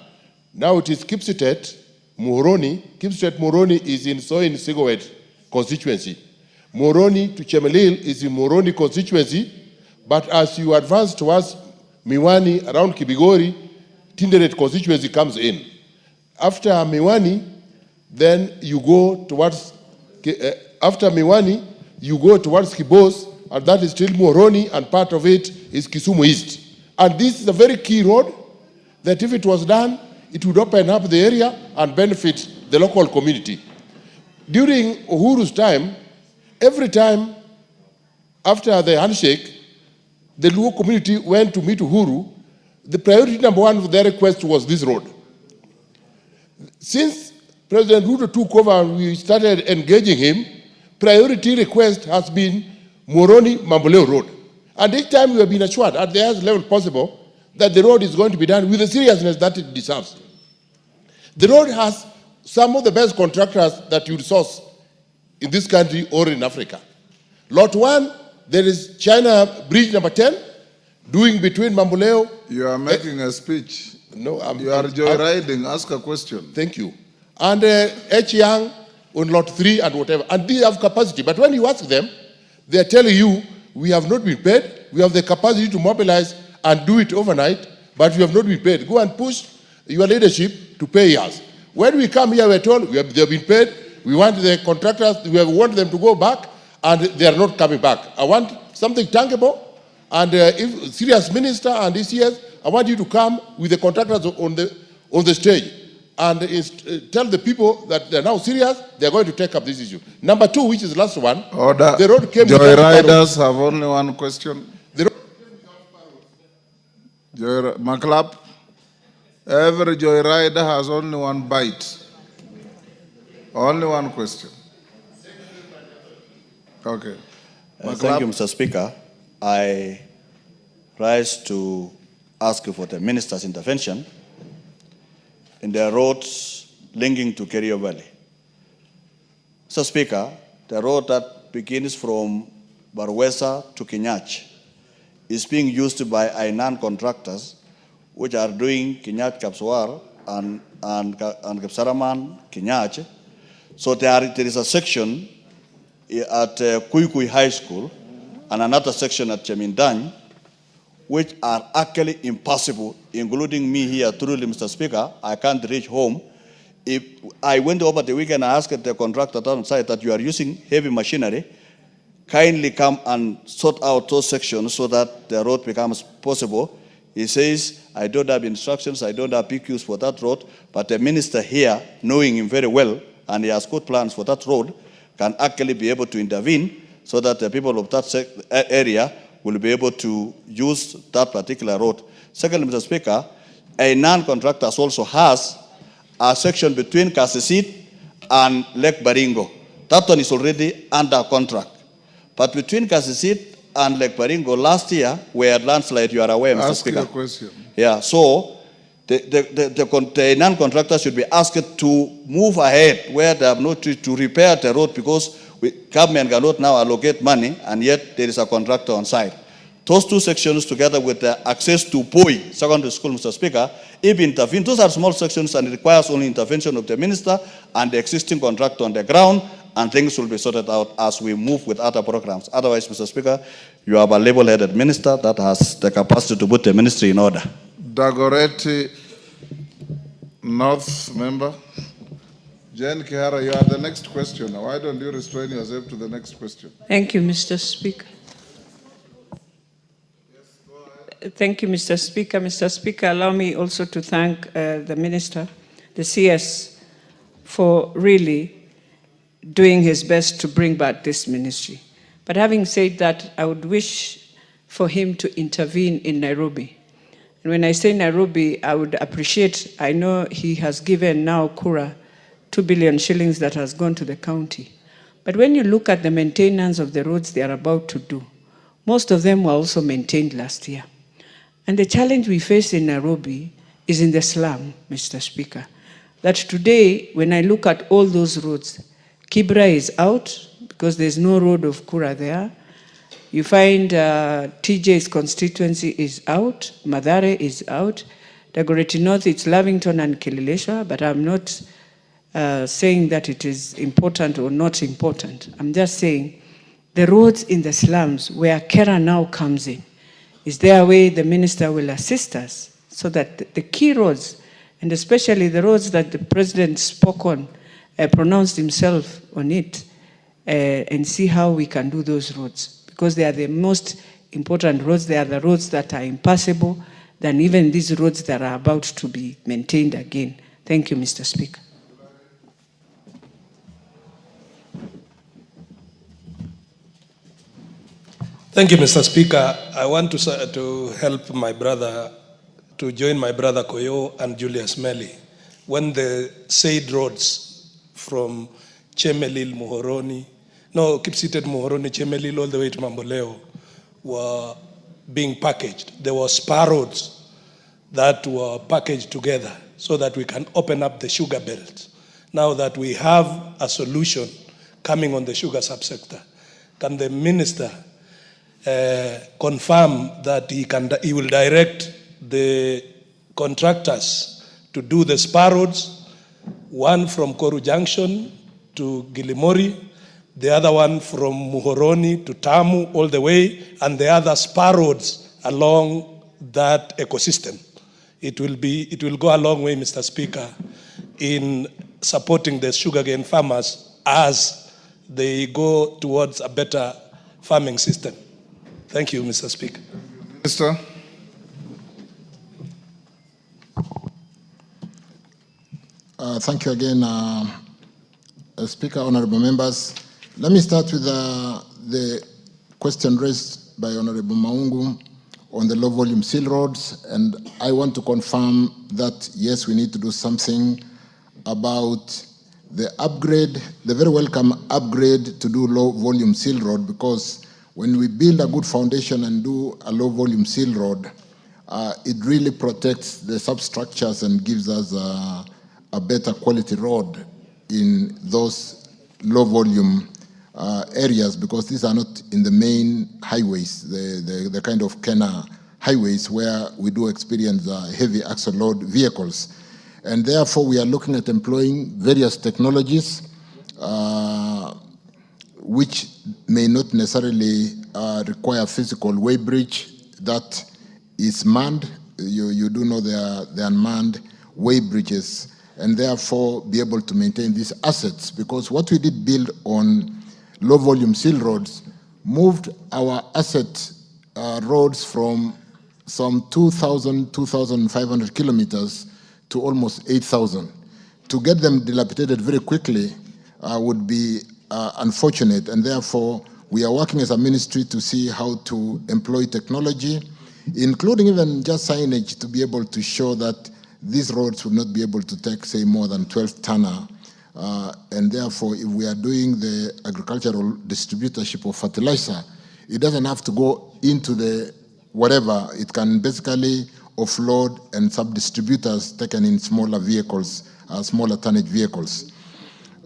Now it is Kipsitet, Muhoroni. Kipsitet Muhoroni is in Soin Sigowet constituency. Muhoroni to Chemelil is in Muhoroni constituency, but as you advance towards Miwani around Kibigori, Tinderet constituency comes in. After Miwani, then you go towards, after Miwani, you go towards Kibos, and that is still Muhoroni, and part of it is Kisumu East. And this is a very key road that if it was done, it would open up the area and benefit the local community. During Uhuru's time, every time after the handshake, the Luo community went to meet Uhuru. The priority number one of their request was this road. Since President Ruto took over and we started engaging him, priority request has been Muhoroni-Mamboleo Road. And each time we have been assured at the highest level possible that the road is going to be done with the seriousness that it deserves. The road has some of the best contractors that you source in this country or in Africa. Lot 1, there is China Bridge number 10, doing between Mamboleo. You are making a speech. No, you are joyriding. Ask a question. Thank you. And H-Yang on lot 3 and whatever. And they have capacity. But when you ask them, they are telling you, we have not been paid. We have the capacity to mobilize and do it overnight, but we have not been paid. Go and push your leadership to pay us. When we come here, we're told they have been paid. We want the contractors, we want them to go back, and they are not coming back. I want something tangible, and if serious minister and DCS, I want you to come with the contractors on the stage and tell the people that they're now serious, they're going to take up this issue. Number 2, which is the last one, Order. The road came Joyriders have only one question. Maclap, every joyrider has only one bite. Only one question. Okay. Thank you, Mr. Speaker. I rise to ask you for the minister's intervention in the roads linking to Kerio Valley. Mr. Speaker, the road that begins from Barwesa to Kinyach is being used by Ainan contractors, which are doing Kinyach Kapswar and Kapsaraman Kinyach. So there is a section at Kuikui High School and another section at Chemindany, which are actually impossible, including me here, truly, Mr. Speaker. I can't reach home. If I went over the weekend, I asked the contractor on site that you are using heavy machinery, kindly come and sort out those sections so that the road becomes possible. He says, I don't have instructions, I don't have PQs for that road, but the minister here, knowing him very well, and he has good plans for that road, can actually be able to intervene so that the people of that area will be able to use that particular road. Secondly, Mr. Speaker, a non-contractor also has a section between Kasisit and Lake Baringo. That one is already under contract. But between Kasisit and Lake Baringo, last year, we had landslide, you are aware, Mr. Speaker. Ask your question. Yeah, so the non-contractor should be asked to move ahead where they have not to repair the road because government cannot now allocate money and yet there is a contractor on site. Those two sections together with the access to Poi Secondary School, Mr. Speaker, if intervened, those are small sections and it requires only intervention of the minister and the existing contractor on the ground, and things will be sorted out as we move with other programs. Otherwise, Mr. Speaker, you have a level-headed minister that has the capacity to put the ministry in order. Dagoretti, North member. Jen Kihara, you are the next questioner. Why don't you restrain yourself to the next question? Thank you, Mr. Speaker. Thank you, Mr. Speaker. Mr. Speaker, allow me also to thank the Minister, the CS, for really doing his best to bring back this ministry. But having said that, I would wish for him to intervene in Nairobi. And when I say Nairobi, I would appreciate, I know he has given now Kura 2 billion shillings that has gone to the county. But when you look at the maintenance of the roads they are about to do, most of them were also maintained last year. And the challenge we face in Nairobi is in the slum, Mr. Speaker. That today, when I look at all those roads, Kibra is out because there's no road of Kura there. You find TJ's constituency is out, Mathare is out, Dagoretti North, it's Lavington and Kilileshwa, but I'm not saying that it is important or not important. I'm just saying the roads in the slums where Kera now comes in, is there a way the minister will assist us so that the key roads, and especially the roads that the president spoke on, pronounced himself on it, and see how we can do those roads? Because they are the most important roads. They are the roads that are impassable than even these roads that are about to be maintained again. Thank you, Mr. Speaker. Thank you, Mr. Speaker. I want to help my brother, to join my brother Koyo and Julius Melly. When the said roads from Chemelil, Muhoroni, Kipsitet, Muhoroni, Chemelil, all the way to Mamboleo were being packaged. There were spar roads that were packaged together so that we can open up the sugar belt. Now that we have a solution coming on the sugar subsector, can the minister confirm that he will direct the contractors to do the spar roads, one from Koru Junction to Gilimori, the other one from Muhoroni to Tamu all the way, and the other spar roads along that ecosystem. It will go a long way, Mr. Speaker, in supporting the sugarcane farmers as they go towards a better farming system. Thank you, Mr. Speaker. Minister. Thank you again, Speaker, honorable members. Let me start with the question raised by Honorable Maungu on the low-volume seal roads, and I want to confirm that, yes, we need to do something about the upgrade, the very welcome upgrade to do low-volume seal road, because when we build a good foundation and do a low-volume seal road, it really protects the substructures and gives us a better quality road in those low-volume areas, because these are not in the main highways, the kind of Kena highways where we do experience heavy axle load vehicles. And therefore, we are looking at employing various technologies which may not necessarily require physical weighbridge that is manned. You do know there are unmanned weighbridges, and therefore be able to maintain these assets, because what we did build on low-volume seal roads moved our asset roads from some 2,500 kilometers to almost 8,000. To get them dilapidated very quickly would be unfortunate, and therefore we are working as a ministry to see how to employ technology, including even just signage, to be able to show that these roads would not be able to take, say, more than 12 tonner. And therefore, if we are doing the agricultural distributorship of fertilizer, it doesn't have to go into the whatever. It can basically offload and sub-distributors taken in smaller vehicles, smaller tonnage vehicles.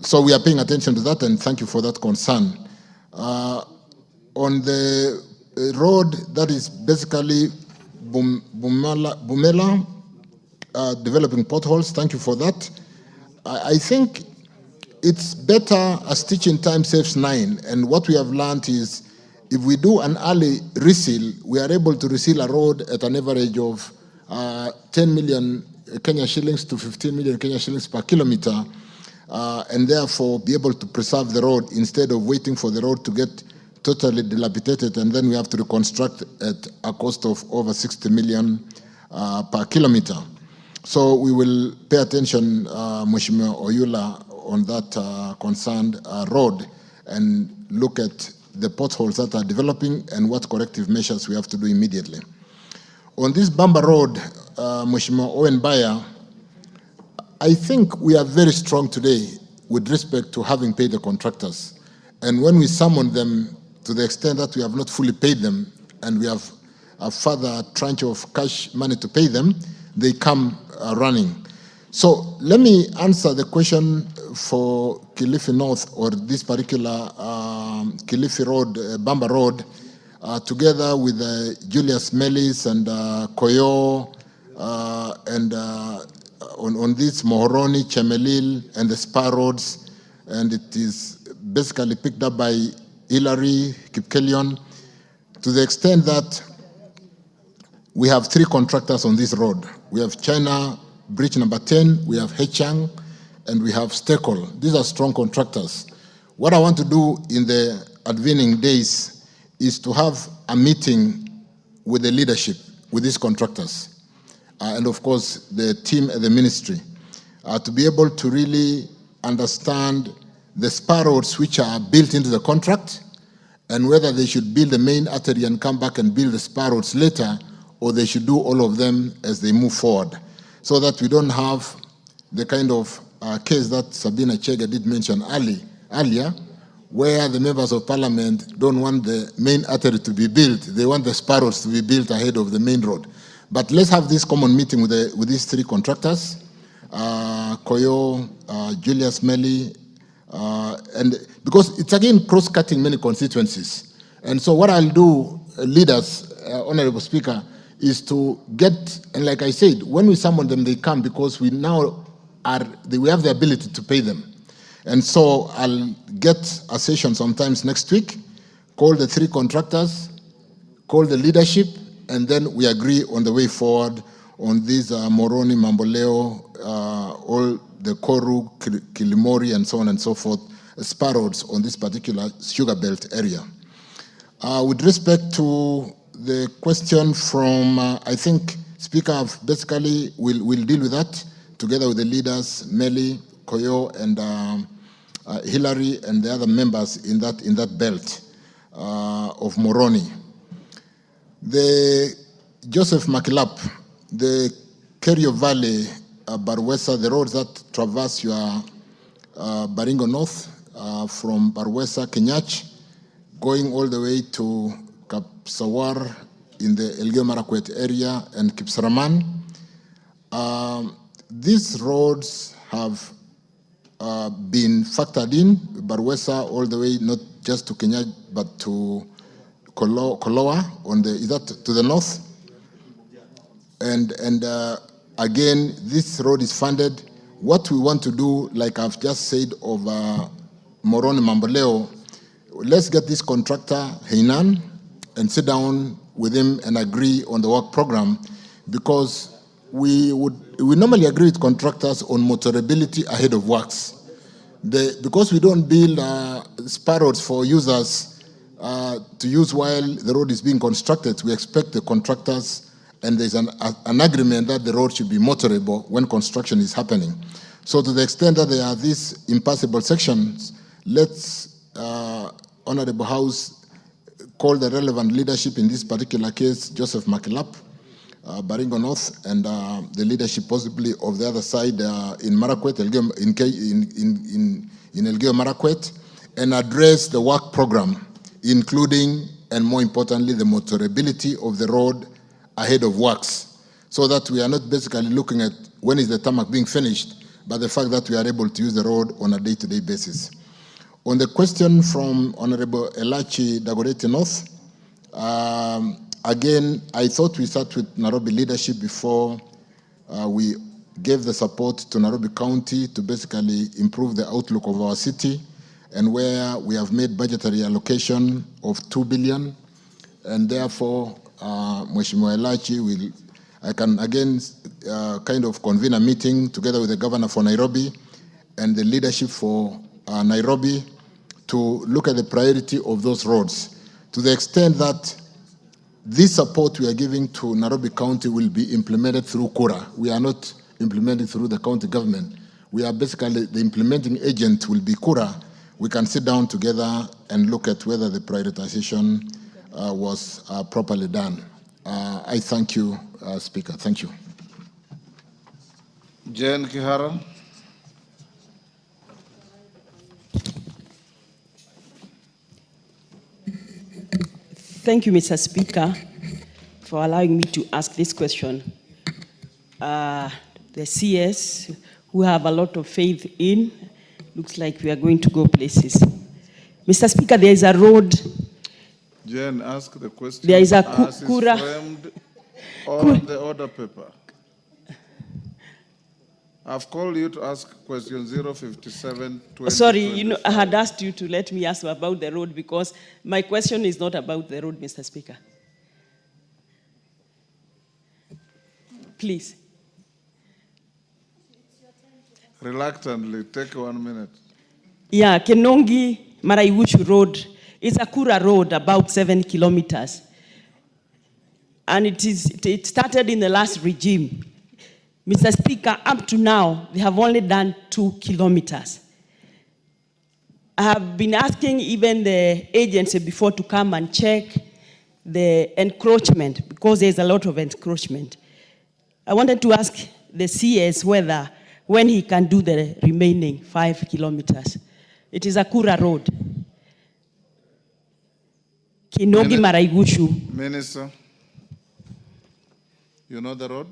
So we are paying attention to that, and thank you for that concern. On the road that is basically Bumela, developing potholes, thank you for that. I think it's better a stitch in time saves 9, and what we have learned is if we do an early reseal, we are able to reseal a road at an average of 10 million Kenya shillings to 15 million Kenya shillings per kilometer, and therefore be able to preserve the road instead of waiting for the road to get totally dilapidated, and then we have to reconstruct at a cost of over 60 million per kilometer. So we will pay attention, Mheshimiwa Oyula, on that concerned road, and look at the potholes that are developing and what corrective measures we have to do immediately. On this Bamba Road, Mheshimiwa Owen Baya, I think we are very strong today with respect to having paid the contractors. And when we summon them, to the extent that we have not fully paid them, and we have a further tranche of cash money to pay them, they come running. So let me answer the question for Kilifi North, or this particular Kilifi Road, Bamba Road, together with Julius Melis and Koyo, and on this Mohoroni, Chemelil, and the Spar Roads, and it is basically picked up by Hillary, Kipkelion, to the extent that we have 3 contractors on this road. We have China Bridge number 10, we have Hechang, and we have Stekol. These are strong contractors. What I want to do in the advening days is to have a meeting with the leadership, with these contractors, and of course the team at the ministry, to be able to really understand the spar roads which are built into the contract, and whether they should build the main artery and come back and build the spar roads later, or they should do all of them as they move forward, so that we don't have the kind of case that Sabina Chega did mention earlier, where the members of parliament don't want the main artery to be built, they want the spar roads to be built ahead of the main road. But let's have this common meeting with these 3 contractors, Koyo, Julius Meli, and because it's again cross-cutting many constituencies. And so what I'll do, leaders, Honorable Speaker, is to get, and like I said, when we summon them, they come because we now we have the ability to pay them. And so I'll get a session sometimes next week, call the 3 contractors, call the leadership, and then we agree on the way forward on these Moroni, Mamboleo, all the Koru, Kilimori, and so on and so forth, spar roads on this particular sugar belt area. With respect to the question from, I think Speaker basically will deal with that together with the leaders, Meli, Koyo, and Hillary, and the other members in that belt of Moroni. The Joseph Makilap, the Kerio Valley, Barwesa, the roads that traverse your Baringo North from Barwesa, Kenyach, going all the way to Kapsawar in the Elgeyo Marakwet area and Kipsaraman. These roads have been factored in, Barwesa all the way, not just to Kenyach, but to Koloa, is that to the north? And again, this road is funded. What we want to do, like I've just said of Moroni Mamboleo, let's get this contractor, Heinan, and sit down with him and agree on the work program, because we normally agree with contractors on motorability ahead of works. Because we don't build spar roads for users to use while the road is being constructed, we expect the contractors, and there's an agreement that the road should be motorable when construction is happening. So to the extent that there are these impassable sections, let's, Honorable House, call the relevant leadership, in this particular case, Joseph Makilap, Baringo North, and the leadership possibly of the other side in Marakwet, in Elgeyo Marakwet, and address the work program, including, and more importantly, the motorability of the road ahead of works, so that we are not basically looking at when is the tarmac being finished, but the fact that we are able to use the road on a day-to-day basis. On the question from Honorable Elachi Dagoretti North, again, I thought we start with Nairobi leadership before we gave the support to Nairobi County to basically improve the outlook of our city, and where we have made budgetary allocation of 2 billion, and therefore, Mheshimiwa Elachi I can again kind of convene a meeting together with the governor for Nairobi and the leadership for Nairobi to look at the priority of those roads, to the extent that this support we are giving to Nairobi County will be implemented through Kura. We are not implementing through the county government. We are basically, the implementing agent will be Kura, we can sit down together and look at whether the prioritization was properly done. I thank you, Speaker. Thank you. Jane Kihara. Thank you, Mr. Speaker, for allowing me to ask this question. The CS, who have a lot of faith in, looks like we are going to go places. Mr. Speaker, there is a road. Jen, ask the question. There is a Kura on the order paper. I've called you to ask question 057. Sorry, I had asked you to let me ask about the road because my question is not about the road, Mr. Speaker. Please. Reluctantly, take 1 minute. Yeah, Kinango Maraga Road is a Kura road, about 7 kilometers. And it started in the last regime. Mr. Speaker, up to now, they have only done 2 kilometers. I have been asking even the agency before to come and check the encroachment, because there's a lot of encroachment. I wanted to ask the CS whether, when he can do the remaining 5 kilometers. It is a Kura road. Kinango Maraga. Minister, you know the road?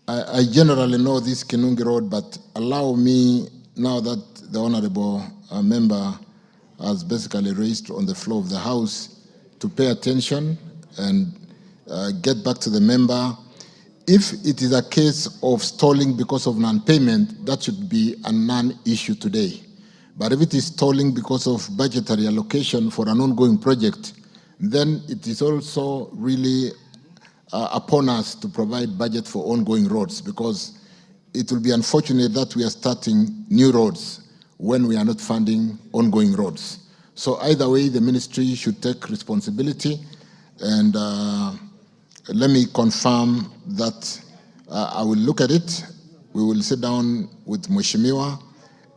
I generally know this Kinango Road, but allow me, now that the honorable member has basically raised on the floor of the House, to pay attention and get back to the member. If it is a case of stalling because of non-payment, that should be a non-issue today. But if it is stalling because of budgetary allocation for an ongoing project, then it is also really upon us to provide budget for ongoing roads, because it will be unfortunate that we are starting new roads when we are not funding ongoing roads. So either way, the ministry should take responsibility, and let me confirm that I will look at it. We will sit down with Mheshimiwa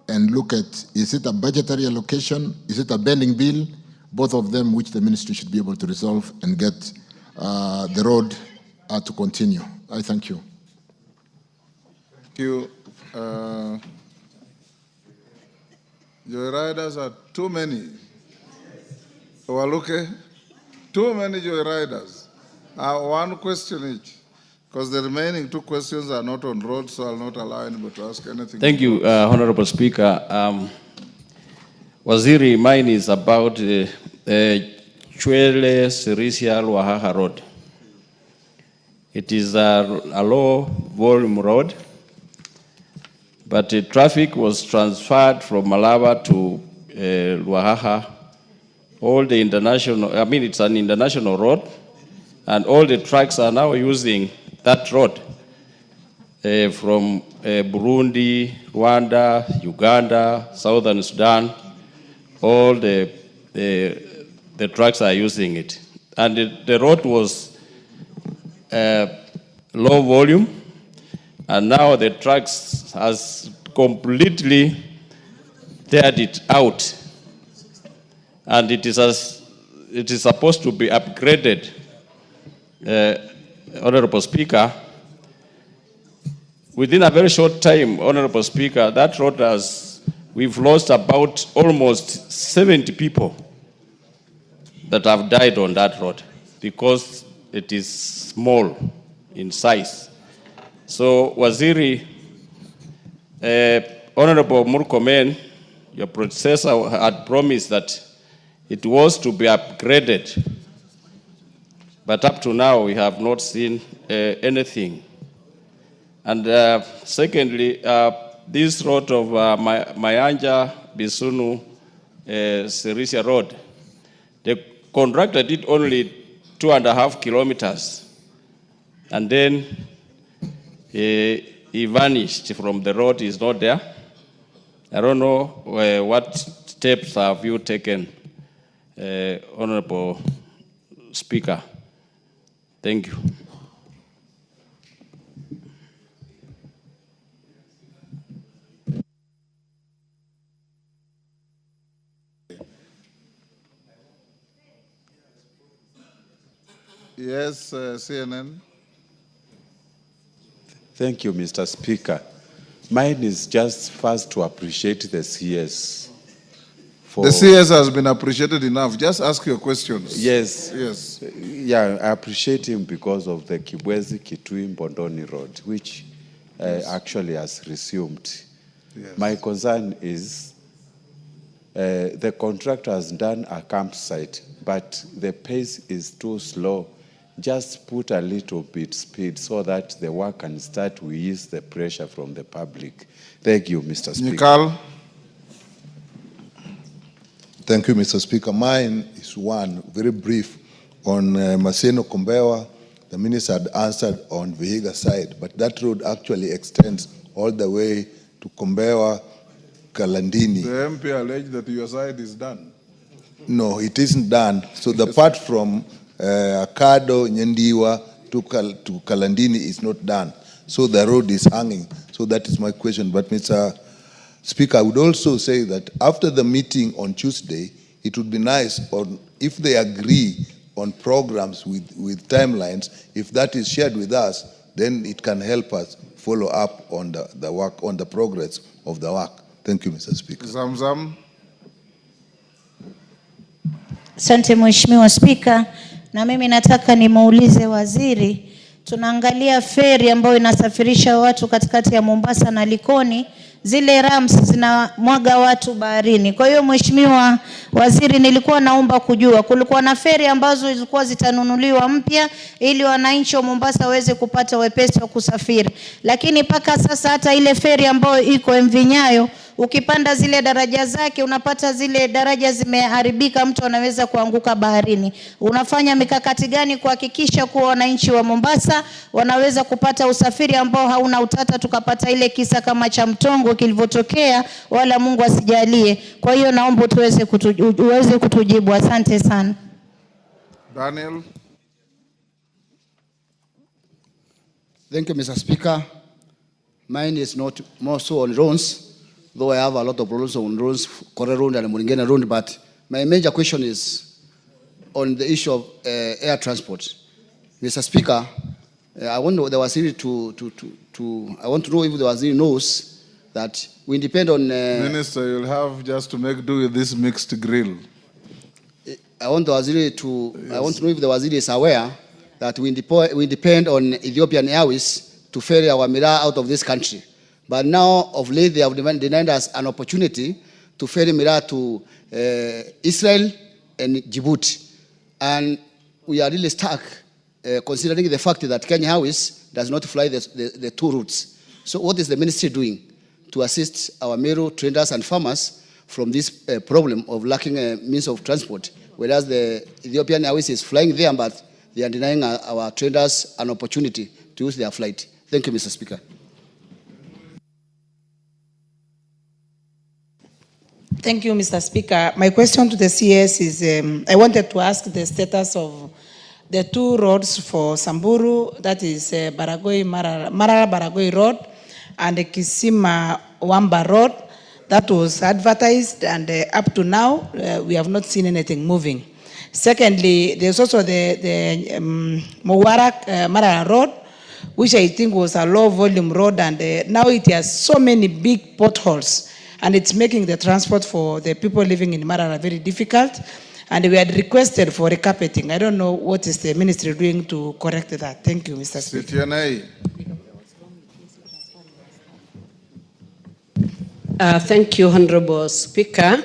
and look at, is it a budgetary allocation? Is it a bending bill? Both of them, which the ministry should be able to resolve and get the road to continue. I thank you. Thank you. Joyriders are too many. Waluke, too many joyriders. One question each, because the remaining 2 questions are not on road, so I'll not allow anybody to ask anything. Thank you, Honorable Speaker. Waziri, mine is about Chwele Sirisia Luahaha Road. It is a low volume road, but the traffic was transferred from Malaba to Luahaha. All the international, it's an international road, and all the trucks are now using that road from Burundi, Rwanda, Uganda, Southern Sudan. All the trucks are using it. And the road was low volume, and now the trucks has completely teared it out. And it is supposed to be upgraded. Honorable Speaker, within a very short time, Honorable Speaker, that road we've lost about almost 70 people that have died on that road because it is small in size. So, Waziri, Honorable Murkomen, your predecessor had promised that it was to be upgraded. But up to now, we have not seen anything. And secondly, this road of Mayanja, Bisunu, Sirisia Road, the contractor did only 2.5 kilometers. And then he vanished from the road, he's not there. I don't know what steps have you taken, Honorable Speaker. Thank you. Yes, CNN. Thank you, Mr. Speaker. Mine is just first to appreciate the CS. The CS has been appreciated enough. Just ask your questions. Yes. Yes. Yeah, I appreciate him because of the Kibwezi Kitui Mbondoni Road, which actually has resumed. Yes. My concern is the contractor has done a campsite, but the pace is too slow. Just put a little bit speed so that the work can start to ease the pressure from the public. Thank you, Mr. Speaker. Nicole. Thank you, Mr. Speaker. Mine is one, very brief, on Maseno Kombewa. The minister had answered on Vihiga side, but that road actually extends all the way to Kombewa, Kalandini. The MP alleged that your side is done. No, it isn't done. So the part from Akado, Nyendiwa to Kalandini is not done. So the road is hanging. So that is my question. But Mr. Speaker, I would also say that after the meeting on Tuesday, it would be nice if they agree on programs with timelines. If that is shared with us, then it can help us follow up on the work, on the progress of the work. Thank you, Mr. Speaker. Zamzam. Asante Mheshimiwa Spika, na mimi nataka nimuulize waziri, tunaangalia feri ambayo inasafirisha watu katikati ya Mombasa na Likoni, zile rams zinamwaga watu baharini. Kwa hiyo Mheshimiwa Waziri, nilikuwa naomba kujua, kulikuwa na feri ambazo zilikuwa zitanunuliwa mpya ili wananchi wa Mombasa waweze kupata wepesi wa kusafiri. Lakini paka sasa hata ile feri ambayo iko MV Nyayo, ukipanda zile daraja zake unapata zile daraja zimeharibika, mtu anaweza kuanguka baharini. Unafanya mikakati gani kuhakikisha kuwa wananchi wa Mombasa wanaweza kupata usafiri ambao hauna utata, tukapata ile kisa kama cha Mtongo kilivyotokea, wala Mungu asijalie. Kwa hiyo naomba uweze kutujibu. Asante sana. Daniel. Thank you, Mr. Speaker. Mine is not more so on roads, though I have a lot of problems on roads, Kore Road and Muringena Road, but my major question is on the issue of air transport. Mr. Speaker, I want the Waziri I want to know if the Waziri knows that we depend on... Minister, you'll have just to make do with this mixed grill. I want the Waziri to... Yes. I want to know if the Waziri is aware that we depend on Ethiopian Airways to ferry our miraa out of this country. But now, of late, they have denied us an opportunity to ferry miraa to Israel and Djibouti. And we are really stuck, considering the fact that Kenya Airways does not fly the two routes. So what is the ministry doing to assist our Meru traders and farmers from this problem of lacking a means of transport, whereas the Ethiopian Airways is flying there, but they are denying our traders an opportunity to use their flight? Thank you, Mr. Speaker. Thank you, Mr. Speaker. My question to the CS is, I wanted to ask the status of the two roads for Samburu, that is Maraga Baragoi Road and the Kisima Wamba Road. That was advertised, and up to now, we have not seen anything moving. Secondly, there's also the Mubarak Maraga Road, which I think was a low volume road, and now it has so many big potholes, and it's making the transport for the people living in Maraga very difficult. And we had requested for recarpeting. I don't know what is the ministry doing to correct that. Thank you, Mr. Speaker. Thank you, Honorable Speaker.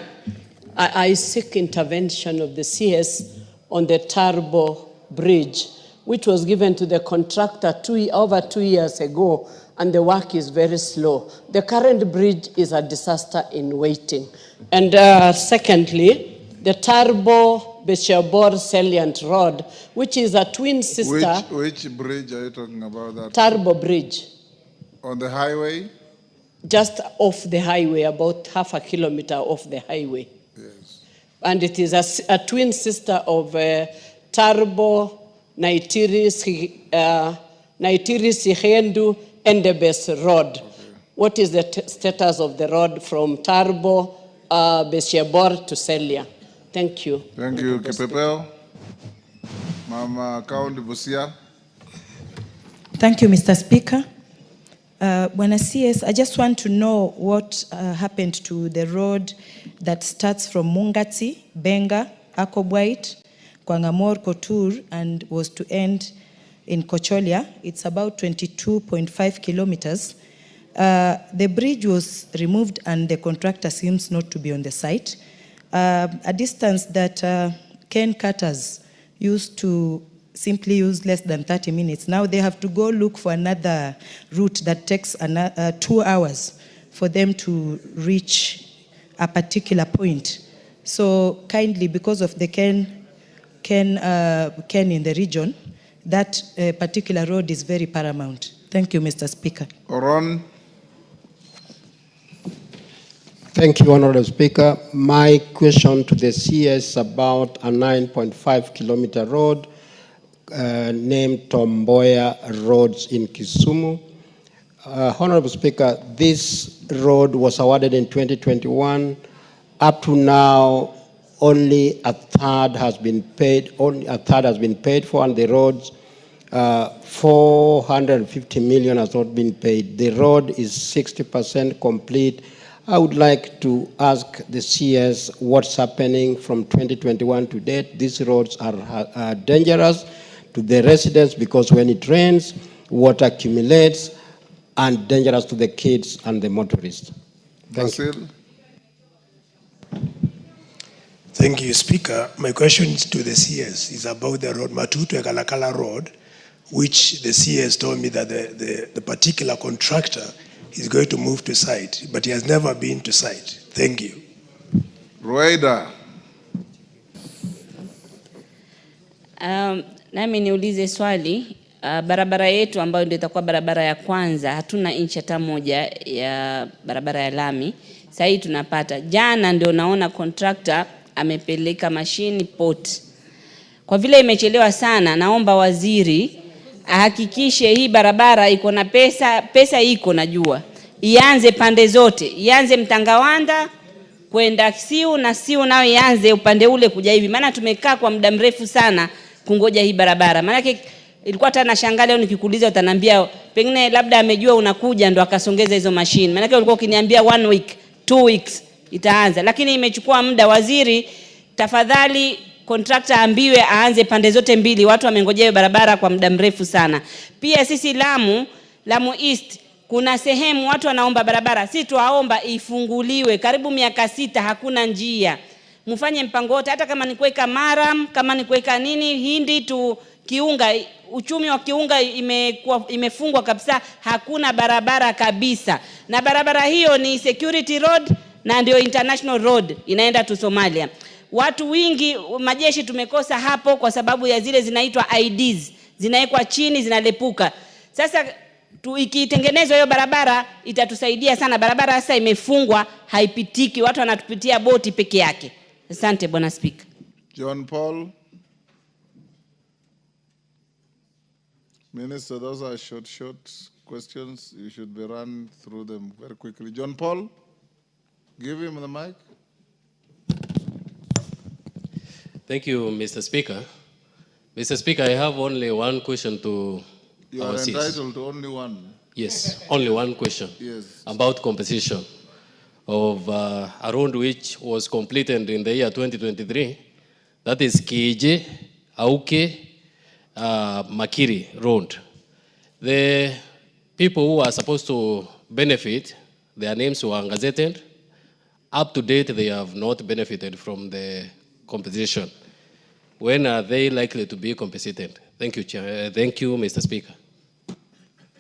I seek intervention of the CS on the Turbo Bridge, which was given to the contractor over 2 years ago, and the work is very slow. The current bridge is a disaster in waiting. And secondly, the Turbo Beshabor Salient Road, which is a twin sister. Which bridge are you talking about? That Turbo Bridge. On the highway? Just off the highway, about half a kilometer off the highway. Yes. And it is a twin sister of Turbo, Naitiri, Sihendu, Endebes Road. Okay. What is the status of the road from Turbo, Beshabor to Celia? Thank you. Thank you, Kipepeo. Mama County Busia. Thank you, Mr. Speaker. Bwana CS, I just want to know what happened to the road that starts from Mungati, Benga, Akobwait, Kwangamor, Kotur, and was to end in Kocholia. It's about 22.5 kilometers. The bridge was removed and the contractor seems not to be on the site. A distance that Ken cutters used to simply use less than 30 minutes. Now they have to go look for another route that takes 2 hours for them to reach a particular point. So kindly, because of the Ken in the region, that particular road is very paramount. Thank you, Mr. Speaker. Ron. Thank you, Honorable Speaker. My question to the CS about a 9.5 kilometer road named Tomboya Roads in Kisumu. Honorable Speaker, this road was awarded in 2021. Up to now, only a third has been paid. Only a third has been paid for, and the roads 450 million has not been paid. The road is 60% complete. I would like to ask the CS what's happening from 2021 to date. These roads are dangerous to the residents because when it rains, water accumulates, and dangerous to the kids and the motorists. Thank you. Thank you, Speaker. My question to the CS is about the road, Matutu-Ekalakala Road, which the CS told me that the particular contractor is going to move to site, but he has never been to site. Thank you. Rueda. Nami niulize swali, barabara yetu ambayo ndio itakuwa barabara ya kwanza, hatuna inchi hata moja ya barabara ya lami. Sasa hii tunapata. Jana ndio naona contractor amepeleka mashini port. Kwa vile imechelewa sana, naomba waziri ahakikishe hii barabara iko na pesa iko najua. Ianze pande zote, ianze Mtangawanda kwenda Siu na Siu nao ianze upande ule kuja hivi. Maana tumekaa kwa muda mrefu sana kungoja hii barabara. Maana ilikuwa hata nashangaa leo nikikuuliza utaniambia pengine labda amejua unakuja ndo akasongeza hizo machine. Maana ulikuwa ukiniambia 1 week, 2 weeks itaanza. Lakini imechukua muda. Waziri, tafadhali contractor ambiwe aanze pande zote mbili. Watu wamengojea barabara kwa muda mrefu sana. Pia sisi Lamu East kuna sehemu watu wanaomba barabara. Sisi tuwaomba ifunguliwe. Karibu miaka 6 hakuna njia. Mfanye mpango wote, hata kama ni kuweka maram, kama ni kuweka nini, hindi tu Kiunga, uchumi wa Kiunga imefungwa kabisa, hakuna barabara kabisa. Na barabara hiyo ni security road na ndio international road inaenda tu Somalia. Watu wingi majeshi tumekosa hapo kwa sababu ya zile zinaitwa IDs, zinawekwa chini zinalepuka. Sasa ikitengenezwa hiyo barabara itatusaidia sana. Barabara sasa imefungwa, haipitiki, watu wanatupitia boti peke yake. Asante Bwana Speaker. John Paul. Minister, those are short questions. You should be run through them very quickly. John Paul, give him the mic. Thank you, Mr. Speaker. Mr. Speaker, I have only one question to You are entitled to only one. Yes, only one question. Yes. About compensation of a road which was completed in the year 2023. That is Kije, Auke, Makiri Road. The people who are supposed to benefit, their names were gazetted. Up to date, they have not benefited from the compensation. When are they likely to be compensated? Thank you, Chair. Thank you, Mr. Speaker.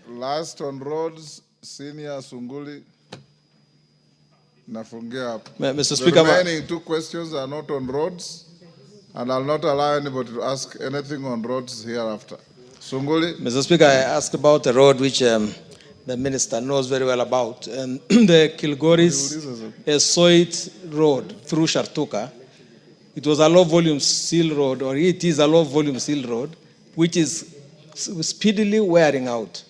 Last on roads, Senior Sunguli. Nafungia. Mr. Speaker, the remaining 2 questions are not on roads, and I'll not allow anybody to ask anything on roads hereafter. Sunguli. Mr. Speaker, I asked about a road which the minister knows very well about, and the Kilgoris Soit Road through Shartuka. It was a low-volume seal road, or it is a low-volume seal road, which is speedily wearing out.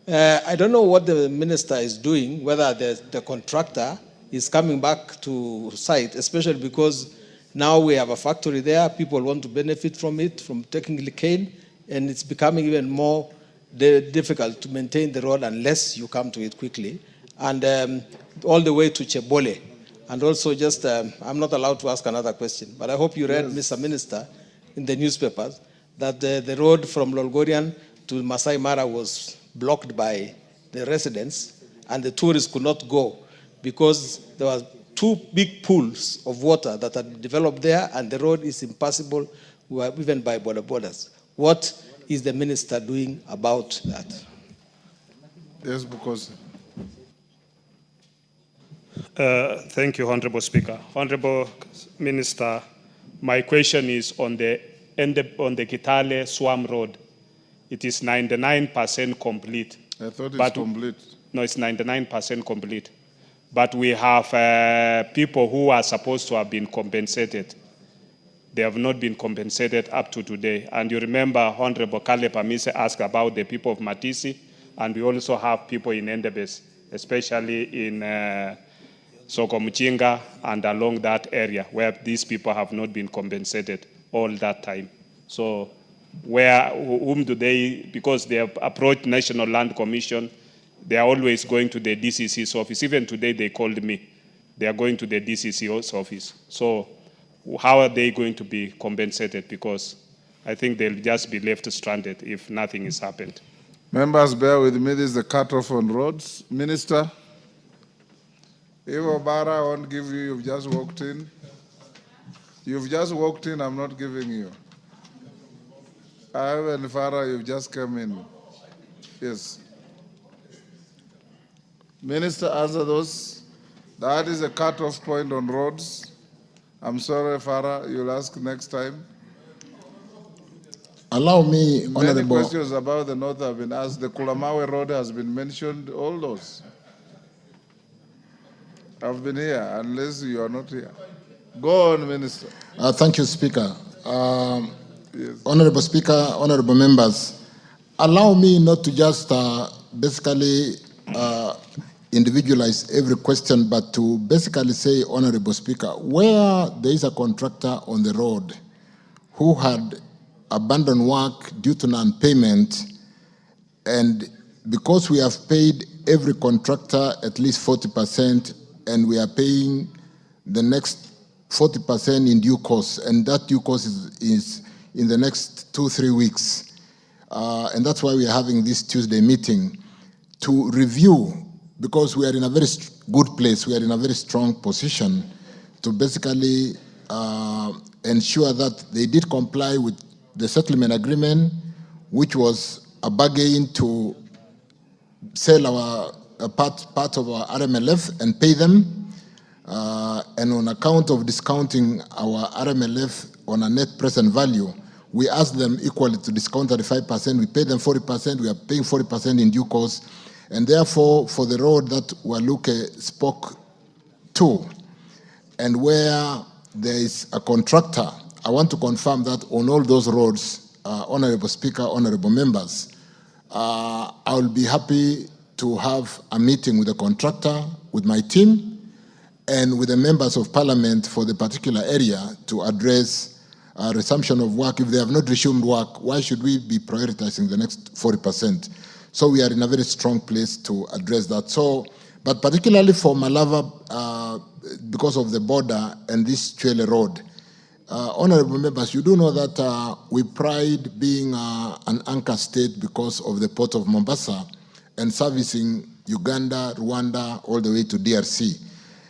I don't know what the minister is doing, whether the contractor is coming back to site, especially because Now we have a factory there. People want to benefit from it, from taking the cane, and it's becoming even more difficult to maintain the road unless you come to it quickly. And all the way to Chebole. And also just, I'm not allowed to ask another question, but I hope you read, Mr. Minister, in the newspapers, that the road from Lolgorian to Masai Mara was blocked by the residents, and the tourists could not go because there were 2 big pools of water that had developed there, and the road is impassable even by border borders. What is the minister doing about that? Yes, because... Thank you, Honorable Speaker. Honorable Minister, my question is on the Kitale Swam Road. It is 99% complete. I thought it's complete. No, it's 99% complete. But we have people who are supposed to have been compensated. They have not been compensated up to today. And you remember Honorable Kale Pamise asked about the people of Matisi, and we also have people in Endebess, especially in Sokomuchinga and along that area where these people have not been compensated all that time. So whom do they, because they have approached National Land Commission, they are always going to the DCC's office. Even today they called me. They are going to the DCC's office. So how are they going to be compensated? Because I think they'll just be left stranded if nothing is happened. Members, bear with me. This is the cutoff on roads. Minister, if Obara won't give you, you've just walked in. You've just walked in, I'm not giving you. Ivan Farah, you've just come in. Yes. Minister, answer those. That is a cutoff point on roads. I'm sorry, Farah, you'll ask next time. Allow me, Honorable. Many questions about the north have been asked. The Kulamawe Road has been mentioned, all those. I've been here, unless you are not here. Go on, Minister. Thank you, Speaker. Honorable Speaker, honorable members, allow me not to just basically individualize every question, but to basically say, Honorable Speaker, where there is a contractor on the road who had abandoned work due to non-payment, and because we have paid every contractor at least 40%, and we are paying the next 40% in due course, and that due course is in the next 2-3 weeks. And that's why we are having this Tuesday meeting to review, because we are in a very good place, we are in a very strong position to basically ensure that they did comply with the settlement agreement, which was a bargain to sell a part of our RMLF and pay them. And on account of discounting our RMLF on a net present value, we asked them equally to discount 35%. We paid them 40%. We are paying 40% in due course. And therefore, for the road that Waluke spoke to, and where there is a contractor, I want to confirm that on all those roads, Honorable Speaker, honorable members, I will be happy to have a meeting with the contractor, with my team, and with the members of parliament for the particular area to address resumption of work. If they have not resumed work, why should we be prioritizing the next 40%? So we are in a very strong place to address that. So, but particularly for Malava, because of the border and this Chwele Road, honorable members, you do know that we pride being an anchor state because of the port of Mombasa and servicing Uganda, Rwanda, all the way to DRC.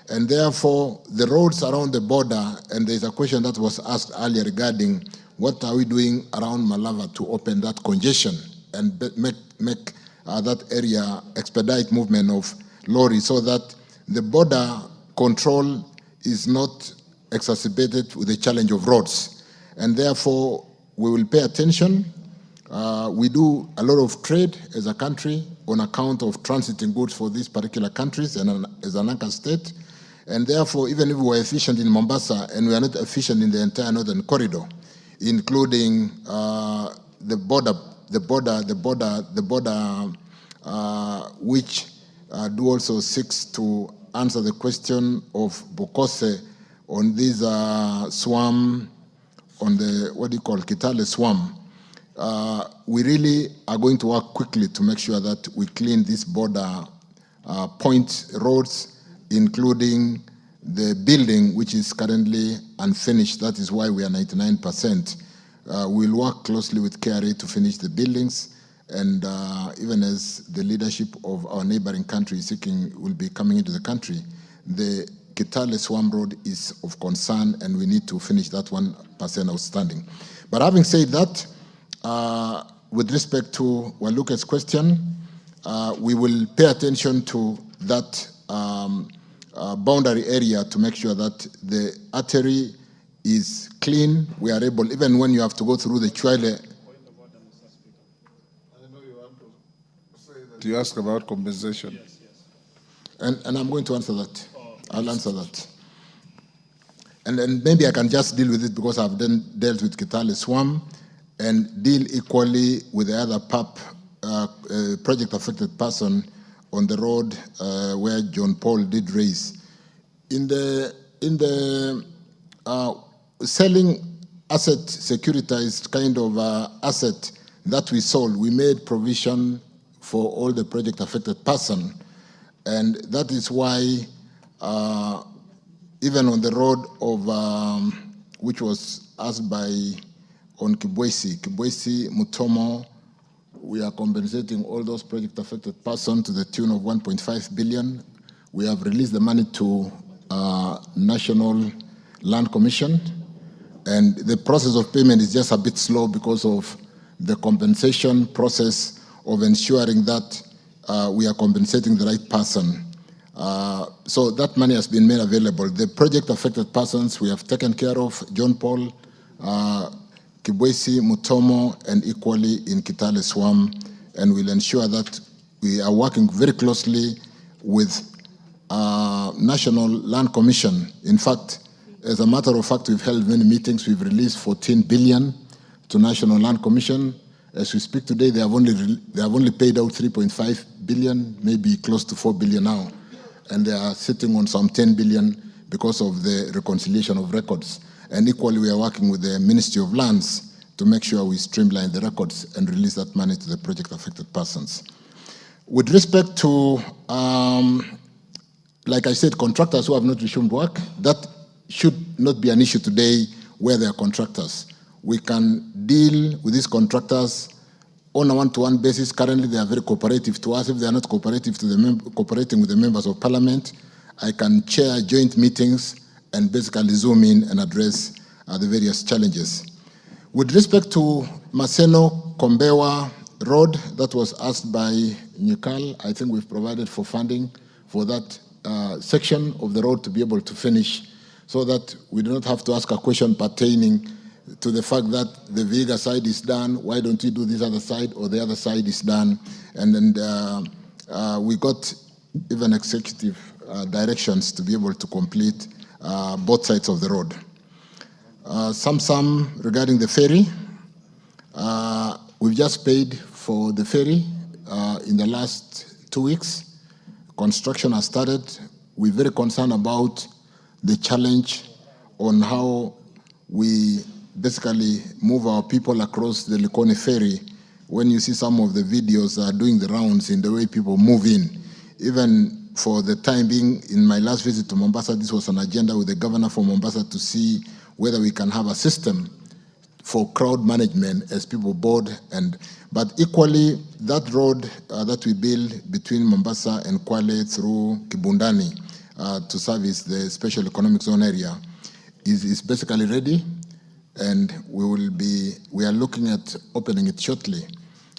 And therefore, the roads around the border, and there's a question that was asked earlier regarding what are we doing around Malava to open that congestion and make that area expedite movement of lorries so that the border control is not exacerbated with the challenge of roads. And therefore, we will pay attention. We do a lot of trade as a country on account of transiting goods for these particular countries and as an anchor state. And therefore, even if we are efficient in Mombasa and we are not efficient in the entire northern corridor, including the border, which do also seeks to answer the question of Bokose on this swamp, on the, what do you call, Kitale swamp, we really are going to work quickly to make sure that we clean these border point roads, including the building, which is currently unfinished. That is why we are 99%. We'll work closely with KRA to finish the buildings, and even as the leadership of our neighboring country will be coming into the country, the Kitale Swamp Road is of concern, and we need to finish that 1% outstanding. But having said that, with respect to Waluke's question, we will pay attention to that boundary area to make sure that the artery is clean. We are able, even when you have to go through the Chwele. You ask about compensation. Yes. And I'm going to answer that. I'll answer that. And then maybe I can just deal with it because I've then dealt with Kitale Swamp and deal equally with the other PAP, project affected person on the road where John Paul did raise. In the selling asset securitized kind of asset that we sold, we made provision for all the project affected person. And that is why even on the road of, which was asked by, on Kibwesi Mutomo, we are compensating all those project affected persons to the tune of 1.5 billion. We have released the money to National Land Commission, and the process of payment is just a bit slow because of the compensation process of ensuring that we are compensating the right person. So that money has been made available. The project affected persons we have taken care of, John Paul, Kibwesi, Mutomo, and equally in Kitale Swamp, and we'll ensure that we are working very closely with National Land Commission. In fact, as a matter of fact, we've held many meetings. We've released 14 billion to National Land Commission. As we speak today, they have only paid out 3.5 billion, maybe close to 4 billion now, and they are sitting on some 10 billion because of the reconciliation of records. And equally, we are working with the Ministry of Lands to make sure we streamline the records and release that money to the project affected persons. With respect to, like I said, contractors who have not resumed work, that should not be an issue today where they are contractors. We can deal with these contractors on a one-to-one basis. Currently, they are very cooperative to us. If they are not cooperative to cooperating with the members of parliament, I can chair joint meetings and basically zoom in and address the various challenges. With respect to Maseno-Kombewa Road, that was asked by Nyikal, I think we've provided for funding for that section of the road to be able to finish so that we do not have to ask a question pertaining to the fact that the Vihiga side is done, why don't we do this other side, or the other side is done. And then we got even executive directions to be able to complete both sides of the road. Some regarding the ferry. We've just paid for the ferry in the last 2 weeks. Construction has started. We're very concerned about the challenge on how we basically move our people across the Likoni ferry. When you see some of the videos doing the rounds in the way people move in, even for the time being, in my last visit to Mombasa, this was an agenda with the governor for Mombasa to see whether we can have a system for crowd management as people board. But equally, that road that we build between Mombasa and Kwale through Kibundani to service the special economic zone area is basically ready, and we are looking at opening it shortly,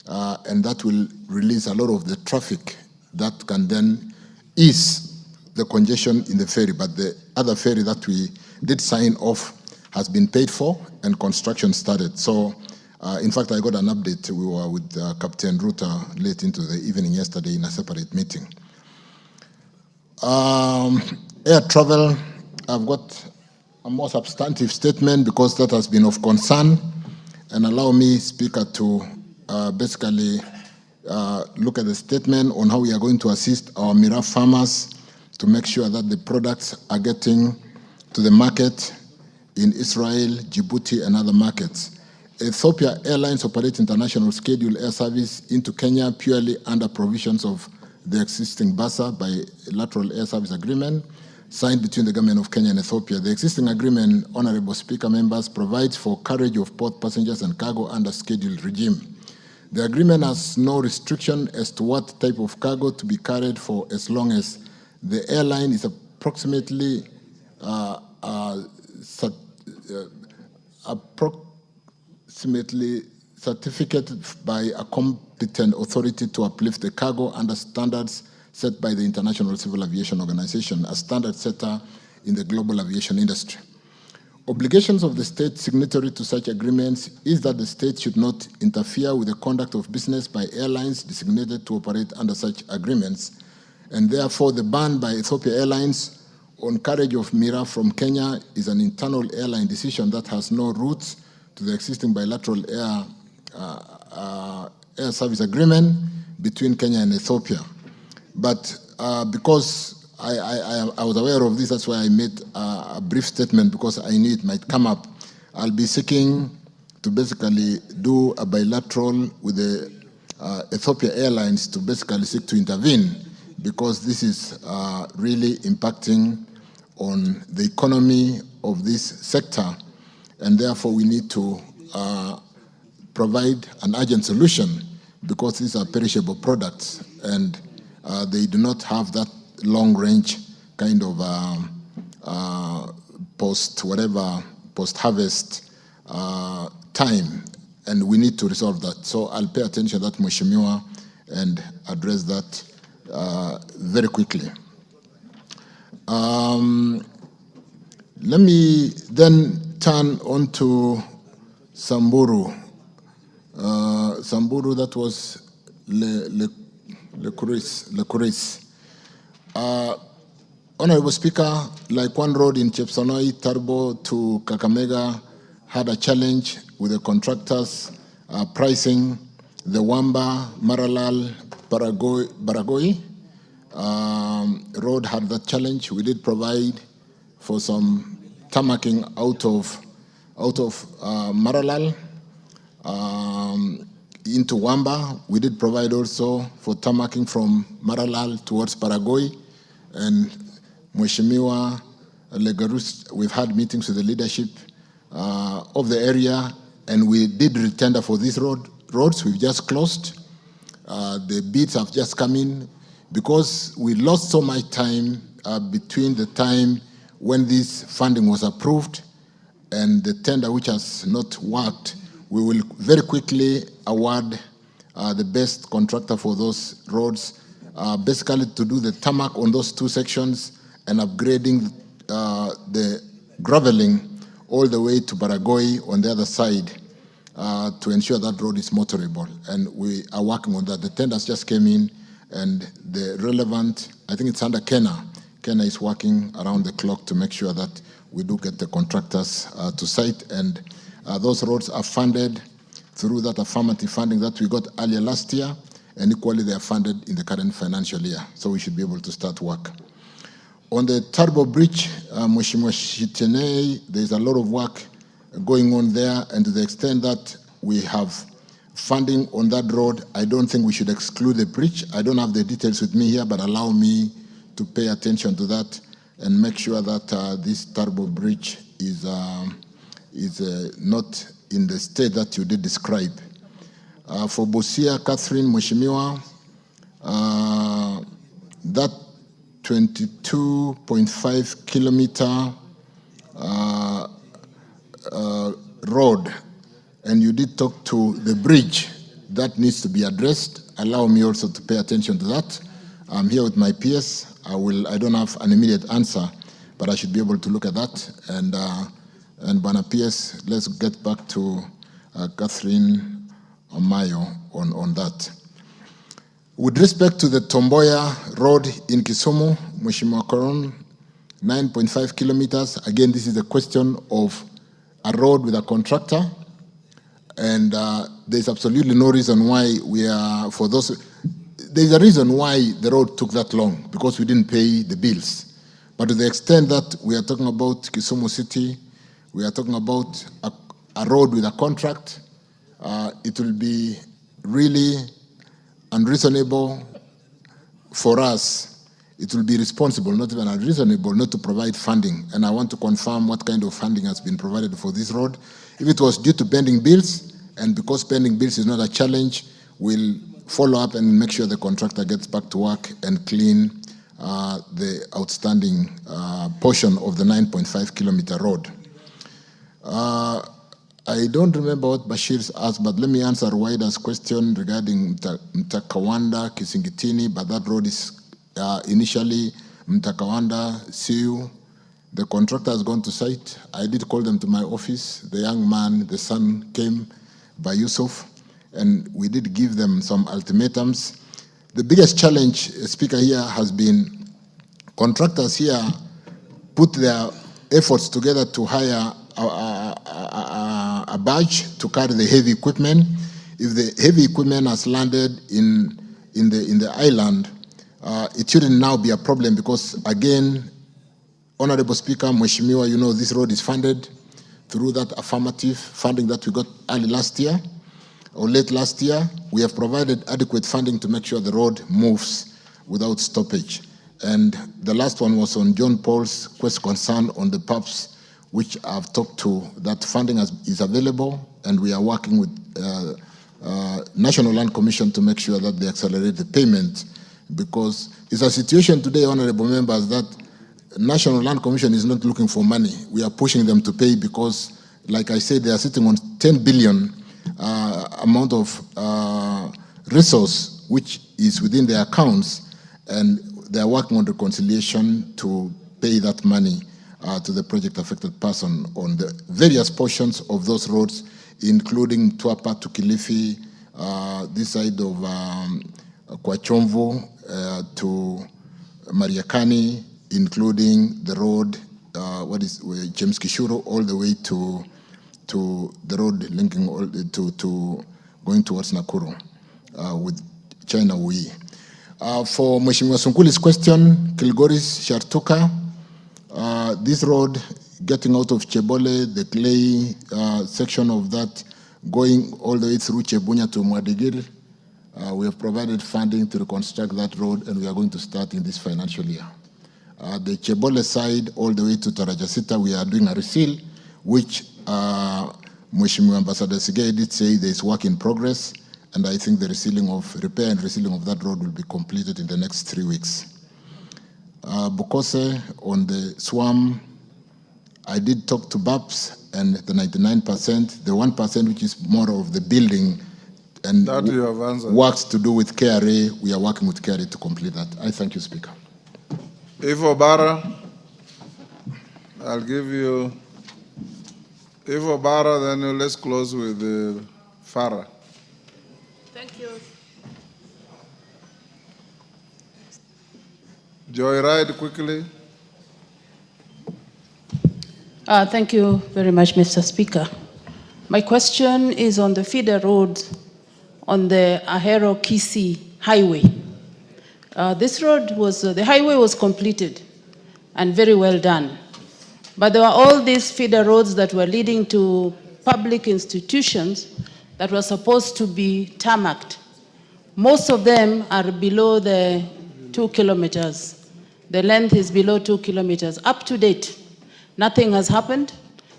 and that will release a lot of the traffic that can then ease the congestion in the ferry. But the other ferry that we did sign off has been paid for and construction started. So, in fact, I got an update. We were with Captain Ruto late into the evening yesterday in a separate meeting. Air travel, I've got a more substantive statement because that has been of concern, and allow me, Speaker, to basically look at the statement on how we are going to assist our Mira farmers to make sure that the products are getting to the market in Israel, Djibouti, and other markets. Ethiopia Airlines operate international scheduled air service into Kenya purely under provisions of the existing BASA bilateral air service agreement signed between the government of Kenya and Ethiopia. The existing agreement, Honorable Speaker, members, provides for carriage of both passengers and cargo under scheduled regime. The agreement has no restriction as to what type of cargo to be carried for as long as the airline is approximately certificated by a competent authority to uplift the cargo under standards set by the International Civil Aviation Organization, a standard setter in the global aviation industry. Obligations of the state signatory to such agreements is that the state should not interfere with the conduct of business by airlines designated to operate under such agreements, and therefore the ban by Ethiopia Airlines on carriage of Mira from Kenya is an internal airline decision that has no roots to the existing bilateral air service agreement between Kenya and Ethiopia. But because I was aware of this, that's why I made a brief statement, because I knew it might come up. I'll be seeking to basically do a bilateral with the Ethiopia Airlines to basically seek to intervene, because this is really impacting on the economy of this sector, and therefore we need to provide an urgent solution, because these are perishable products and they do not have that long-range kind of post-harvest time, and we need to resolve that. So I'll pay attention to that, Mheshimiwa, and address that very quickly. Let me then turn on to Samburu. Samburu, that was Le Kuris. Honorable Speaker, like one road in Chepsanoi, Turbo to Kakamega had a challenge with the contractors pricing. The Wamba, Maralal, Baragoi road had that challenge. We did provide for some tarmacking out of Maralal into Wamba. We did provide also for tarmacking from Maralal towards Baragoi. And Mheshimiwa Legarus, we've had meetings with the leadership of the area, and we did retender for these roads. We've just closed. The bids have just come in, because we lost so much time between the time when this funding was approved and the tender, which has not worked. We will very quickly award the best contractor for those roads, basically to do the tarmac on those two sections and upgrading the graveling all the way to Baragoi on the other side to ensure that road is motorable. And we are working on that. The tenders just came in, and the relevant, I think it's under Kena. Kena is working around the clock to make sure that we do get the contractors to site, and those roads are funded through that affirmative funding that we got earlier last year, and equally they are funded in the current financial year. So we should be able to start work. On the Turbo Bridge, Mheshimiwa Shitenei, there's a lot of work going on there, and to the extent that we have funding on that road, I don't think we should exclude the bridge. I don't have the details with me here, but allow me to pay attention to that and make sure that this Turbo Bridge is not in the state that you did describe. For Busia, Catherine, Mheshimiwa, that 22.5 kilometer road, and you did talk to the bridge, that needs to be addressed. Allow me also to pay attention to that. I'm here with my PS. I don't have an immediate answer, but I should be able to look at that. And Bana PS, let's get back to Catherine Amayo on that. With respect to the Tomboya Road in Kisumu, Mheshimiwa Koron, 9.5 kilometers. Again, this is a question of a road with a contractor, and there's absolutely no reason why there's a reason why the road took that long, because we didn't pay the bills. But to the extent that we are talking about Kisumu City, we are talking about a road with a contract, it will be really unreasonable for us. It will be responsible, not even unreasonable, not to provide funding. And I want to confirm what kind of funding has been provided for this road. If it was due to pending bills, and because pending bills is not a challenge, we'll follow up and make sure the contractor gets back to work and clean the outstanding portion of the 9.5 kilometer road. I don't remember what Bashir's asked, but let me answer Waida's question regarding Mtakawanda, Kisingitini, but that road is initially Mtakawanda, Siu. The contractor has gone to site. I did call them to my office. The young man, the son, came by Yusuf, and we did give them some ultimatums. The biggest challenge, Speaker, here has been contractors here put their efforts together to hire a barge to carry the heavy equipment. If the heavy equipment has landed in the island, it shouldn't now be a problem because, again, Honorable Speaker, Mheshimiwa, you know this road is funded through that affirmative funding that we got early last year or late last year. We have provided adequate funding to make sure the road moves without stoppage. And the last one was on John Paul's concern on the PUBs, which I've talked to. That funding is available, and we are working with National Land Commission to make sure that they accelerate the payment, because it's a situation today, honorable members, that National Land Commission is not looking for money. We are pushing them to pay because, like I said, they are sitting on 10 billion amount of resource, which is within their accounts, and they are working on reconciliation to pay that money to the project affected person on the various portions of those roads, including Tuapa to Kilifi, this side of Kwachomvu to Mariakani, including the road, James Kishuro, all the way to the road linking to going towards Nakuru with China Wui. For Mheshimiwa Sunkuli's question, Kilgoris Shartuka, this road getting out of Chebole, the clay section of that, going all the way through Chebunya to Mwadigir, we have provided funding to reconstruct that road, and we are going to start in this financial year. The Chebole side, all the way to Tarajasita, we are doing a reseal, which Mheshimiwa Ambassador Sigei did say there is work in progress, and I think the repair and resealing of that road will be completed in the next 3 weeks. Bukose, on the SWAM, I did talk to BAPS, and the 99%, the 1% which is more of the building and that you have answered. Works to do with KRA, we are working with KRA to complete that. I thank you, Speaker. Ivo Bara, I'll give you Ivo Bara, then let's close with Farah. Thank you. Joyride, quickly. Thank you very much, Mr. Speaker. My question is on the feeder road on the Ahero-Kisii highway. This road the highway was completed and very well done. But there were all these feeder roads that were leading to public institutions that were supposed to be tarmacked. Most of them are below the 2 kilometers. The length is below 2 kilometers. Up to date, nothing has happened,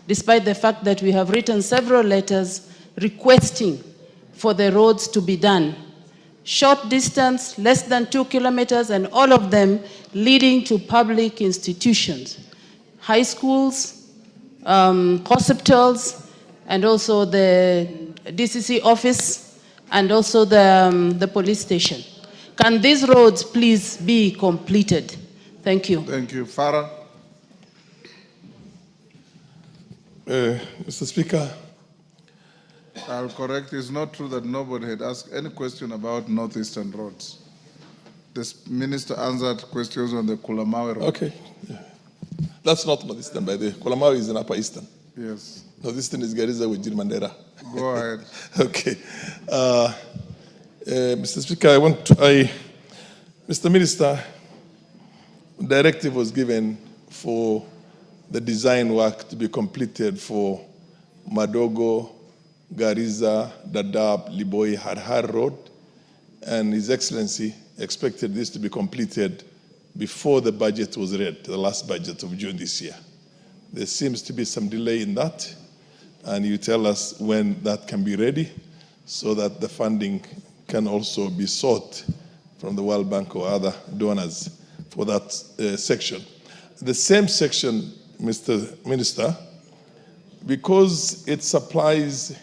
despite the fact that we have written several letters requesting for the roads to be done. Short distance, less than 2 kilometers, and all of them leading to public institutions, high schools, hospitals, and also the DCC office, and also the police station. Can these roads please be completed? Thank you. Thank you. Farah. Mr. Speaker, I'll correct, it's not true that nobody had asked any question about northeastern roads. The minister answered questions on the Kulamawe road. Okay. Yeah. That's not northeastern, by the way. Kulamawe is in upper eastern. Yes. Northeastern is Gariza with Mandera. Go ahead. Okay. Mr. Speaker, Mr. Minister, directive was given for the design work to be completed for Madogo, Gariza, Dadaab, Liboi, Harhar Road, and His Excellency expected this to be completed before the budget was read, the last budget of June this year. There seems to be some delay in that, and you tell us when that can be ready so that the funding can also be sought from the World Bank or other donors for that section. The same section, Mr. Minister, because it supplies,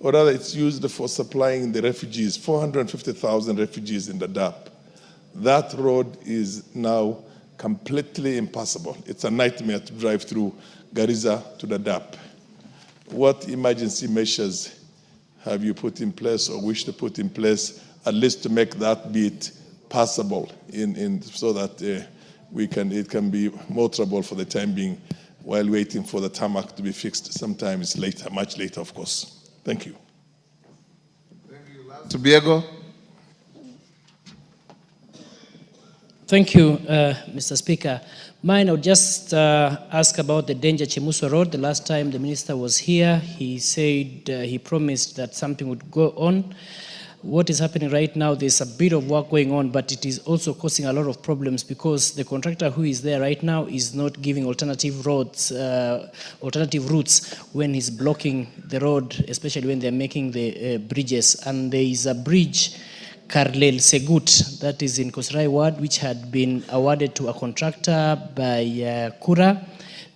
or rather it's used for supplying the refugees, 450,000 refugees in Dadaab. That road is now completely impassable. It's a nightmare to drive through Gariza to Dadaab. What emergency measures have you put in place or wish to put in place, at least to make that bit passable so that it can be motorable for the time being while waiting for the tarmac to be fixed sometimes later, much later, of course. Thank you. Tobiego. Thank you, Mr. Speaker. Mine, I would just ask about the Danger Chemuswa Road. The last time the minister was here, he said he promised that something would go on. What is happening right now, there's a bit of work going on, but it is also causing a lot of problems because the contractor who is there right now is not giving alternative routes when he's blocking the road, especially when they're making the bridges. And there is a bridge, Karlel Segut, that is in Kosrai Ward, which had been awarded to a contractor by Kura.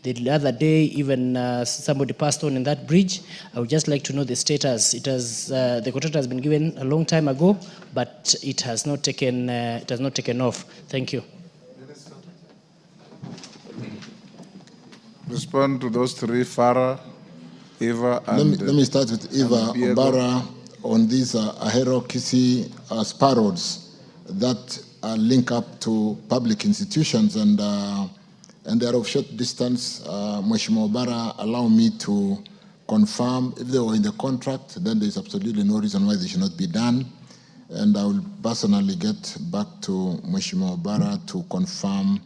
The other day, even somebody passed on in that bridge. I would just like to know the status. It has the contract has been given a long time ago, but it has not taken off. Thank you. Respond to those three: Farah, Eva, and let me start with Eva Obara on these Ahero Kisi spar roads that link up to public institutions and they are of short distance. Mheshimiwa Obara, allow me to confirm if they were in the contract, then there is absolutely no reason why they should not be done. And I will personally get back to Mheshimiwa Obara to confirm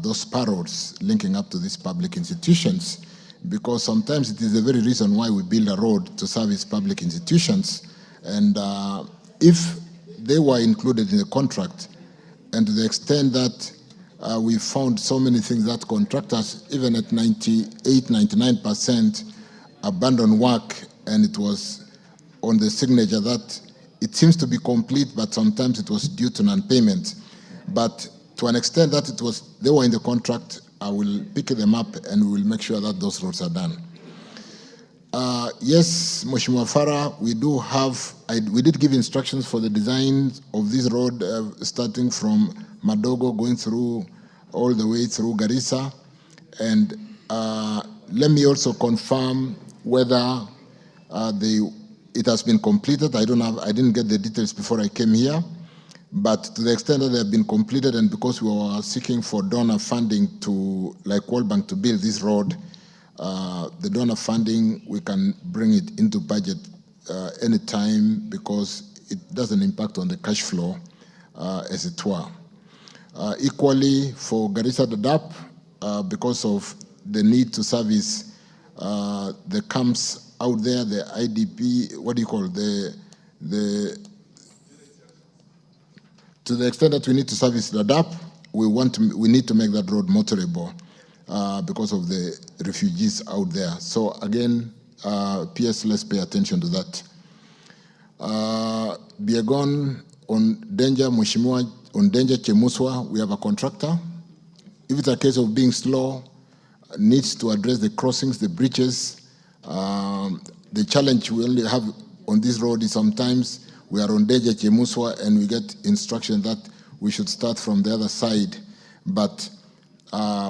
those spar roads linking up to these public institutions, because sometimes it is the very reason why we build a road to service public institutions. And if they were included in the contract, and to the extent that we found so many things that contractors, even at 98-99%, abandoned work, and it was on the signature that it seems to be complete, but sometimes it was due to non-payment. But to an extent that they were in the contract, I will pick them up and we will make sure that those roads are done. Yes, Mheshimiwa Farah, we did give instructions for the design of this road, starting from Madogo, going through all the way through Garissa. And let me also confirm whether it has been completed. I didn't get the details before I came here. But to the extent that they have been completed, and because we were seeking for donor funding to, like World Bank, to build this road, the donor funding, we can bring it into budget anytime because it doesn't impact on the cash flow, as it were. Equally, for Garissa Dadaab, because of the need to service the camps out there, the IDP, to the extent that we need to service Dadaab, we need to make that road motorable because of the refugees out there. So again, PS, let's pay attention to that. Biegon, on Danger, Mheshimiwa, on Danger Chemuswa, we have a contractor. If it's a case of being slow, needs to address the crossings, the bridges. The challenge we only have on this road is sometimes we are on Danger Chemuswa and we get instruction that we should start from the other side. But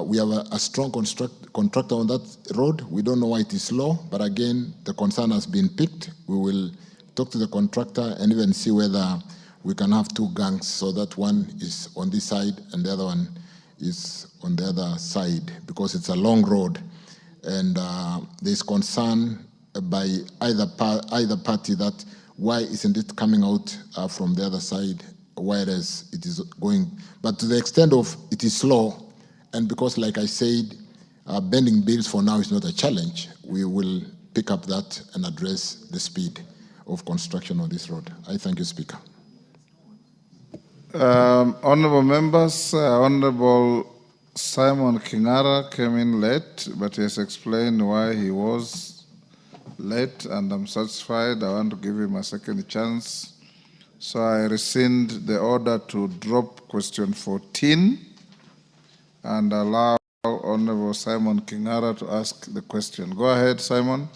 we have a strong contractor on that road. We don't know why it is slow, but again, the concern has been picked. We will talk to the contractor and even see whether we can have two gangs so that one is on this side and the other one is on the other side, because it's a long road and there's concern by either party that why isn't it coming out from the other side, whereas it is going. But to the extent of it is slow, And because, like I said, bending bills for now is not a challenge, we will pick up that and address the speed of construction of this road. I thank you, Speaker. Honorable members, Honorable Simon Kingara came in late, but he has explained why he was late, and I'm satisfied. I want to give him a second chance. So I rescind the order to drop question 14 and allow Honorable Simon Kingara to ask the question. Go ahead, Simon.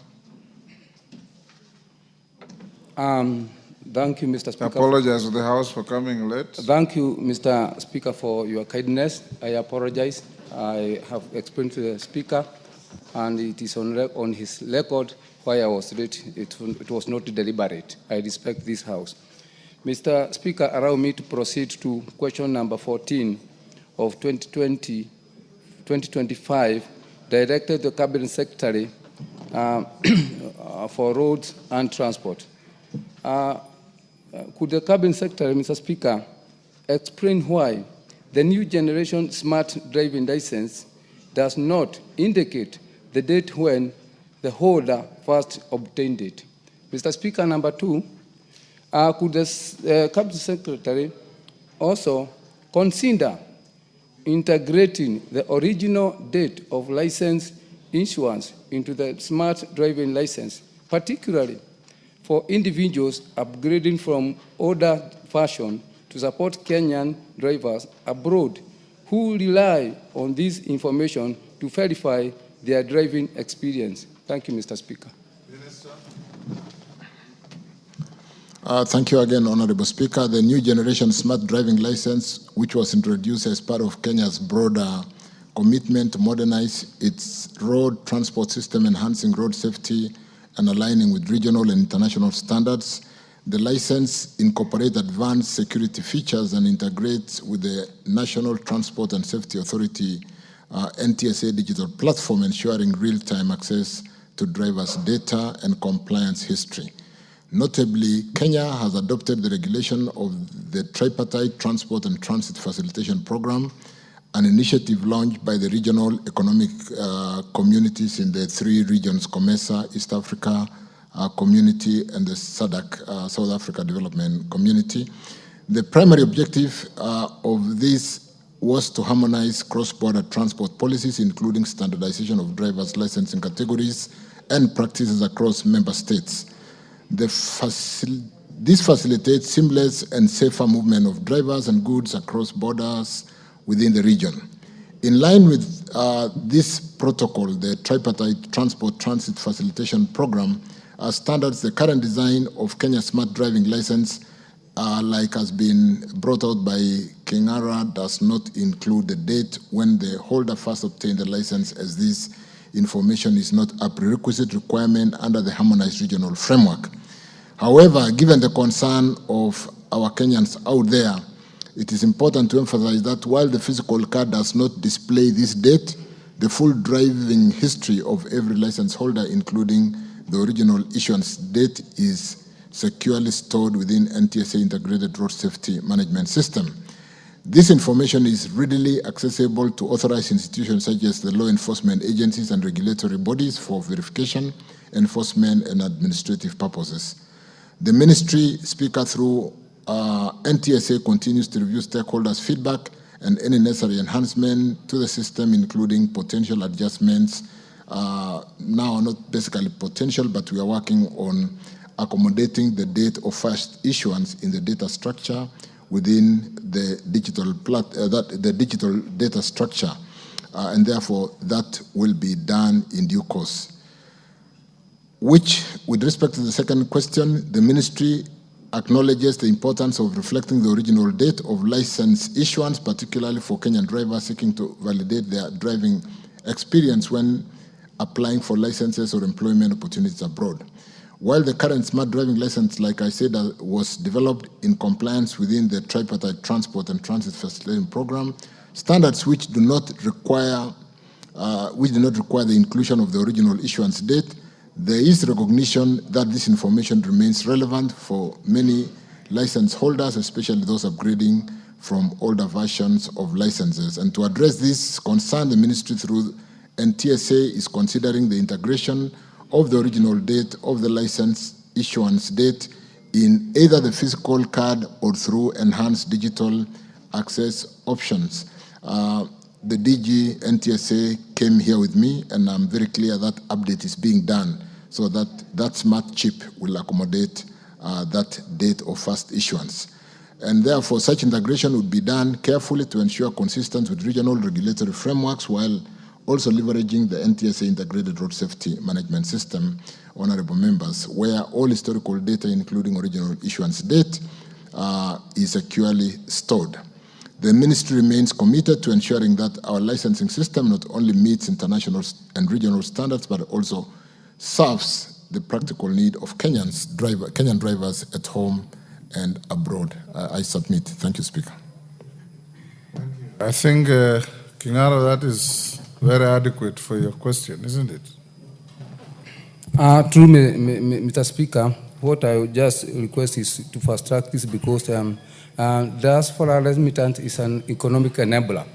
Thank you, Mr. Speaker. I apologize to the House for coming late. Thank you, Mr. Speaker, for your kindness. I apologize. I have explained to the Speaker, and it is on his record why I was late. It was not deliberate. I respect this House. Mr. Speaker, allow me to proceed to question number 14 of 2020-2025, directed to the Cabinet Secretary for Roads and Transport. Could the Cabinet Secretary, Mr. Speaker, explain why the new generation smart driving license does not indicate the date when the holder first obtained it? Mr. Speaker, number 2, could the Cabinet Secretary also consider integrating the original date of license issuance into the smart driving license, particularly for individuals upgrading from older version to support Kenyan drivers abroad who rely on this information to verify their driving experience? Thank you, Mr. Speaker. Thank you again, Honorable Speaker. The new generation smart driving license, which was introduced as part of Kenya's broader commitment to modernize its road transport system, enhancing road safety and aligning with regional and international standards. The license incorporates advanced security features and integrates with the National Transport and Safety Authority NTSA digital platform, ensuring real-time access to drivers' data and compliance history. Notably, Kenya has adopted the regulation of the Tripartite Transport and Transit Facilitation Program, an initiative launched by the regional economic communities in the 3 regions, COMESA, East Africa Community, and the SADC, South Africa Development Community. The primary objective of this was to harmonize cross-border transport policies, including standardization of driver's licensing categories and practices across member states. This facilitates seamless and safer movement of drivers and goods across borders within the region. In line with this protocol, the Tripartite Transport Transit Facilitation Program standards, the current design of Kenya's smart driving license, like has been brought out by Kingara, does not include the date when the holder first obtained the license, as this information is not a prerequisite requirement under the harmonized regional framework. However, given the concern of our Kenyans out there, it is important to emphasize that while the physical card does not display this date, the full driving history of every license holder, including the original issuance date, is securely stored within NTSA Integrated Road Safety Management System. This information is readily accessible to authorized institutions such as the law enforcement agencies and regulatory bodies for verification, enforcement, and administrative purposes. The Ministry, Speaker, through NTSA continues to review stakeholders' feedback and any necessary enhancement to the system, including potential adjustments. Now, not basically potential, but we are working on accommodating the date of first issuance in the data structure within the digital digital data structure, and therefore that will be done in due course. Which, with respect to the second question, the Ministry acknowledges the importance of reflecting the original date of license issuance, particularly for Kenyan drivers seeking to validate their driving experience when applying for licenses or employment opportunities abroad. While the current smart driving license, like I said, was developed in compliance within the Tripartite Transport and Transit Facilitation Program, standards which do not require the inclusion of the original issuance date, there is recognition that this information remains relevant for many license holders, especially those upgrading from older versions of licenses. And to address this concern, the ministry through NTSA is considering the integration of the original date of the license issuance date in either the physical card or through enhanced digital access options. The DG NTSA came here with me, and I'm very clear that update is being done so that that smart chip will accommodate that date of first issuance. And therefore, such integration would be done carefully to ensure consistency with regional regulatory frameworks while also leveraging the NTSA Integrated Road Safety Management System, honorable members, where all historical data, including original issuance date, is securely stored. The ministry remains committed to ensuring that our licensing system not only meets international and regional standards, but also serves the practical need of Kenyan drivers at home and abroad. I submit. Thank you, Speaker. I think, Kinango, that is very adequate for your question, isn't it? True, Mr. Speaker. What I would just request is to fast track this because diaspora remittance is an economic enabler.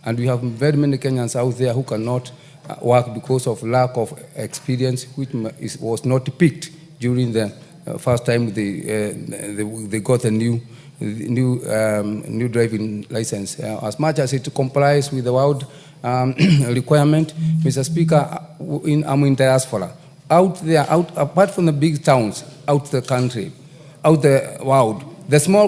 And we have very many Kenyans out there who cannot work because of lack of experience, which was not picked during the first time they got a new driving license. As much as it complies with the world requirement, Mr. Speaker, I'm in diaspora. Out there, apart from the big towns, out the country, out the world, the small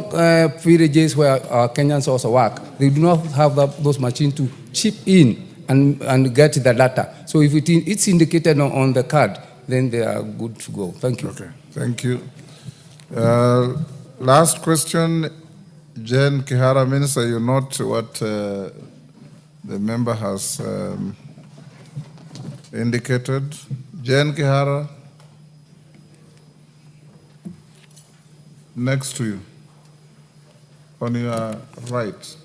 villages where Kenyans also work, they do not have those machines to chip in and get the data. So if it's indicated on the card, then they are good to go. Thank you. Okay, thank you. Last question, Jen Kihara, Minister, you note what the member has indicated. Jen Kihara, next to you, on your right.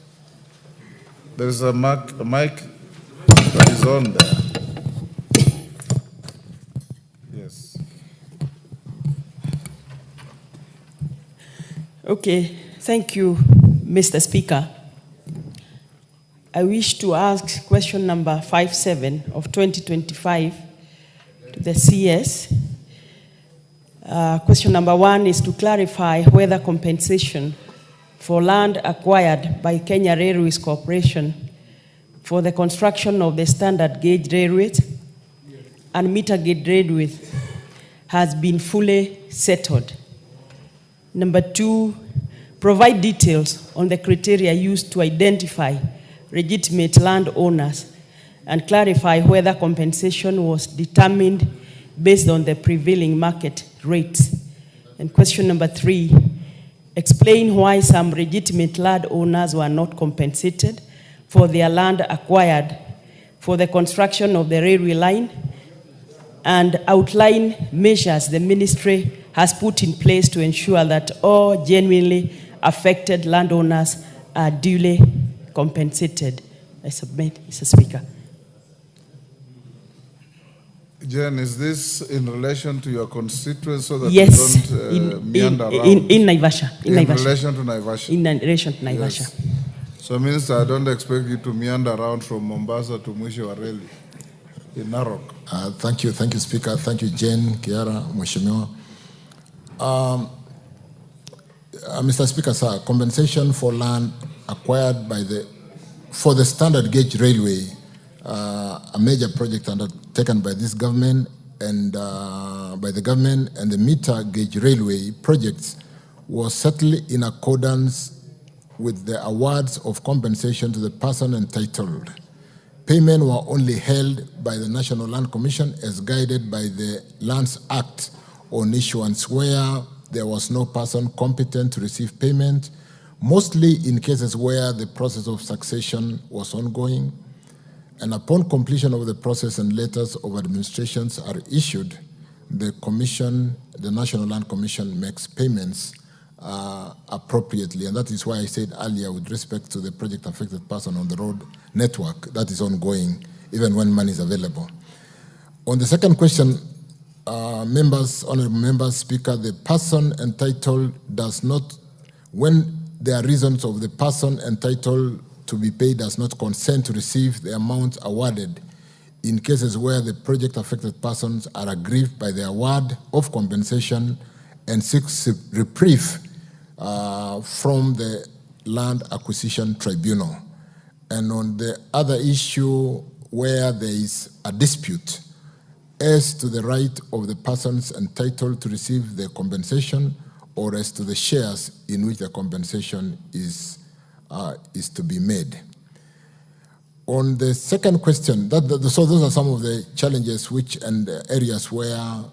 There is a mic that is on there. Yes. Okay, thank you, Mr. Speaker. I wish to ask question number 57 of 2025 to the CS. Question number 1 is to clarify whether compensation for land acquired by Kenya Railways Corporation for the construction of the standard gauge railways and meter gauge railways has been fully settled. Number 2, provide details on the criteria used to identify legitimate landowners and clarify whether compensation was determined based on the prevailing market rates. And question number 3, explain why some legitimate landowners were not compensated for their land acquired for the construction of the railway line, and outline measures the ministry has put in place to ensure that all genuinely affected landowners are duly compensated. I submit, Mr. Speaker. Jen, is this in relation to your constituents so that yes, you don't meander around? In Naivasha. In relation to Naivasha? In relation to Naivasha. Yes. So, Minister, I don't expect you to meander around from Mombasa to Mwisho wa Reli in Narok. Thank you, Speaker. Thank you, Jen, Kiara, Mheshimiwa. Mr. Speaker, sir, compensation for land acquired for the standard gauge railway, a major project undertaken by this government and by the government, and the meter gauge railway projects was settled in accordance with the awards of compensation to the person entitled. Payment were only held by the National Land Commission as guided by the Lands Act on issuance, where there was no person competent to receive payment, mostly in cases where the process of succession was ongoing. And upon completion of the process and letters of administrations are issued, the Commission, the National Land Commission, makes payments appropriately. And that is why I said earlier, with respect to the project affected person on the road network, that is ongoing, even when money is available. On the second question, honorable members, Speaker, the person entitled does not, when there are reasons of the person entitled to be paid does not consent to receive the amount awarded in cases where the project-affected persons are aggrieved by the award of compensation and seeks reprieve from the Land Acquisition Tribunal. And on the other issue where there is a dispute as to the right of the persons entitled to receive the compensation or as to the shares in which the compensation is to be made. On the second question, so those are some of the challenges and areas where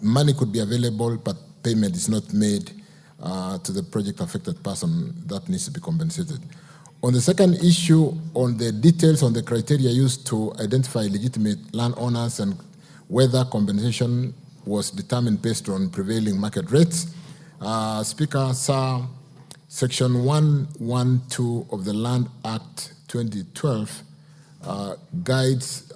money could be available, but payment is not made to the project-affected person that needs to be compensated. On the second issue, on the details on the criteria used to identify legitimate landowners and whether compensation was determined based on prevailing market rates, Speaker, sir, Section 112 of the Land Act 2012 guides,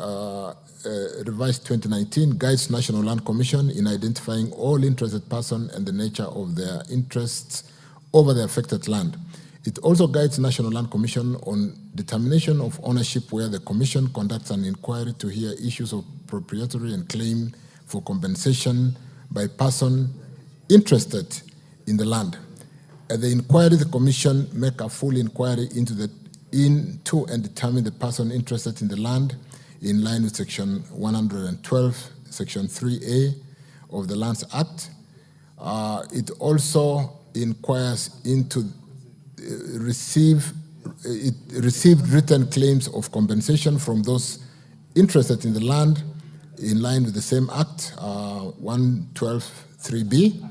revised 2019, guides National Land Commission in identifying all interested persons and the nature of their interests over the affected land. It also guides National Land Commission on determination of ownership, where the Commission conducts an inquiry to hear issues of proprietary and claim for compensation by person interested in the land. At the inquiry, the Commission make a full inquiry into and determine the person interested in the land in line with Section 112, Section 3A of the Lands Act. It also inquires into received written claims of compensation from those interested in the land in line with the same Act, 112.3b.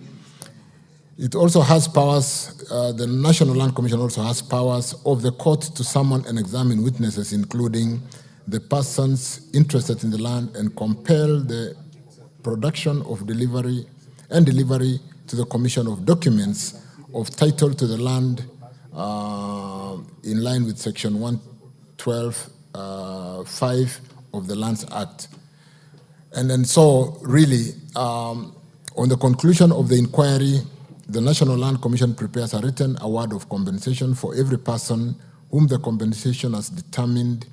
It also has powers, the National Land Commission also has powers of the court to summon and examine witnesses, including the persons interested in the land, and compel the production of delivery to the Commission of documents of title to the land in line with Section 112.5 of the Lands Act. And then so really, on the conclusion of the inquiry, the National Land Commission prepares a written award of compensation for every person whom the compensation has determined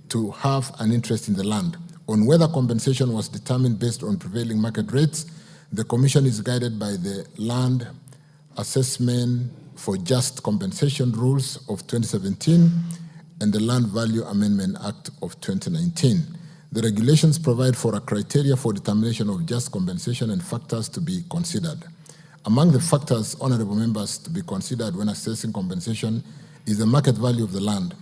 to have an interest in the land. On whether compensation was determined based on prevailing market rates, the Commission is guided by the Land Assessment for Just Compensation Rules of 2017 and the Land Value Amendment Act of 2019. The regulations provide for a criteria for determination of just compensation and factors to be considered. Among the factors, honorable members, to be considered when assessing compensation is the market value of the land.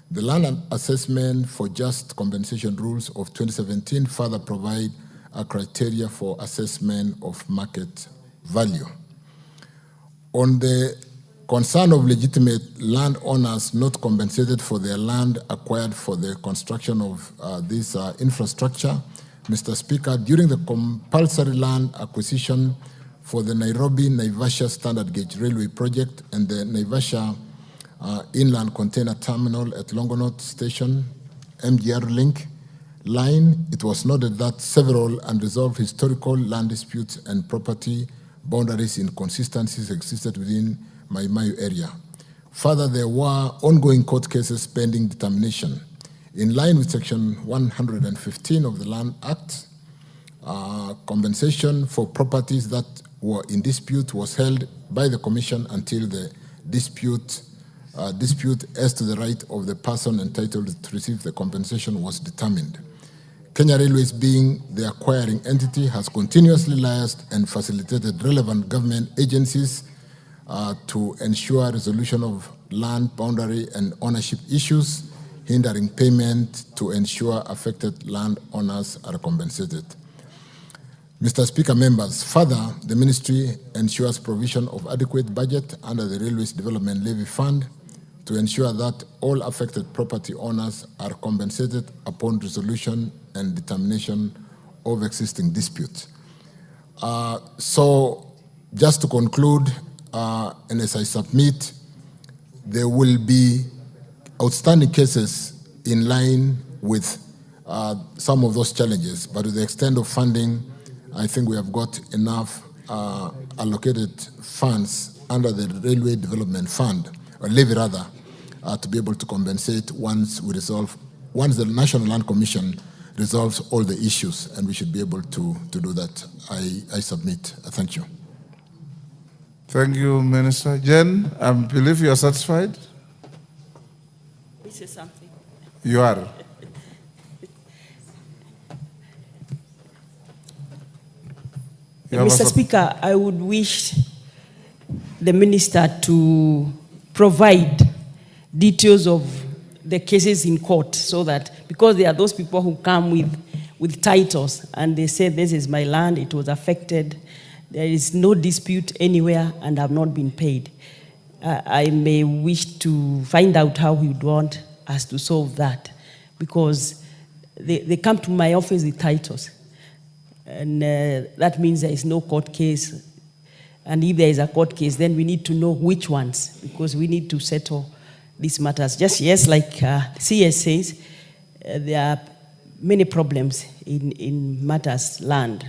The Land Assessment for Just Compensation Rules of 2017 further provide a criteria for assessment of market value. On the concern of legitimate landowners not compensated for their land acquired for the construction of this infrastructure, Mr. Speaker, during the compulsory land acquisition for the Nairobi-Naivasha Standard Gauge Railway Project and the Naivasha Inland Container Terminal at Longonot Station, MGR Link line, it was noted that several unresolved historical land disputes and property boundaries inconsistencies existed within Mai area. Further, there were ongoing court cases pending determination. In line with Section 115 of the Land Act, compensation for properties that were in dispute was held by the Commission until the dispute as to the right of the person entitled to receive the compensation was determined. Kenya Railways, being the acquiring entity, has continuously liaised and facilitated relevant government agencies to ensure resolution of land boundary and ownership issues hindering payment to ensure affected landowners are compensated. Mr. Speaker, members, further, the Ministry ensures provision of adequate budget under the Railways Development Levy Fund to ensure that all affected property owners are compensated upon resolution and determination of existing disputes. So, just to conclude, and as I submit, there will be outstanding cases in line with some of those challenges, but to the extent of funding, I think we have got enough allocated funds under the Railway Development Fund, or levy rather, to be able to compensate once the National Land Commission resolves all the issues, and we should be able to do that. I submit. Thank you. Thank you, Minister. Jen, I believe you are satisfied? This is something. You are. Mr. Speaker, I would wish the minister to provide details of the cases in court, so that, because there are those people who come with titles and they say, this is my land, it was affected, there is no dispute anywhere and have not been paid. I may wish to find out how he would want us to solve that, because they come to my office with titles. And that means there is no court case. And if there is a court case, then we need to know which ones, because we need to settle these matters. Just yes, like CS says, there are many problems in matters land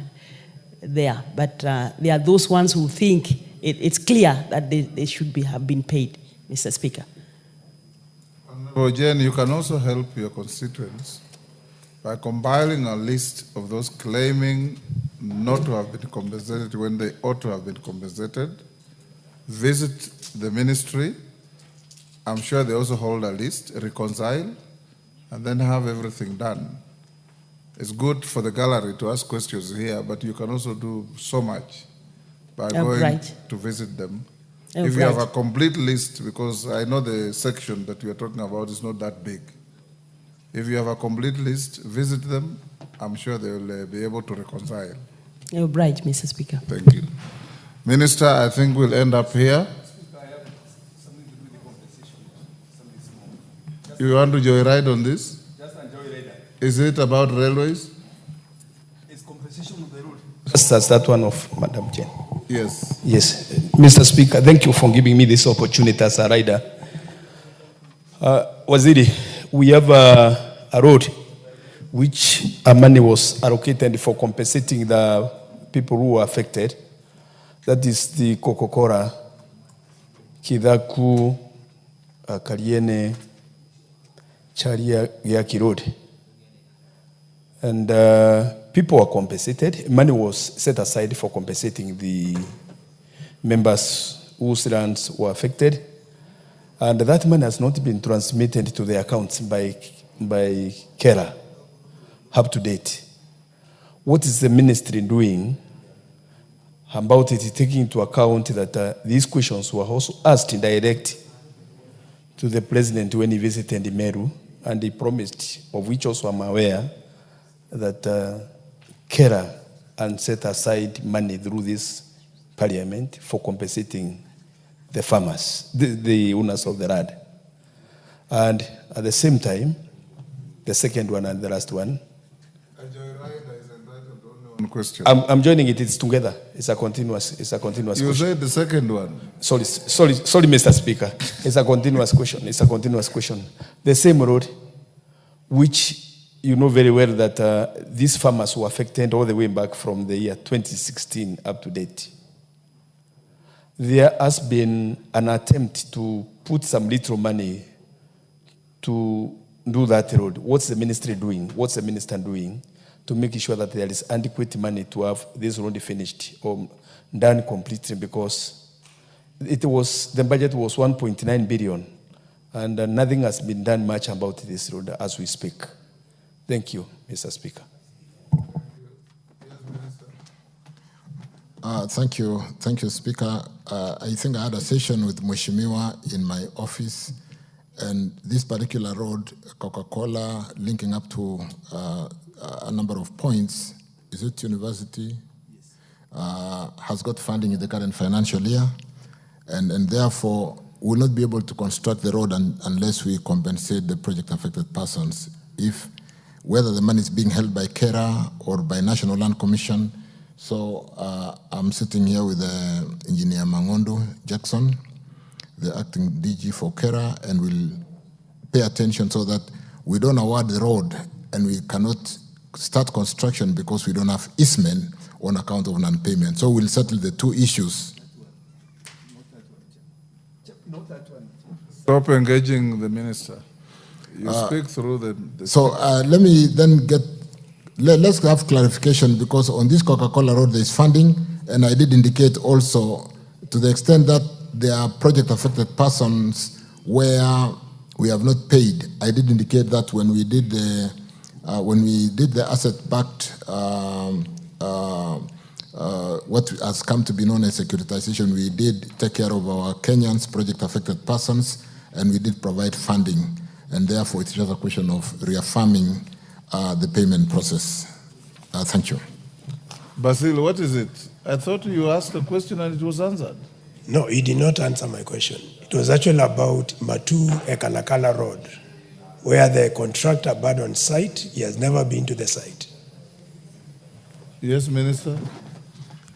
there. But there are those ones who think it's clear that they should have been paid, Mr. Speaker. Honorable Jen, you can also help your constituents by compiling a list of those claiming not to have been compensated when they ought to have been compensated. Visit the ministry. I'm sure they also hold a list, reconcile, and then have everything done. It's good for the gallery to ask questions here, but you can also do so much by going to visit them. If you have a complete list, because I know the section that we are talking about is not that big. If you have a complete list, visit them. I'm sure they will be able to reconcile. You're right, Mr. Speaker. Thank you. Minister, I think we'll end up here. You want to joyride on this? Just a joyride. Is it about railways? It's compensation of the road. Just as that one of Madam Chen. Yes. Yes. Mr. Speaker, thank you for giving me this opportunity as a rider. Waziri, we have a road which money was allocated for compensating the people who were affected. That is the Kokokora, Kidaku, Kariene, Chariaki Road. And people were compensated. Money was set aside for compensating the members whose lands were affected. And that money has not been transmitted to the accounts by Kera up to date. What is the ministry doing about it, taking into account that these questions were also asked in direct to the president when he visited Meru, and he promised, of which also I'm aware, that Kera and set aside money through this parliament for compensating the farmers, the owners of the land. And at the same time, the second one and the last one, question. I'm joining it. It's together. It's a continuous. You question. said the second one. Sorry, Mr. Speaker. It's a continuous question. It's a continuous question. The same road, which you know very well that these farmers were affected all the way back from the year 2016 up to date. There has been an attempt to put some little money to do that road. What's the ministry doing? What's the minister doing to make sure that there is adequate money to have this road finished or done completely? Because the budget was 1.9 billion and nothing has been done much about this road as we speak. Thank you, Mr. Speaker. Thank you, Speaker. I think I had a session with Mheshimiwa in my office, and this particular road, Coca-Cola, linking up to a number of points, is it university? Yes. Has got funding in the current financial year, and therefore will not be able to construct the road unless we compensate the project-affected persons. Whether the money is being held by KERA or by National Land Commission. So I'm sitting here with Engineer Mangondo Jackson, the acting DG for KERA, and we'll pay attention so that we don't award the road and we cannot start construction because we don't have easement on account of non-payment. So we'll settle the two issues. Stop engaging the minister. You speak through the So let me then let's have clarification, because on this Coca-Cola road there is funding, and I did indicate also to the extent that there are project affected persons where we have not paid. I did indicate that when we did the asset-backed what has come to be known as securitization, we did take care of our Kenyans project affected persons, and we did provide funding, and therefore it's just a question of reaffirming the payment process. Thank you. Basil, what is it? I thought you asked a question and it was answered. No, he did not answer my question. It was actually about Matu Ekanakala Road, where the contractor abandoned site. He has never been to the site. Yes, Minister?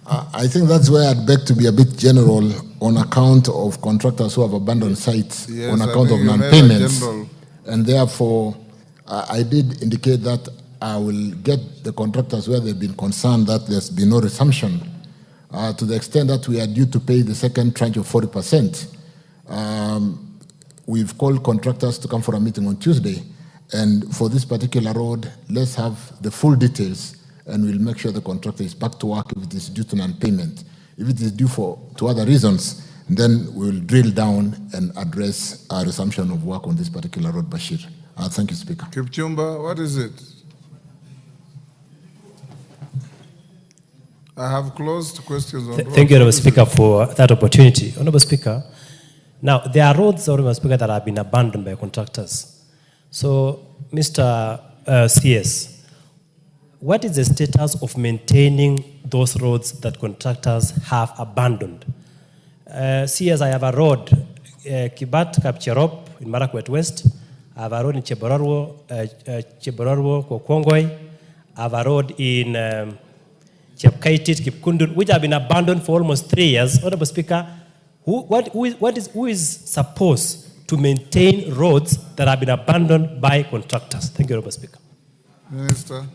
I think that's where I'd beg to be a bit general on account of contractors who have abandoned sites on account of non-payments. And therefore, I did indicate that I will get the contractors where they've been concerned that there's been no resumption. To the extent that we are due to pay the second tranche of 40%. We've called contractors to come for a meeting on Tuesday. And for this particular road, let's have the full details, and we'll make sure the contractor is back to work if it is due to non-payment. If it is due to other reasons, then we'll drill down and address a resumption of work on this particular road, Bashir. Thank you, Speaker. Kipchumba, what is it? I have closed questions on Thank you, Honourable Speaker, for that opportunity. Honourable Speaker, now there are roads, Honourable Speaker, that have been abandoned by contractors. So, Mr. CS, what is the status of maintaining those roads that contractors have abandoned? CS, I have a road, Kibat, Kapcherop, in Marakwet West. I have a road in Chebororwo, Kokongoi. I have a road in Chepkaitit, Kipkundun, which have been abandoned for almost 3 years. Honourable Speaker, who is supposed to maintain roads that have been abandoned by contractors? Thank you, Honourable Speaker. Minister.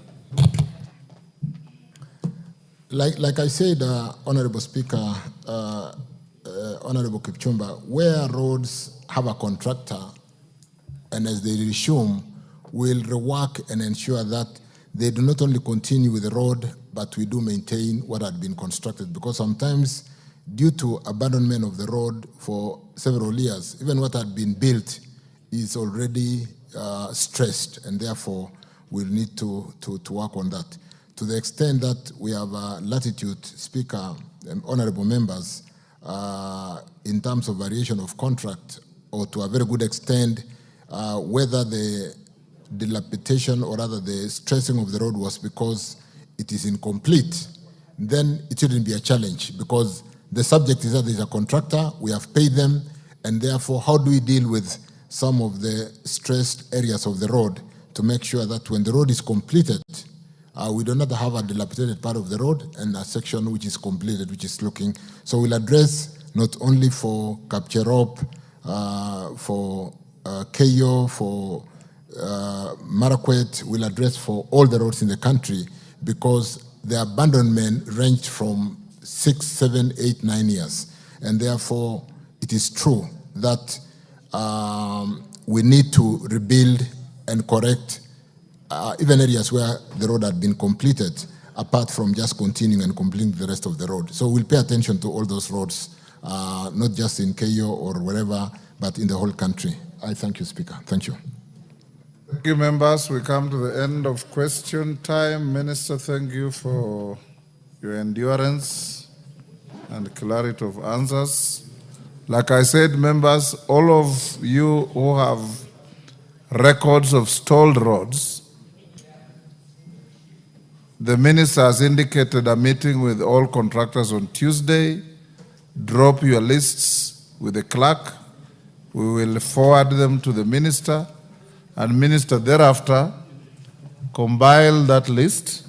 Like I said, Honourable Speaker, Honourable Kipchumba, where roads have a contractor, and as they resume, we'll rework and ensure that they do not only continue with the road, but we do maintain what had been constructed. Because sometimes, due to abandonment of the road for several years, even what had been built is already stressed, and therefore we'll need to work on that. To the extent that we have latitude, Speaker and honourable members, in terms of variation of contract, or to a very good extent, whether the dilapidation or rather the stressing of the road was because it is incomplete, then it shouldn't be a challenge, because the subject is that there's a contractor, we have paid them, and therefore how do we deal with some of the stressed areas of the road to make sure that when the road is completed, we do not have a dilapidated part of the road and a section which is completed, which is looking. So we'll address not only for Kapcherop, for Keyo, for Marakwet, we'll address for all the roads in the country, because the abandonment ranged from 6, 7, 8, 9 years. And therefore, it is true that we need to rebuild and correct even areas where the road had been completed, apart from just continuing and completing the rest of the road. So we'll pay attention to all those roads, not just in Keyo or wherever, but in the whole country. I thank you, Speaker. Thank you. Thank you, members. We come to the end of question time. Minister, thank you for your endurance and clarity of answers. Like I said, members, all of you who have records of stalled roads, the minister has indicated a meeting with all contractors on Tuesday. Drop your lists with the clerk. We will forward them to the minister, and minister thereafter compile that list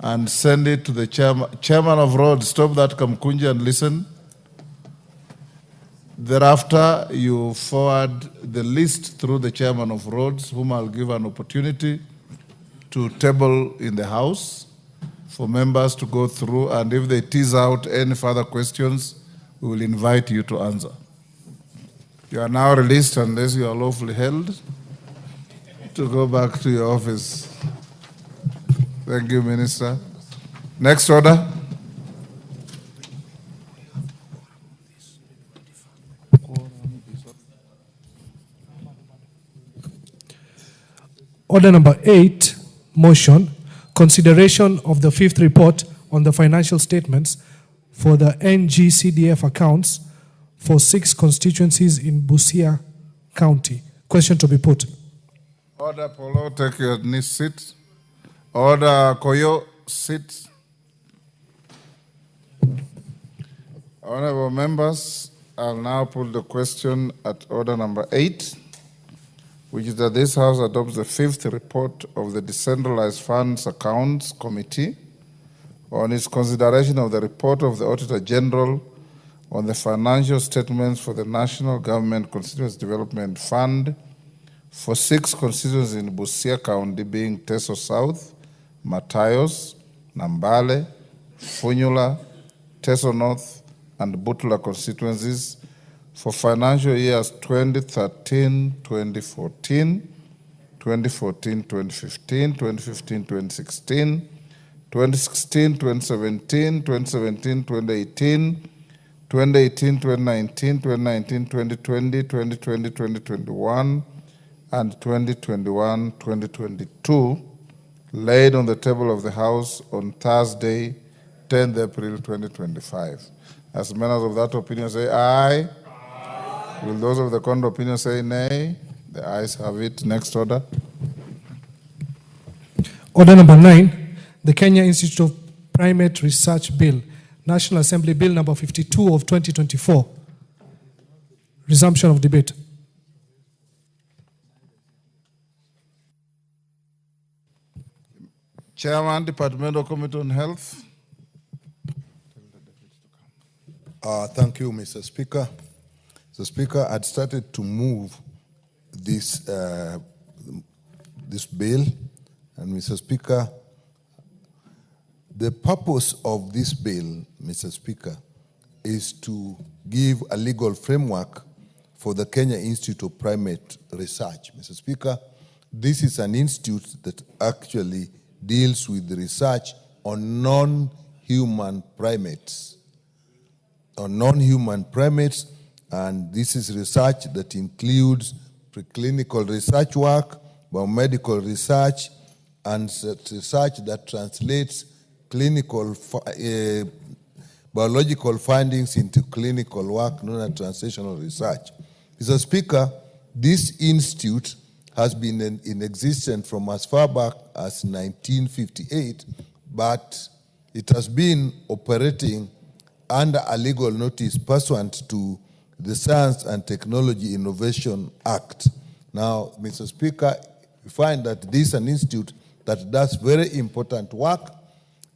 and send it to the chairman of roads. Stop that, Kamkunji, and listen. Thereafter, you forward the list through the chairman of roads, whom I'll give an opportunity to table in the House for members to go through, and if they tease out any further questions, we will invite you to answer. You are now released unless you are lawfully held to go back to your office. Thank you, Minister. Next order. Order number 8, motion, consideration of the 5th report on the financial statements for the NGCDF accounts for 6 constituencies in Busia County. Question to be put. Order Polo, take your seat. Order Koyo, sit. Honorable members, I'll now put the question at order number 8, which is that this House adopts the 5th report of the Decentralized Funds Accounts Committee on its consideration of the report of the Auditor General on the financial statements for the National Government Constituency Development Fund for 6 constituencies in Busia County, being Teso South, Matayos, Nambale, Funyula, Teso North, and Butula constituencies for financial years 2013-2014, 2014-2015, 2015-2016, 2016-2017, 2017-2018, 2018-2019, 2019-2020, 2020-2021, and 2021-2022, laid on the table of the House on Thursday, 10th April 2025. As members of that opinion say aye. Will those of the contrary opinion say nay? The ayes have it. Next order. Order number 9, the Kenya Institute of Primate Research Bill, National Assembly Bill number 52 of 2024. Resumption of debate. Chairman, Departmental Committee on Health. Thank you, Mr. Speaker. Mr. Speaker, I'd started to move this bill, and Mr. Speaker, the purpose of this bill, Mr. Speaker, is to give a legal framework for the Kenya Institute of Primate Research. Mr. Speaker, this is an institute that actually deals with research on non-human primates. And this is research that includes preclinical research work, biomedical research, and research that translates clinical biological findings into clinical work, known as translational research. Mr. Speaker, this institute has been in existence from as far back as 1958, but it has been operating under a legal notice pursuant to the Science and Technology Innovation Act. Now, Mr. Speaker, we find that this is an institute that does very important work,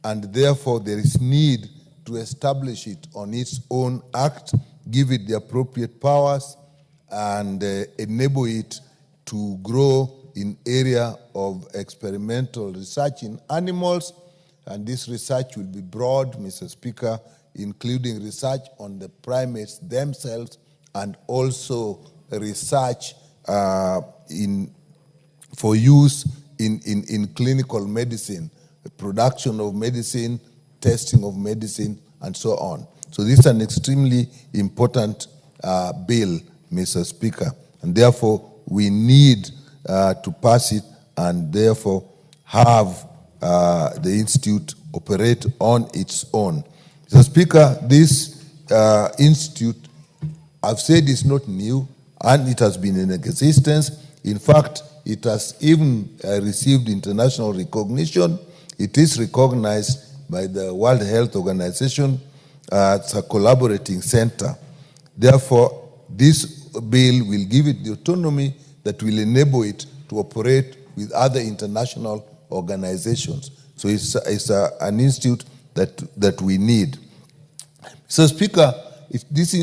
and therefore there is need to establish it on its own act, give it the appropriate powers, and enable it to grow in area of experimental research in animals. And this research will be broad, Mr. Speaker, including research on the primates themselves and also research for use in clinical medicine, the production of medicine, testing of medicine, and so on. So this is an extremely important bill, Mr. Speaker, and therefore we need to pass it and therefore have the institute operate on its own. Mr. Speaker, this institute, I've said, is not new, and it has been in existence. In fact, it has even received international recognition. It is recognized by the World Health Organization as a collaborating center. Therefore, this bill will give it the autonomy that will enable it to operate with other international organizations. So it's an institute that we need. So, Speaker, this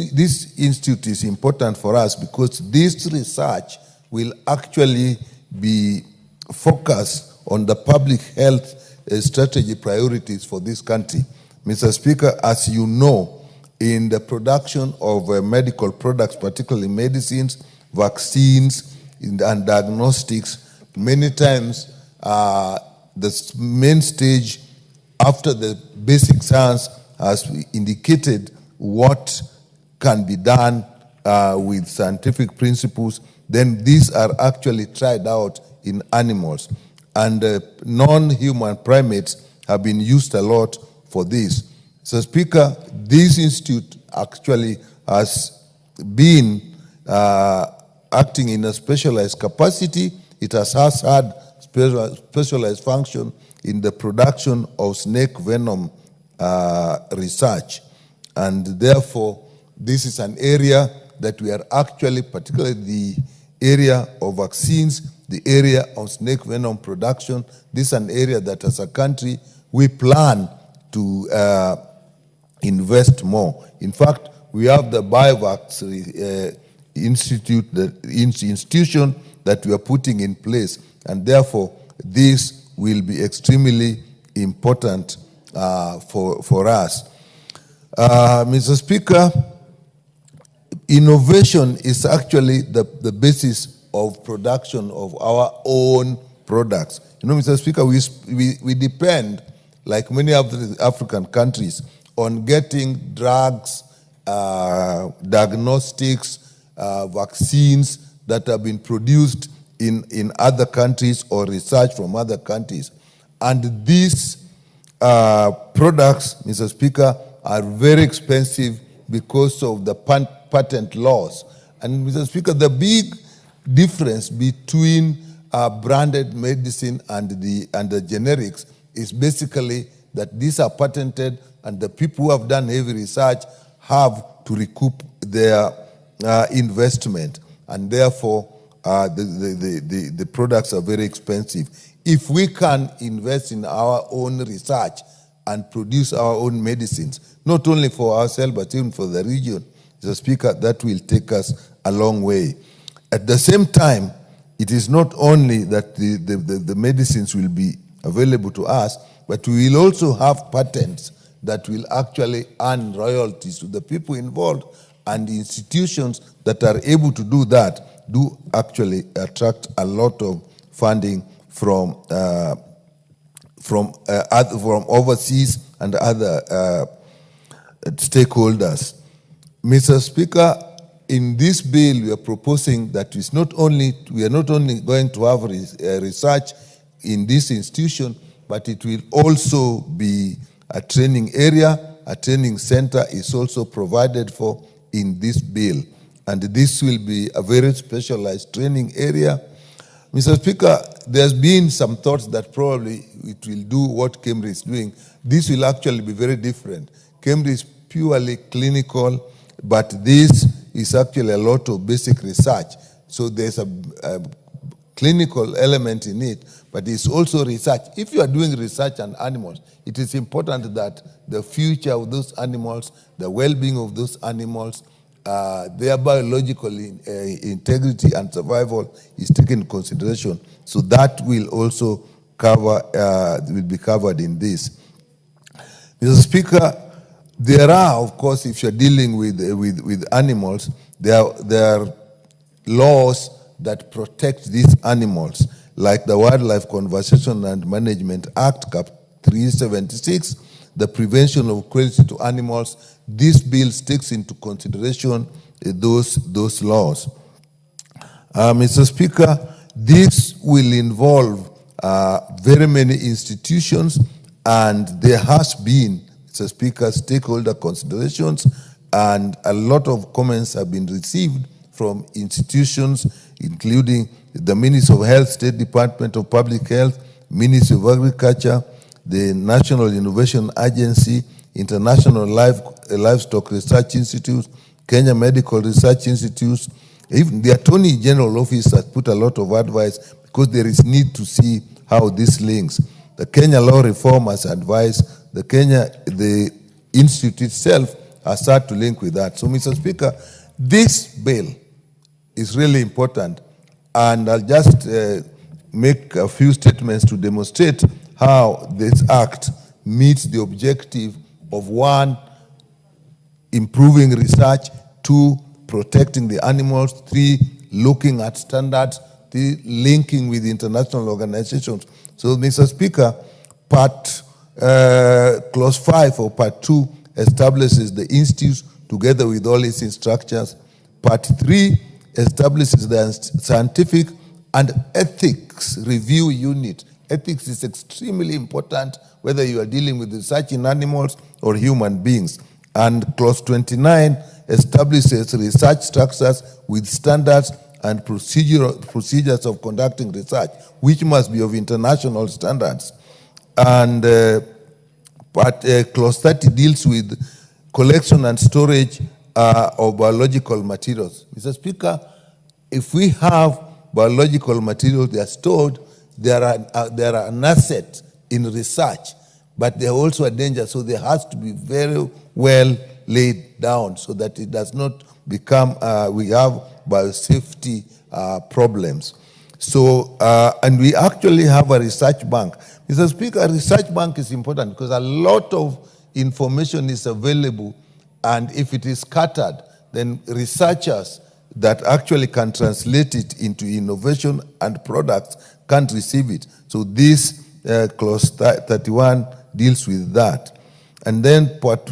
institute is important for us because this research will actually be focused on the public health strategy priorities for this country. Mr. Speaker, as you know, in the production of medical products, particularly medicines, vaccines, and diagnostics. Many times, the main stage after the basic science has indicated what can be done with scientific principles, then these are actually tried out in animals. And non-human primates have been used a lot for this. So, Speaker, this institute actually has been acting in a specialized capacity. It has had specialized function in the production of snake venom research. And therefore, this is an area that we are actually, particularly the area of vaccines, the area of snake venom production, this is an area that as a country we plan to invest more. In fact, we have the Biovax institution that we are putting in place, and therefore this will be extremely important for us. Mr. Speaker, innovation is actually the basis of production of our own products. You know, Mr. Speaker, we depend, like many of the African countries, on getting drugs, diagnostics, vaccines that have been produced in other countries or research from other countries. And these products, Mr. Speaker, are very expensive because of the patent laws. And Mr. Speaker, the big difference between branded medicine and the generics is basically that these are patented, and the people who have done heavy research have to recoup their investment, and therefore the products are very expensive. If we can invest in our own research and produce our own medicines, not only for ourselves but even for the region, Mr. Speaker, that will take us a long way. At the same time, it is not only that the medicines will be available to us, but we will also have patents that will actually earn royalties to the people involved, and the institutions that are able to do that do actually attract a lot of funding from overseas and other stakeholders. Mr. Speaker, in this bill, we are proposing that we are not only going to have research in this institution, but it will also be a training area. A training center is also provided for in this bill, and this will be a very specialized training area. Mr. Speaker, there's been some thoughts that probably it will do what Cambridge is doing. This will actually be very different. Cambridge is purely clinical, but this is actually a lot of basic research. So there's a clinical element in it, but it's also research. If you are doing research on animals, it is important that the future of those animals, the well-being of those animals, their biological integrity and survival is taken into consideration. So that will also will be covered in this. Mr. Speaker, there are, of course, if you're dealing with animals, there are laws that protect these animals, like the Wildlife Conservation and Management Act, Cap 376, the Prevention of Cruelty to Animals. This bill takes into consideration those laws. Mr. Speaker, this will involve very many institutions, and there has been, Mr. Speaker, stakeholder considerations, and a lot of comments have been received from institutions, including the Ministry of Health, State Department of Public Health, Ministry of Agriculture, the National Innovation Agency, International Livestock Research Institute, Kenya Medical Research Institute. Even the Attorney General Office has put a lot of advice because there is need to see how this links. The Kenya Law Reform has advised, the Institute itself has started to link with that. So, Mr. Speaker, this bill is really important, and I'll just make a few statements to demonstrate how this act meets the objective of, one, improving research. 2, protecting the animals. 3, looking at standards. 3, linking with international organizations. So, Mr. Speaker, clause 5 or part 2 establishes the institute together with all its structures. Part 3 establishes the scientific and ethics review unit. Ethics is extremely important whether you are dealing with research in animals or human beings. And clause 29 establishes research structures with standards and procedures of conducting research, which must be of international standards. And clause 30 deals with collection and storage of biological materials. Mr. Speaker, if we have biological materials, they are stored, they are an asset in research, but they are also a danger, so they has to be very well laid down so that it does not become, we have biosafety problems. So, and we actually have a research bank. Mr. Speaker, a research bank is important because a lot of information is available, and if it is scattered, then researchers that actually can translate it into innovation and products can't receive it. So this clause 31 deals with that. And then part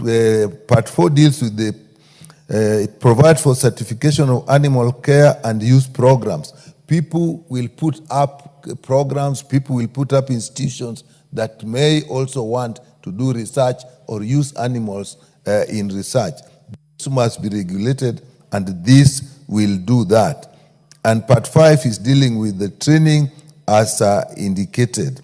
4 deals with it provides for certification of animal care and use programs. People will put up programs, people will put up institutions that may also want to do research or use animals in research. This must be regulated, and this will do that. And part 5 is dealing with the training as indicated.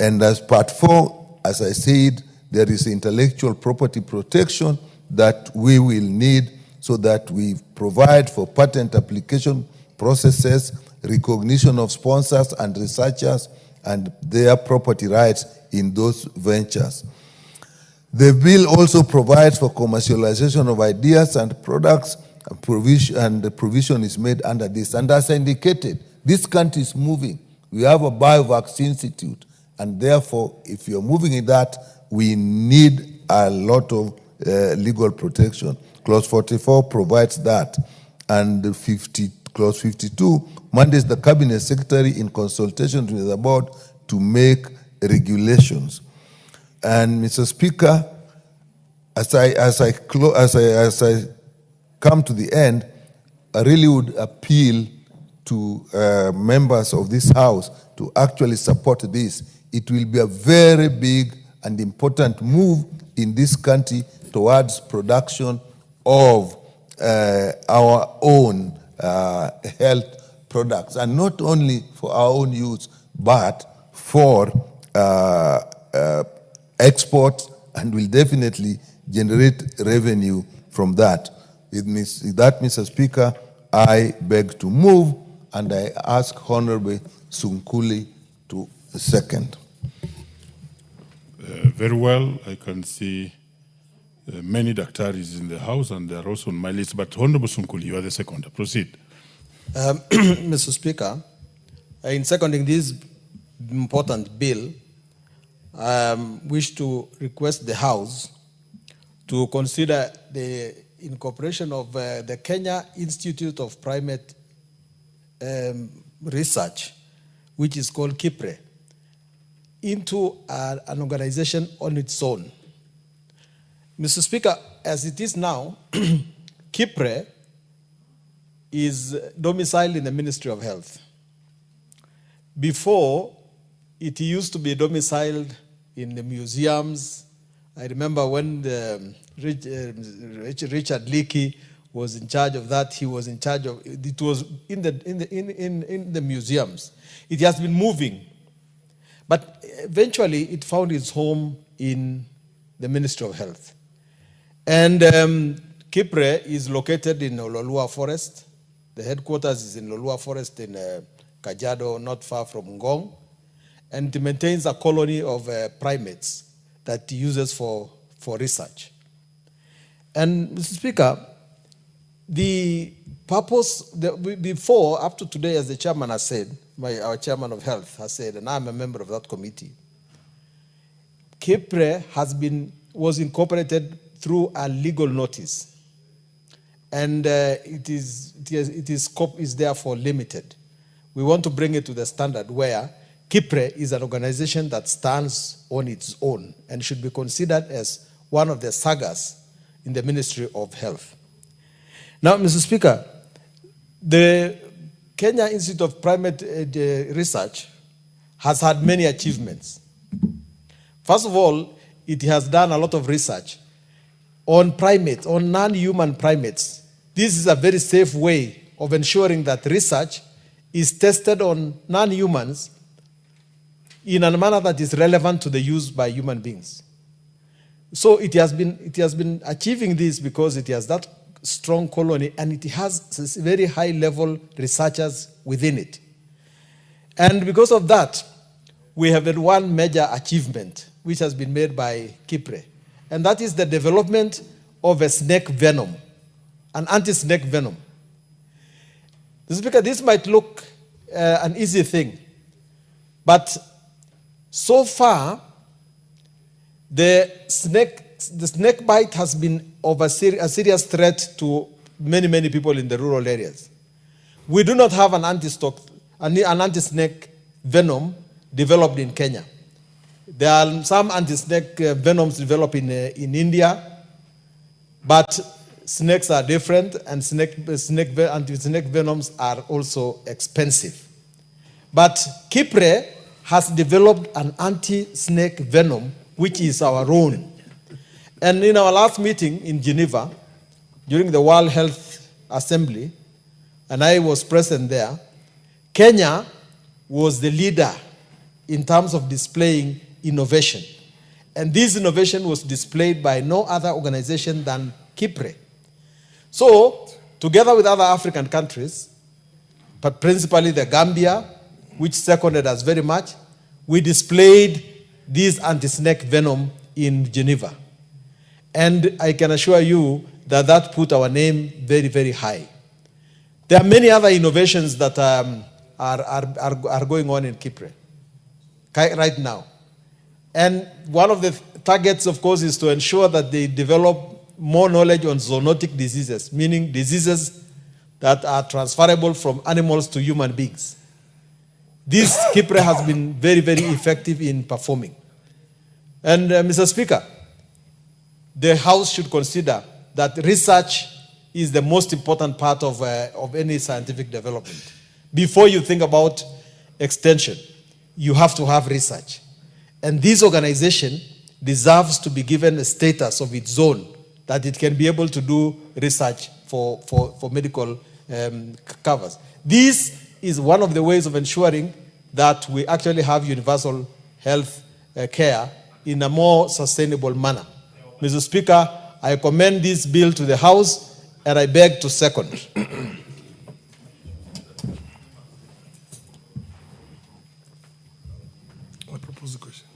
And as part 4, as I said, there is intellectual property protection that we will need so that we provide for patent application processes, recognition of sponsors and researchers, and their property rights in those ventures. The bill also provides for commercialization of ideas and products, and the provision is made under this. And as indicated, this country is moving. We have a Biovax Institute, and therefore, if you're moving in that, we need a lot of legal protection. Clause 44 provides that, and clause 52 mandates the Cabinet Secretary in consultation with the board to make regulations. And Mr. Speaker, as I come to the end, I really would appeal to members of this House to actually support this. It will be a very big and important move in this country towards production of our own health products, and not only for our own use, but for export, and will definitely generate revenue from that. With that, Mr. Speaker, I beg to move, and I ask Honorable Sunkuli to second. Very well. I can see many Daktaris in the House, and they are also on my list. But Honorable Sunkuli, you are the second. Proceed. Mr. Speaker, in seconding this important bill, I wish to request the House to consider the incorporation of the Kenya Institute of Primate Research, which is called KIPRE, into an organization on its own. Mr. Speaker, as it is now, KIPRE is domiciled in the Ministry of Health. Before, it used to be domiciled in the museums. I remember when Richard Leakey was in charge of that. He was in charge of it. Was in the museums. It has been moving, but eventually it found its home in the Ministry of Health. And KIPRE is located in Ololua Forest. The headquarters is in Ololua Forest in Kajiado, not far from Ngong, and it maintains a colony of primates that it uses for research. And Mr. Speaker, the purpose, before, up to today, as the chairman has said, our chairman of health has said, and I'm a member of that committee, KIPRE was incorporated through a legal notice. And its scope is therefore limited. We want to bring it to the standard where KIPRE is an organization that stands on its own and should be considered as one of the sagas in the Ministry of Health. Now, Mr. Speaker, the Kenya Institute of Primate Research has had many achievements. First of all, it has done a lot of research on primates, on non-human primates. This is a very safe way of ensuring that research is tested on non-humans in a manner that is relevant to the use by human beings. So it has been achieving this because it has that strong colony and it has very high-level researchers within it. And because of that, we have had one major achievement which has been made by KIPRE, and that is the development of a snake venom, an anti-snake venom. Mr. Speaker, this might look an easy thing, but so far, the snake bite has been of a serious threat to many, many people in the rural areas. We do not have an anti-snake venom developed in Kenya. There are some anti-snake venoms developed in India, but snakes are different, and anti-snake venoms are also expensive. But KIPRE has developed an anti-snake venom, which is our own. And in our last meeting in Geneva, during the World Health Assembly, and I was present there, Kenya was the leader in terms of displaying innovation. And this innovation was displayed by no other organization than KIPRE. So, together with other African countries, but principally the Gambia, which seconded us very much, we displayed this anti-snake venom in Geneva. And I can assure you that that put our name very, very high. There are many other innovations that are going on in KIPRE right now. And one of the targets, of course, is to ensure that they develop more knowledge on zoonotic diseases, meaning diseases that are transferable from animals to human beings. This KIPRE has been very, very effective in performing. And Mr. Speaker, the House should consider that research is the most important part of any scientific development. Before you think about extension, you have to have research. And this organization deserves to be given a status of its own, that it can be able to do research for medical covers. This is one of the ways of ensuring that we actually have universal health care in a more sustainable manner. Mr. Speaker, I commend this bill to the House and I beg to second. I propose the question.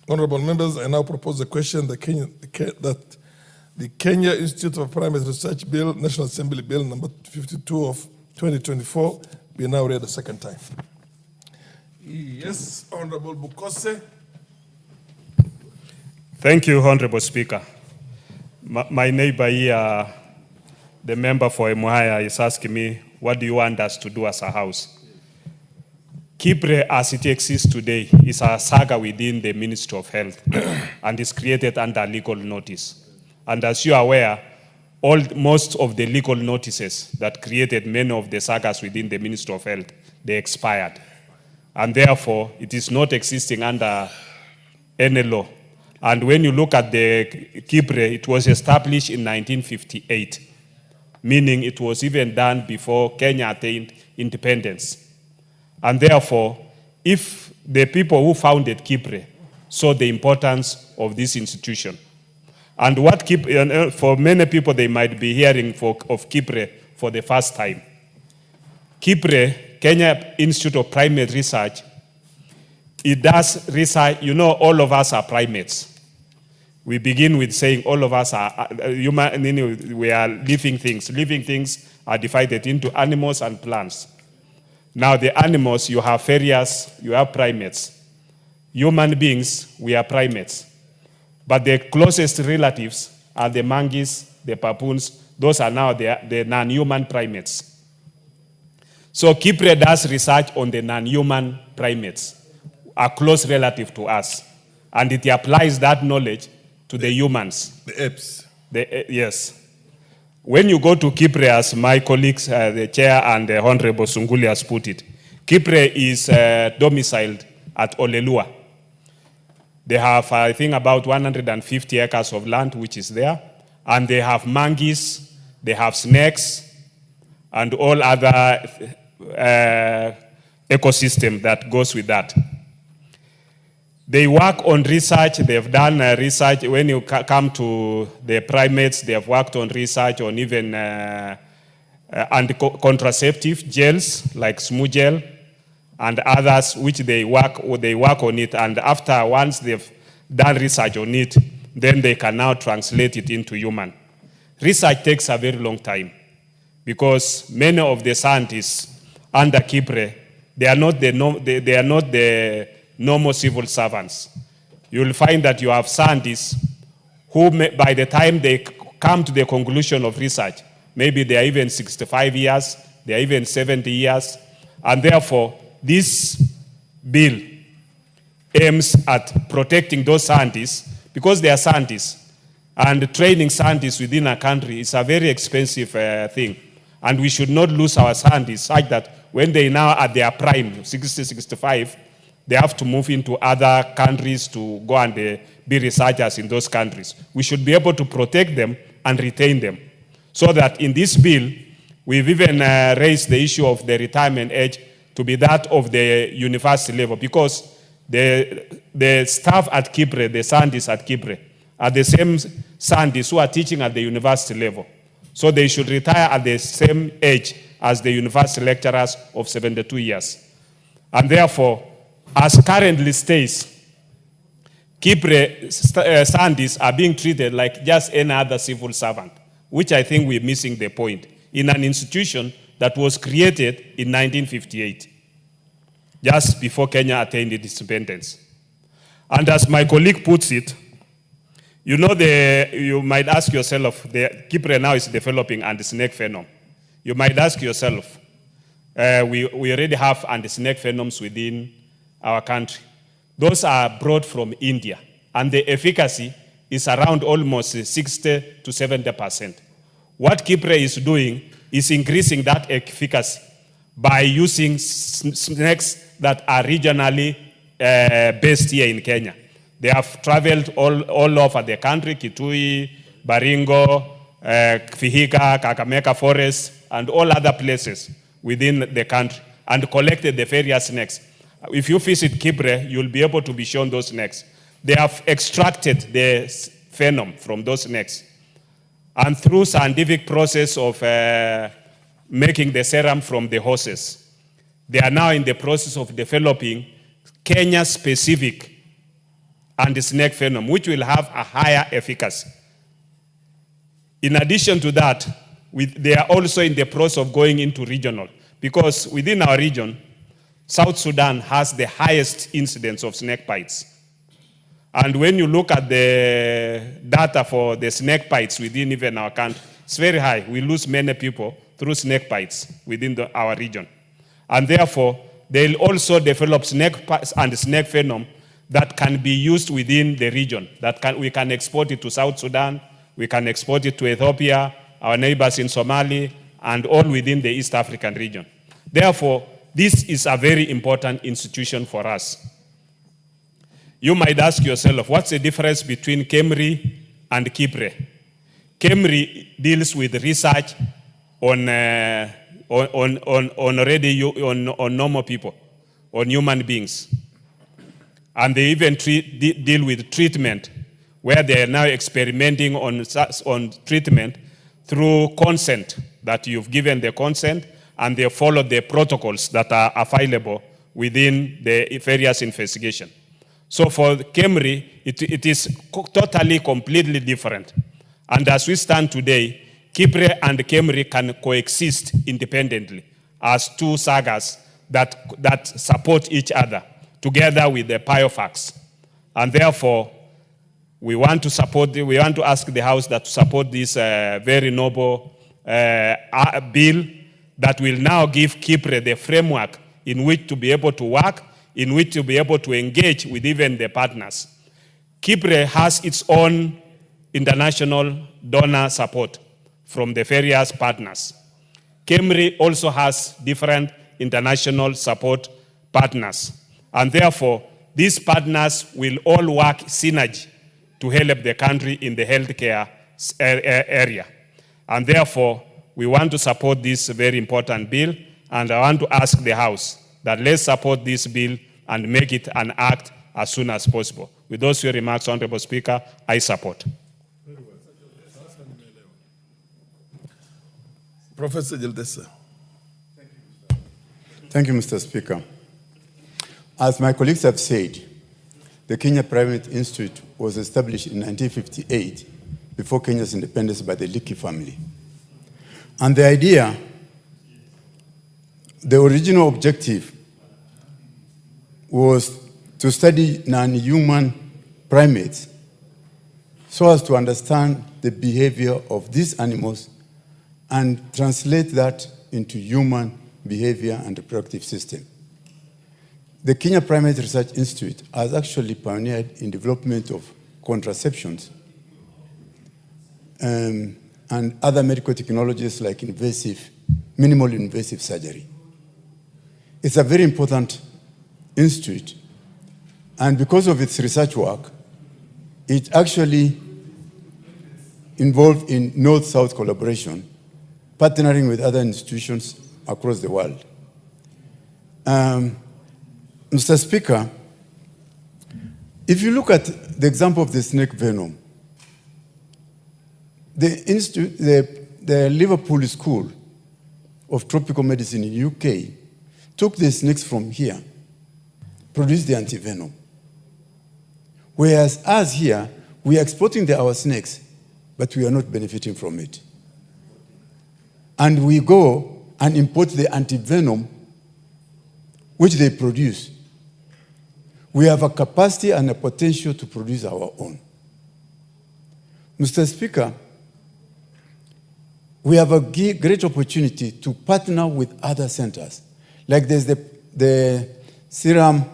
Honorable members, I now propose the question that the Kenya Institute of Primate Research Bill, National Assembly Bill number 52 of 2024, be now read a second time. Yes, Honorable Bukose. Thank you, Honorable Speaker. My neighbor here, the member for Emuhaya, is asking me, what do you want us to do as a house? KIPRE, as it exists today, is a saga within the Ministry of Health and is created under legal notice. And as you are aware, most of the legal notices that created many of the sagas within the Ministry of Health, they expired. And therefore, it is not existing under any law. And when you look at the KIPRE, it was established in 1958, meaning it was even done before Kenya attained independence. And therefore, if the people who founded KIPRE saw the importance of this institution, and what for many people, they might be hearing of KIPRE for the first time. KIPRE, Kenya Institute of Primate Research, it does research. You know, all of us are primates. We begin with saying all of us are human, we are living things. Living things are divided into animals and plants. Now the animals, you have ferias, you have primates. Human beings, we are primates. But the closest relatives are the monkeys, the baboons. Those are now the non-human primates. So Kipre does research on the non-human primates, a close relative to us. And it applies that knowledge to the humans. The apes. Yes. When you go to Kipre, as my colleagues, the chair and the Honorable Sunguli has put it, Kipre is domiciled at Olelua. They have, I think, about 150 acres of land which is there. And they have monkeys, they have snakes, and all other ecosystem that goes with that. They work on research. They've done research. When you come to the primates, they have worked on research on even contraceptive gels like Smooth Gel and others, which they work on it. And after, once they've done research on it, then they can now translate it into human. Research takes a very long time because many of the scientists under Kipre, they are not the normal civil servants. You'll find that you have scientists who, by the time they come to the conclusion of research, maybe they are even 65 years, they are even 70 years, and therefore this bill aims at protecting those scientists because they are scientists, and training scientists within a country is a very expensive thing. And we should not lose our scientists such that when they now at their prime, 60, 65, they have to move into other countries to go and be researchers in those countries. We should be able to protect them and retain them. So that in this bill, we've even raised the issue of the retirement age to be that of the university level, because the staff at Kipre, the scientists at Kipre, are the same scientists who are teaching at the university level. So they should retire at the same age as the university lecturers of 72 years. And therefore, as currently states, Kipre scientists are being treated like just any other civil servant, which I think we're missing the point, in an institution that was created in 1958, just before Kenya attained its independence. And as my colleague puts it, you know, you might ask yourself, the Kipre now is developing anti-snake venom. You might ask yourself, we already anti-snake venoms within our country. Those are brought from India, and the efficacy is around almost 60 to 70%. What Kipre is doing is increasing that efficacy by using snakes that are regionally based here in Kenya. They have traveled all over the country, Kitui, Baringo, Vihiga, Kakamega Forest, and all other places within the country, and collected the various snakes. If you visit Kipre, you'll be able to be shown those snakes. They have extracted the venom from those snakes. And through scientific process of making the serum from the horses, they are now in the process of developing Kenya-specific anti-snake venom, which will have a higher efficacy. In addition to that, they are also in the process of going into regional, because within our region, South Sudan has the highest incidence of snake bites. And when you look at the data for the snake bites within even our country, it's very high. We lose many people through snake bites within our region. And therefore, they'll also develop snake bites and snake venom that can be used within the region. We can export it to South Sudan, we can export it to Ethiopia, our neighbors in Somalia, and all within the East African region. Therefore, this is a very important institution for us. You might ask yourself, what's the difference between KEMRI and Kipre? KEMRI deals with research on normal people, on human beings. And they even deal with treatment, where they are now experimenting on treatment through consent, that you've given the consent, and they follow the protocols that are available within the various investigation. So for KEMRI, it is totally, completely different. And as we stand today, Kipre and KEMRI can coexist independently as two sagas that support each other together with the PIOFACs. And therefore, we want to ask the House that to support this very noble bill that will now give Kipre the framework in which to be able to work, in which to be able to engage with even the partners. Kipre has its own international donor support from the various partners. KEMRI also has different international support partners. And therefore, these partners will all work synergy to help the country in the healthcare area. And therefore, we want to support this very important bill, and I want to ask the House that let's support this bill and make it an act as soon as possible. With those few remarks, Honorable Speaker, I support. Professor Jildesa. Thank you, Mr. Speaker. As my colleagues have said, the Kenya Primate Institute was established in 1958 before Kenya's independence by the Liki family. And the idea, the original objective was to study non-human primates so as to understand the behavior of these animals and translate that into human behavior and reproductive system. The Kenya Primate Research Institute has actually pioneered in development of contraceptions and other medical technologies like minimally invasive surgery. It's a very important institute, and because of its research work, it actually involved in North-South collaboration, partnering with other institutions across the world. Mr. Speaker, if you look at the example of the snake venom, the Liverpool School of Tropical Medicine in the UK took the snakes from here, produced the antivenom. Whereas us here, we are exporting our snakes, but we are not benefiting from it. And we go and import the antivenom which they produce. We have a capacity and a potential to produce our own. Mr. Speaker, we have a great opportunity to partner with other centers. Like there's the Serum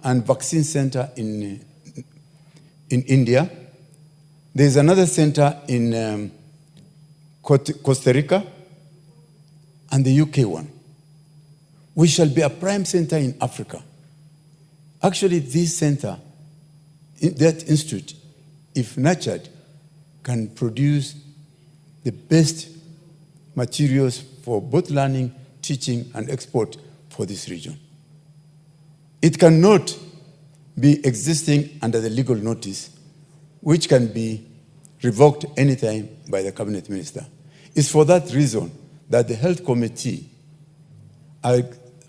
and Vaccine Center in India. There's another center in Costa Rica and the UK one. We shall be a prime center in Africa. Actually, this center, that institute, if nurtured, can produce the best materials for both learning, teaching, and export for this region. It cannot be existing under the legal notice, which can be revoked anytime by the cabinet minister. It's for that reason that the health committee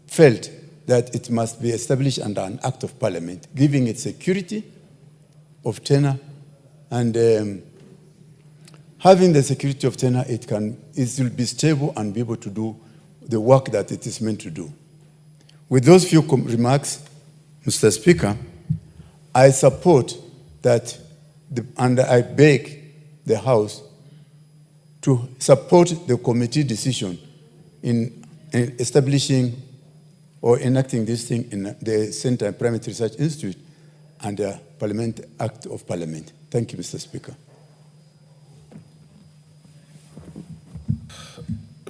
felt that it must be established under an act of parliament, giving it security of tenure, and having the security of tenure, it will be stable and be able to do the work that it is meant to do. With those few remarks, Mr. Speaker, I support that, and I beg the House to support the committee decision in establishing or enacting this thing in the Center and Primate Research Institute and the Act of Parliament. Thank you, Mr. Speaker.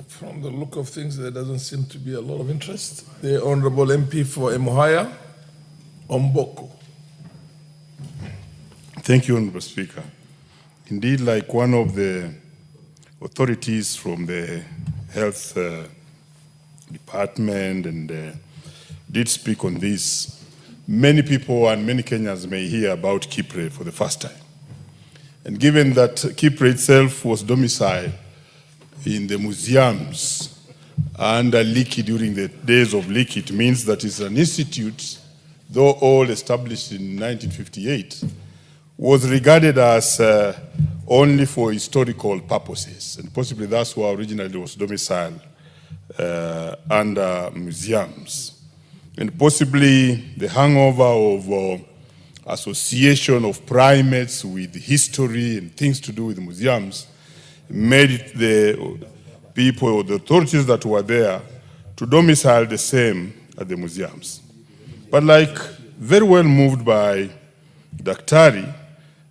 From the look of things, there doesn't seem to be a lot of interest. The Honorable MP for Emuhaya, Omboko. Thank you, Honorable Speaker. Indeed, like one of the authorities from the health department and did speak on this, many people and many Kenyans may hear about Kipre for the first time. And given that Kipre itself was domiciled in the museums under Liki during the days of Liki, it means that it's an institute, though all established in 1958, was regarded as only for historical purposes. And possibly that's why originally it was domiciled under museums. and possibly the hangover of association of primates with history and things to do with museums made it the people or the authorities that were there to domicile the same at the museums. But like very well moved by Daktari,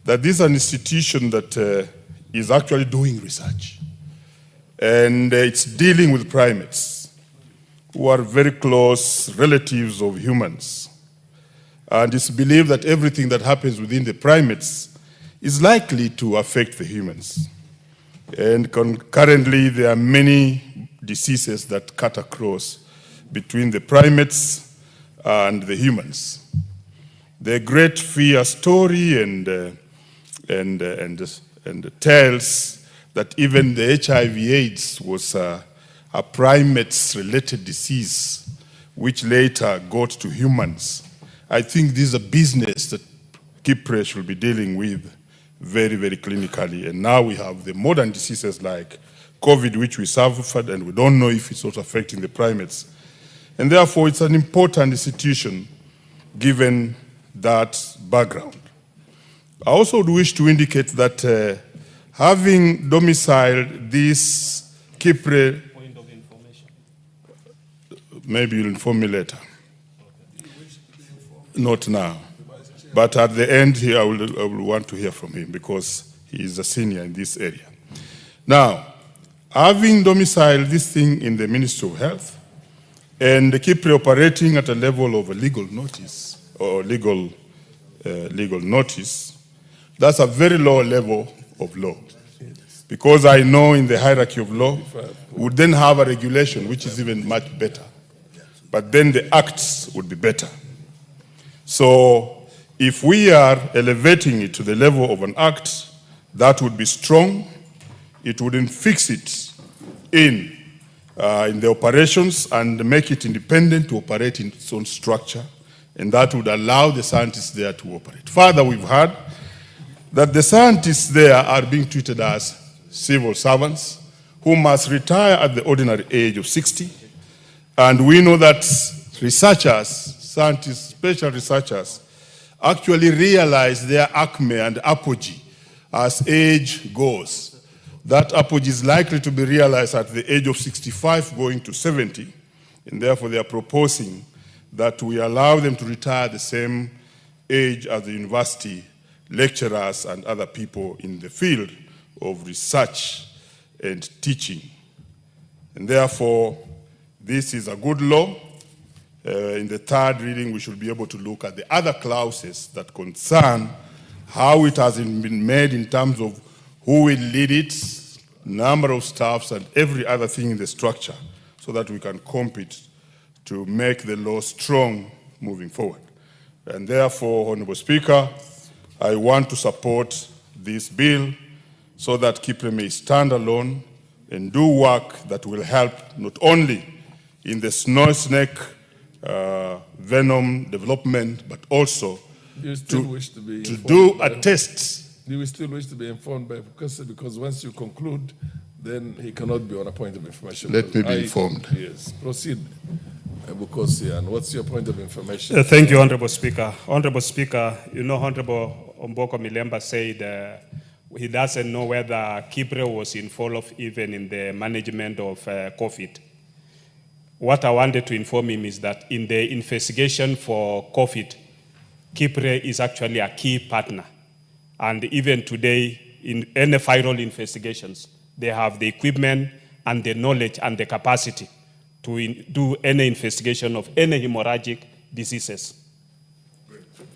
that this is an institution that is actually doing research. And it's dealing with primates who are very close relatives of humans. And it's believed that everything that happens within the primates is likely to affect the humans. And concurrently, there are many diseases that cut across between the primates and the humans. The great fear story and tells that even the HIV/AIDS was a primates-related disease, which later got to humans. I think this is a business that Kipre should be dealing with very, very clinically. And now we have the modern diseases like COVID, which we suffered, and we don't know if it's also affecting the primates. And therefore, it's an important institution given that background. I also would wish to indicate that having domiciled this Kipre, point of information. Maybe you'll inform me later. Not now. But at the end here, I will want to hear from him because he is a senior in this area. Now, having domiciled this thing in the Ministry of Health and Kipre operating at a level of a legal notice or legal notice, that's a very low level of law. Because I know in the hierarchy of law, we would then have a regulation which is even much better. But then the acts would be better. So if we are elevating it to the level of an act, that would be strong. It wouldn't fix it in the operations and make it independent to operate in its own structure. And that would allow the scientists there to operate. Further, we've heard that the scientists there are being treated as civil servants who must retire at the ordinary age of 60. And we know that researchers, scientists, special researchers, actually realize their acme and apogee as age goes. That apogee is likely to be realized at the age of 65 going to 70. And therefore, they are proposing that we allow them to retire the same age as the university lecturers and other people in the field of research and teaching. And therefore, this is a good law. In the third reading, we should be able to look at the other clauses that concern how it has been made in terms of who will lead it, number of staffs, and every other thing in the structure so that we can compete to make the law strong moving forward. And therefore, Honorable Speaker, I want to support this bill so that Kipre may stand alone and do work that will help not only in the snow snake venom development, but also to do a test. Do we still wish to be informed by because once you conclude, then he cannot be on a point of information. Let me be informed. Yes, proceed. Bukosi, and what's your point of information? Thank you, Honorable Speaker. Honorable Speaker, you know, Honorable Omboko Milemba said he doesn't know whether Kipre was involved even in the management of COVID. What I wanted to inform him is that in the investigation for COVID, Kipre is actually a key partner. And even today, in any viral investigations, they have the equipment and the knowledge and the capacity to do any investigation of any hemorrhagic diseases.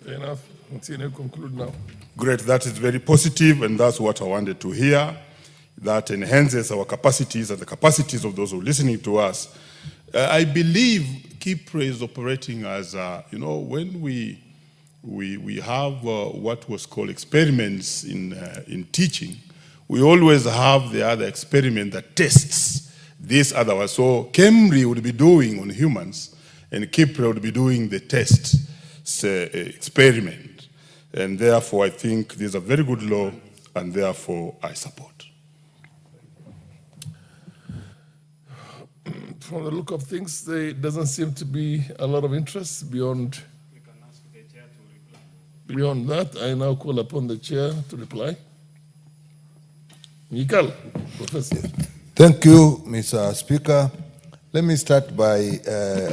Fair enough. Continue, conclude now. Great, that is very positive, and that's what I wanted to hear. That enhances our capacities and the capacities of those who are listening to us. I believe Kipre is operating as, when we have what was called experiments in teaching, we always have the other experiment that tests this otherwise. So Kemri would be doing on humans, and Kipre would be doing the test experiment. And therefore, I think this is a very good law, and therefore I support. from the look of things, there doesn't seem to be a lot of interest beyond. Beyond that, I now call upon the chair to reply. Mikal, Professor. Thank you, Mr. Speaker. Let me start by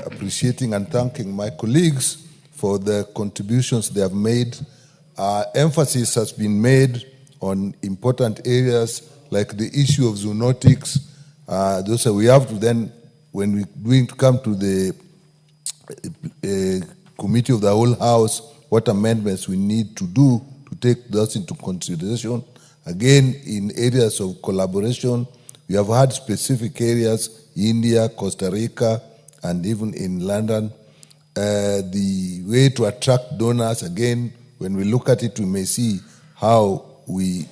appreciating and thanking my colleagues for the contributions they have made. Emphasis has been made on important areas like the issue of zoonotics. Those are, we have to then, when we come to the committee of the whole house, what amendments we need to do to take those into consideration. Again, in areas of collaboration, we have had specific areas, India, Costa Rica, and even in London. The way to attract donors, again, when we look at it, we may see how we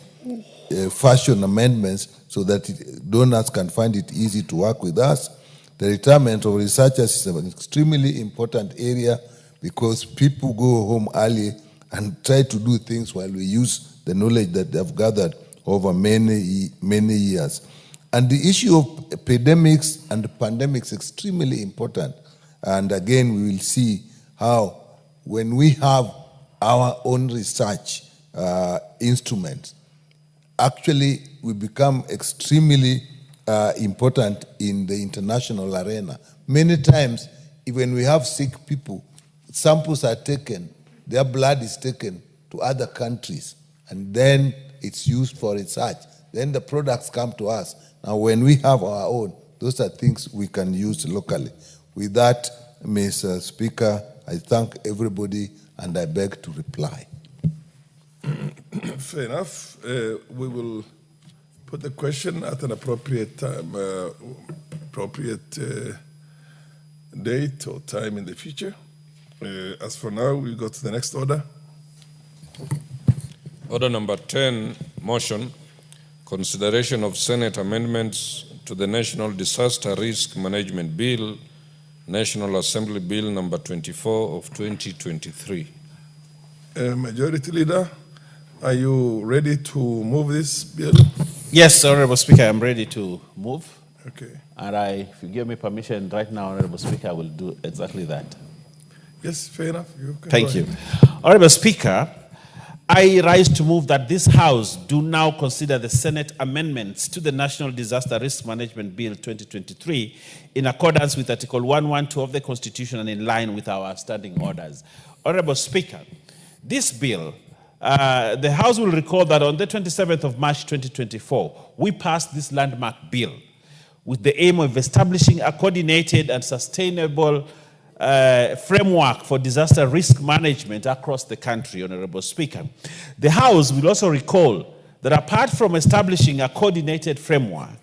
fashion amendments so that donors can find it easy to work with us. The retirement of researchers is an extremely important area because people go home early and try to do things while we use the knowledge that they've gathered over many years. And the issue of epidemics and pandemics is extremely important. And again, we will see how when we have our own research instruments, actually we become extremely important in the international arena. Many times, when we have sick people, samples are taken, their blood is taken to other countries, and then it's used for research. Then the products come to us. Now, when we have our own, those are things we can use locally. With that, Mr. Speaker, I thank everybody and I beg to reply. Fair enough. We will put the question at an appropriate time, appropriate date or time in the future. As for now, we go to the next order. Order number 10, motion, consideration of Senate amendments to the National Disaster Risk Management Bill, National Assembly Bill number 24 of 2023. Majority Leader, are you ready to move this bill? Yes, Honorable Speaker, I'm ready to move. Okay. And if you give me permission right now, Honorable Speaker, I will do exactly that. Yes, fair enough. Thank you. Honorable Speaker, I rise to move that this House do now consider the Senate amendments to the National Disaster Risk Management Bill 2023 in accordance with Article 112 of the Constitution and in line with our standing orders. Honorable Speaker, this bill, the House will recall that on the 27th of March 2024, we passed this landmark bill with the aim of establishing a coordinated and sustainable framework for disaster risk management across the country, Honorable Speaker. The House will also recall that apart from establishing a coordinated framework,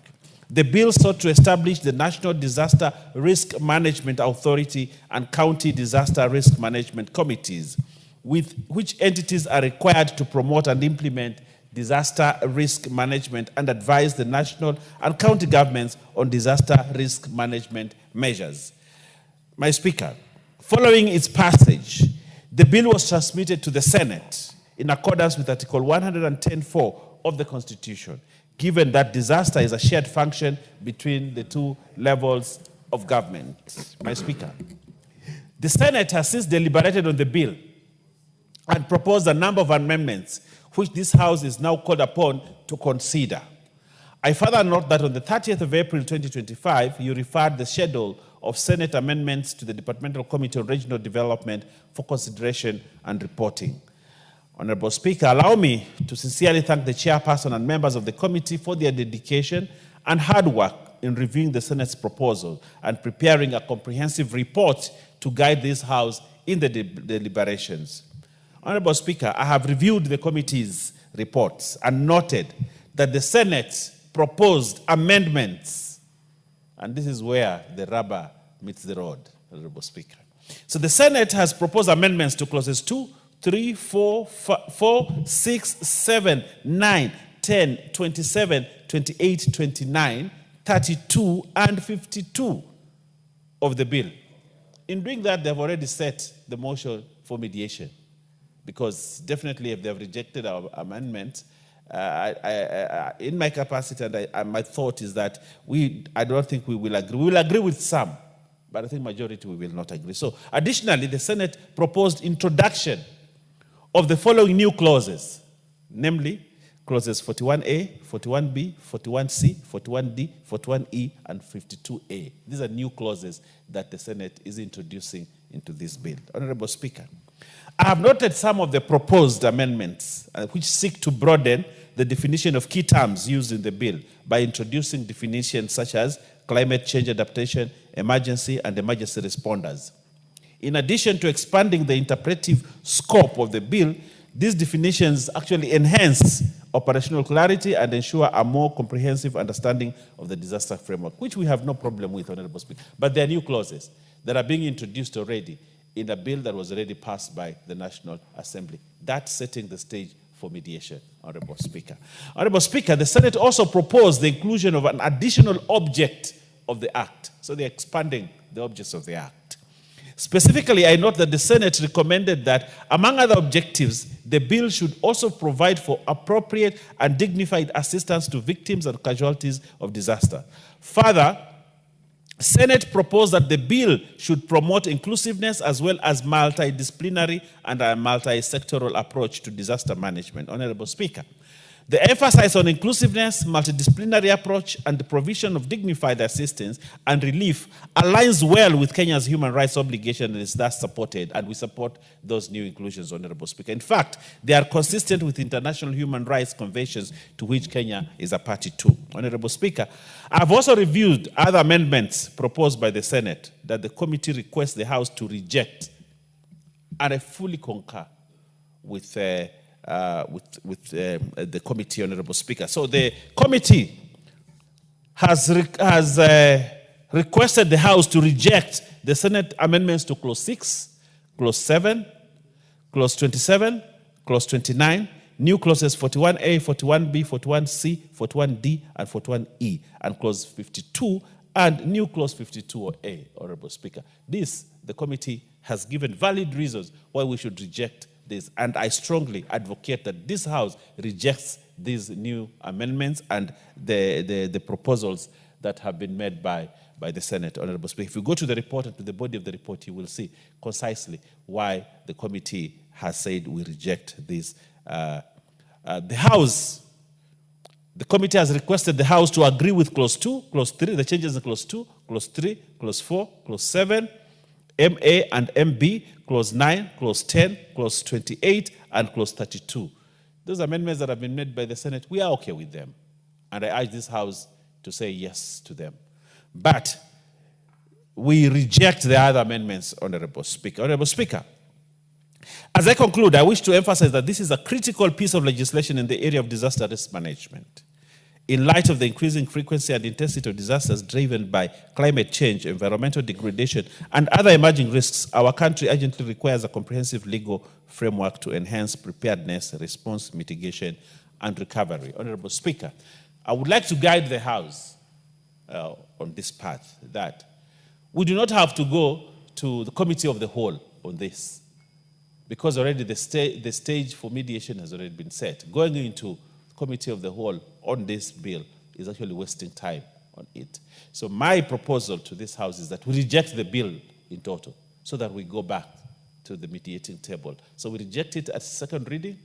the bill sought to establish the National Disaster Risk Management Authority and County Disaster Risk Management Committees, with which entities are required to promote and implement disaster risk management and advise the national and county governments on disaster risk management measures. My Speaker, following its passage, the bill was transmitted to the Senate in accordance with Article 110(4) of the Constitution, given that disaster is a shared function between the two levels of government. My Speaker, the Senate has since deliberated on the bill and proposed a number of amendments which this House is now called upon to consider. I further note that on the 30th of April 2025, you referred the schedule of Senate amendments to the Departmental Committee on Regional Development for consideration and reporting. Honorable Speaker, allow me to sincerely thank the chairperson and members of the committee for their dedication and hard work in reviewing the Senate's proposal and preparing a comprehensive report to guide this House in the deliberations. Honorable Speaker, I have reviewed the committee's reports and noted that the Senate proposed amendments, and this is where the rubber meets the road, Honorable Speaker. So the Senate has proposed amendments to clauses 2, 3, 4, 6, 7, 9, 10, 27, 28, 29, 32, and 52 of the bill. In doing that, they've already set the motion for mediation, because definitely if they've rejected our amendment, in my capacity, and my thought is that I don't think we will agree. We will agree with some, but I think majority we will not agree. So additionally, the Senate proposed introduction of the following new clauses, namely clauses 41A, 41B, 41C, 41D, 41E, and 52A. These are new clauses that the Senate is introducing into this bill. Honorable Speaker, I have noted some of the proposed amendments which seek to broaden the definition of key terms used in the bill by introducing definitions such as climate change adaptation, emergency, and emergency responders. In addition to expanding the interpretive scope of the bill, these definitions actually enhance operational clarity and ensure a more comprehensive understanding of the disaster framework, which we have no problem with, Honorable Speaker. But there are new clauses that are being introduced already in a bill that was already passed by the National Assembly. That's setting the stage for mediation, Honorable Speaker. Honorable Speaker, the Senate also proposed the inclusion of an additional object of the Act. So they're expanding the objects of the Act. Specifically, I note that the Senate recommended that, among other objectives, the bill should also provide for appropriate and dignified assistance to victims and casualties of disaster. Further, Senate proposed that the bill should promote inclusiveness as well as multidisciplinary and a multi-sectoral approach to disaster management. Honorable Speaker, the emphasis on inclusiveness, multidisciplinary approach, and the provision of dignified assistance and relief aligns well with Kenya's human rights obligation and is thus supported, and we support those new inclusions, Honorable Speaker. In fact, they are consistent with international human rights conventions to which Kenya is a party to. Honorable Speaker, I have also reviewed other amendments proposed by the Senate that the committee requests the House to reject, and I fully concur with the committee, Honorable Speaker. So the committee has requested the House to reject the Senate amendments to Clause 6, Clause 7, Clause 27, Clause 29, new clauses 41A, 41B, 41C, 41D, and 41E, and Clause 52, and new Clause 52A, Honorable Speaker. This, the committee has given valid reasons why we should reject this, and I strongly advocate that this House rejects these new amendments and the proposals that have been made by the Senate, Honorable Speaker. If you go to the report and to the body of the report, you will see concisely why the committee has said we reject this. The committee has requested the House to agree with Clause 2, Clause 3, the changes in Clause 2, Clause 3, Clause 4, Clause 7, MA and MB, Clause 9, Clause 10, Clause 28, and Clause 32. Those amendments that have been made by the Senate, we are okay with them. And I urge this House to say yes to them. But we reject the other amendments, Honorable Speaker. Honorable Speaker, as I conclude, I wish to emphasize that this is a critical piece of legislation in the area of disaster risk management. In light of the increasing frequency and intensity of disasters driven by climate change, environmental degradation, and other emerging risks, our country urgently requires a comprehensive legal framework to enhance preparedness, response, mitigation, and recovery. Honorable Speaker, I would like to guide the House on this path, that we do not have to go to the committee of the whole on this, because already the stage for mediation has already been set. Going into committee of the whole on this bill is actually wasting time on it. So my proposal to this House is that we reject the bill in total so that we go back to the mediating table. So we reject it at second reading,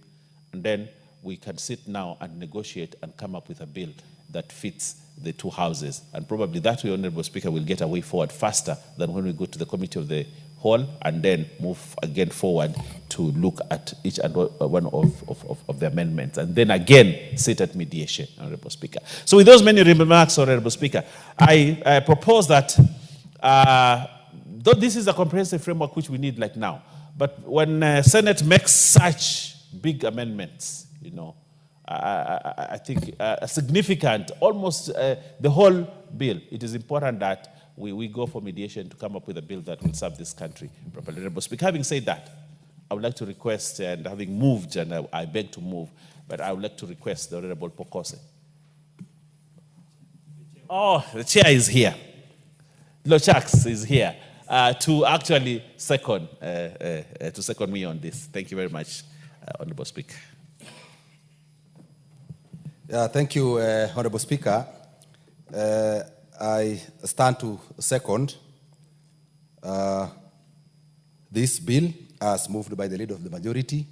and then we can sit now and negotiate and come up with a bill that fits the two houses. And probably that way, Honorable Speaker, will get a way forward faster than when we go to the committee of the whole and then move again forward to look at each and one of the amendments, and then again sit at mediation, Honorable Speaker. So with those many remarks, Honorable Speaker, I propose that, though this is a comprehensive framework which we need like now, but when Senate makes such big amendments, you know, I think a significant, almost the whole bill, it is important that we go for mediation to come up with a bill that will serve this country properly. Honorable Speaker, having said that, I would like to request, and having moved, and I beg to move, but I would like to request the Honorable Pokose. Oh, the chair is here. Lochax is here to actually second me on this. Thank you very much, Honorable Speaker. Thank you, Honorable Speaker. I stand to second this bill as moved by the leader of the majority.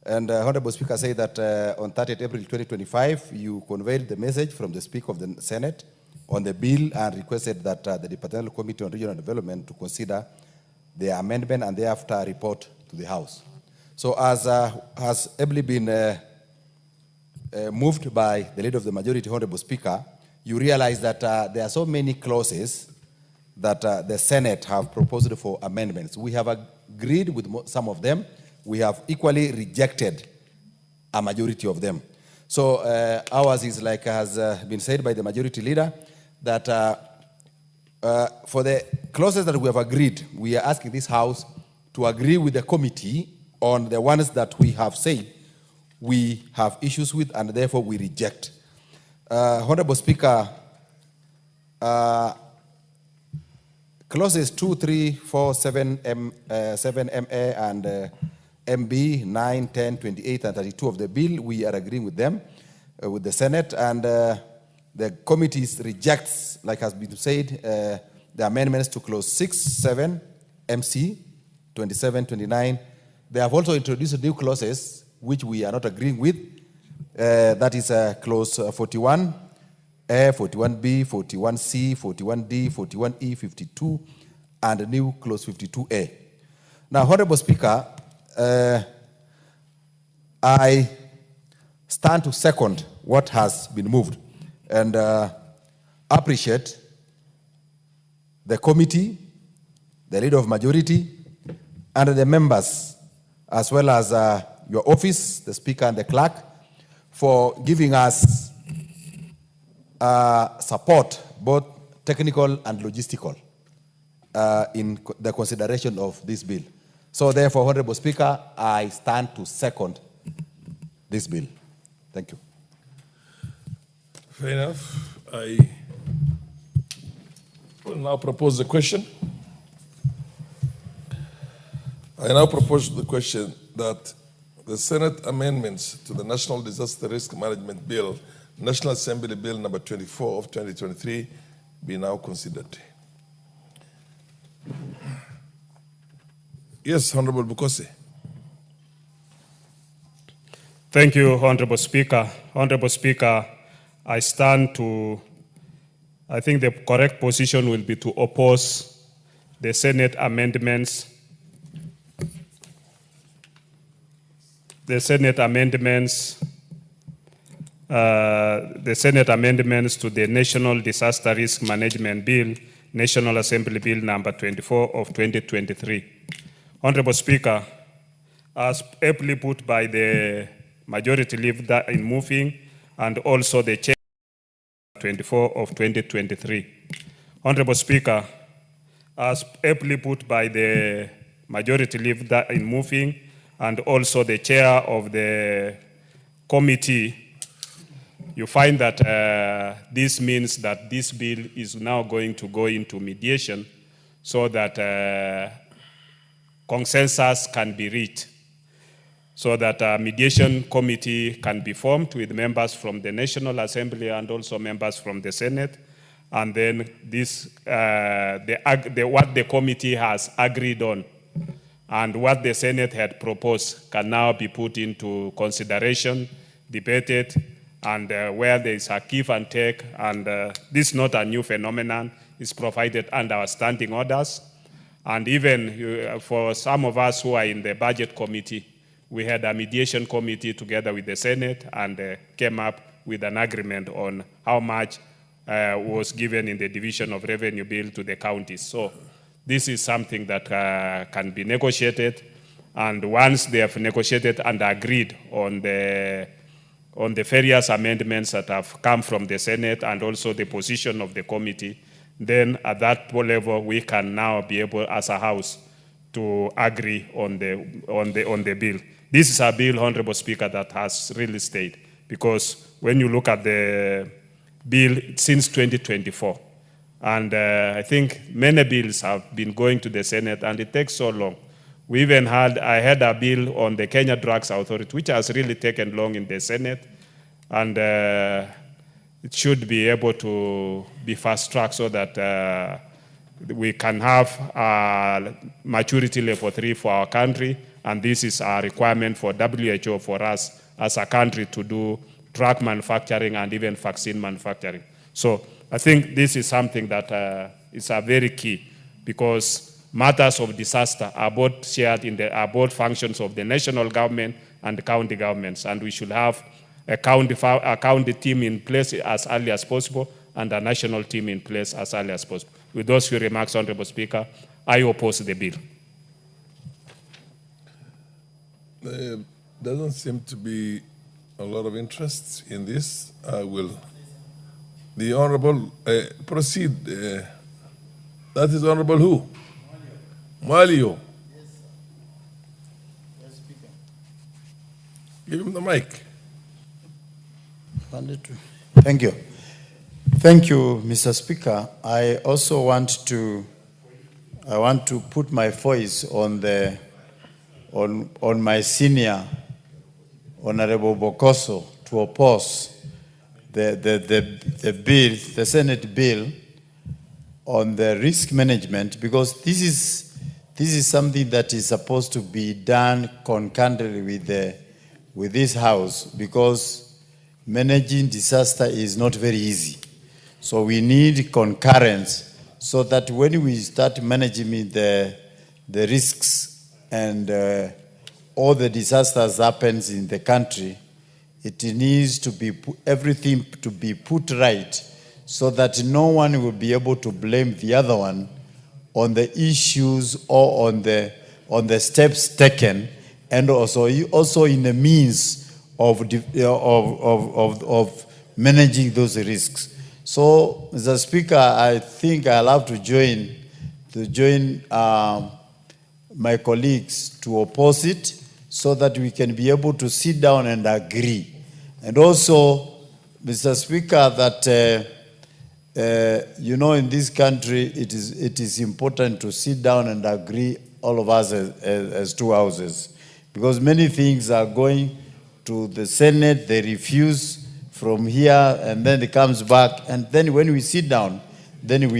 And Honorable Speaker said that on 30th April 2025, you conveyed the message from the Speaker of the Senate on the bill and requested that the Departmental Committee on Regional Development to consider the amendment and thereafter report to the House. So as has ably been moved by the leader of the majority, Honorable Speaker, you realize that there are so many clauses that the Senate have proposed for amendments. We have agreed with some of them. We have equally rejected a majority of them. So ours is, like has been said by the majority leader, that for the clauses that we have agreed, we are asking this House to agree with the committee on the ones that we have said we have issues with and therefore we reject. Honorable Speaker, clauses 2, 3, 4, 7, 7MA and MB 9, 10, 28, and 32 of the bill, we are agreeing with them, with the Senate, and the committee rejects, like has been said, the amendments to clause 6, 7, MC, 27, 29. They have also introduced new clauses which we are not agreeing with. That is clause 41, A, 41B, 41C, 41D, 41E, 52, and a new clause 52A. Now, Honorable Speaker, I stand to second what has been moved and appreciate the committee, the leader of majority, and the members, as well as your office, the Speaker and the Clerk, for giving us support, both technical and logistical, in the consideration of this bill. So therefore, Honorable Speaker, I stand to second this bill. Thank you. Fair enough. I will now propose the question. I now propose the question that the Senate amendments to the National Disaster Risk Management Bill, National Assembly Bill number 24 of 2023, be now considered. Yes, Honorable Bukose. Thank you, Honorable Speaker. Honorable Speaker, I stand to, I think the correct position will be to oppose the Senate amendments. The Senate amendments to the National Disaster Risk Management Bill, National Assembly Bill number 24 of 2023. Honorable Speaker, as ably put by the majority leader in moving and also the chair 24 of 2023. Honorable Speaker, as ably put by the majority leader in moving and also the chair of the committee, you find that this means that this bill is now going to go into mediation so that consensus can be reached, so that a mediation committee can be formed with members from the National Assembly and also members from the Senate. And then this, what the committee has agreed on and what the Senate had proposed can now be put into consideration, debated, and where there is a give and take. And this is not a new phenomenon. It's provided under our standing orders. And even for some of us who are in the budget committee, we had a mediation committee together with the Senate and came up with an agreement on how much was given in the division of revenue bill to the counties. So this is something that can be negotiated. And once they have negotiated and agreed on the various amendments that have come from the Senate and also the position of the committee, then at that level we can now be able as a House to agree on the bill. This is a bill, Honorable Speaker, that has really stayed, because when you look at the bill since 2024, and I think many bills have been going to the Senate and it takes so long. We even I had a bill on the Kenya Drugs Authority, which has really taken long in the Senate. And it should be able to be fast-tracked so that we can have maturity level 3 for our country, and this is a requirement for WHO for us as a country to do drug manufacturing and even vaccine manufacturing. So I think this is something that is a very key, because matters of disaster are both shared are both functions of the national government and the county governments, and we should have a county team in place as early as possible and a national team in place as early as possible. With those few remarks, Honorable Speaker, I oppose the bill. There doesn't seem to be a lot of interest in this. I will. The Honorable, proceed. That is Honorable who? Malio. Give him the mic. Thank you. Thank you, Mr. Speaker. I also want to put my voice on my senior Honorable Bokoso to oppose the bill, the Senate bill on the risk management, because this is something that is supposed to be done concurrently with this House, because managing disaster is not very easy. So we need concurrence so that when we start managing the risks and all the disasters happens in the country, it needs to be everything to be put right so that no one will be able to blame the other one on the issues or on the steps taken, and also in the means of managing those risks. So, Mr. Speaker, I think I'll have to join my colleagues to oppose it so that we can be able to sit down and agree. And also, Mr. Speaker, that you know, in this country, it is important to sit down and agree, all of us as two houses, because many things are going to the Senate, they refuse from here, and then it comes back, and then when we sit down, then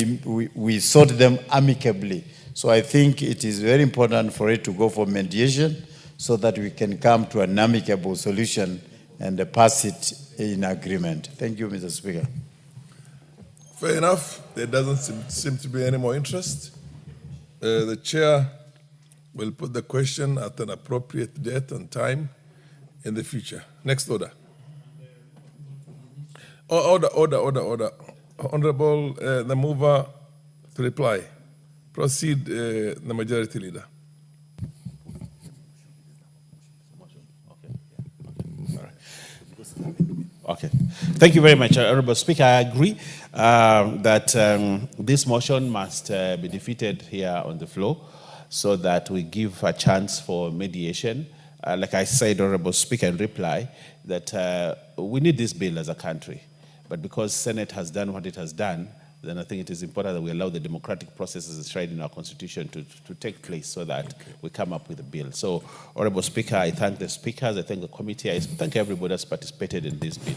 we sort them amicably. So I think it is very important for it to go for mediation so that we can come to an amicable solution and pass it in agreement. Thank you, Mr. Speaker. Fair enough. There doesn't seem to be any more interest. The chair will put the question at an appropriate date and time in the future. Next order. Order. Honorable, the mover to reply. Proceed, the majority leader. Okay. Thank you very much, Honorable Speaker. I agree that this motion must be defeated here on the floor so that we give a chance for mediation. Like I said, Honorable Speaker, in reply, that we need this bill as a country. But because Senate has done what it has done, then I think it is important that we allow the democratic processes enshrined in our Constitution to take place so that we come up with a bill. So, Honorable Speaker, I thank the speakers, I thank the committee, I thank everybody that's participated in this bill,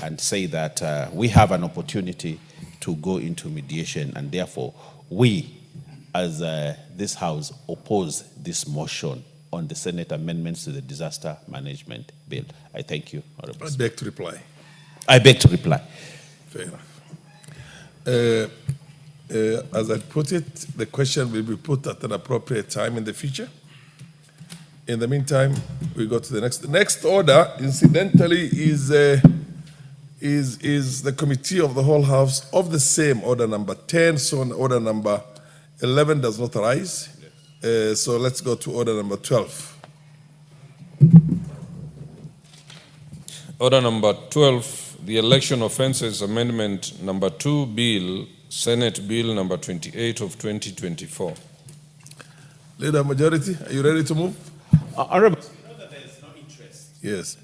and say that we have an opportunity to go into mediation, and therefore we, as this House, oppose this motion on the Senate amendments to the Disaster Management Bill. I thank you, Honorable Speaker. I beg to reply. I beg to reply. Fair enough. As I put it, the question will be put at an appropriate time in the future. In the meantime, we go to the next. The next order, incidentally, is the committee of the whole House of the same order number 10. So order number 11 does not arise. So let's go to order number 12. Order number 12, the Election Offences Amendment number 2 Bill, Senate Bill number 28 of 2024. Leader Majority, are you ready to move? Honorable, know that there is no interest. Yes.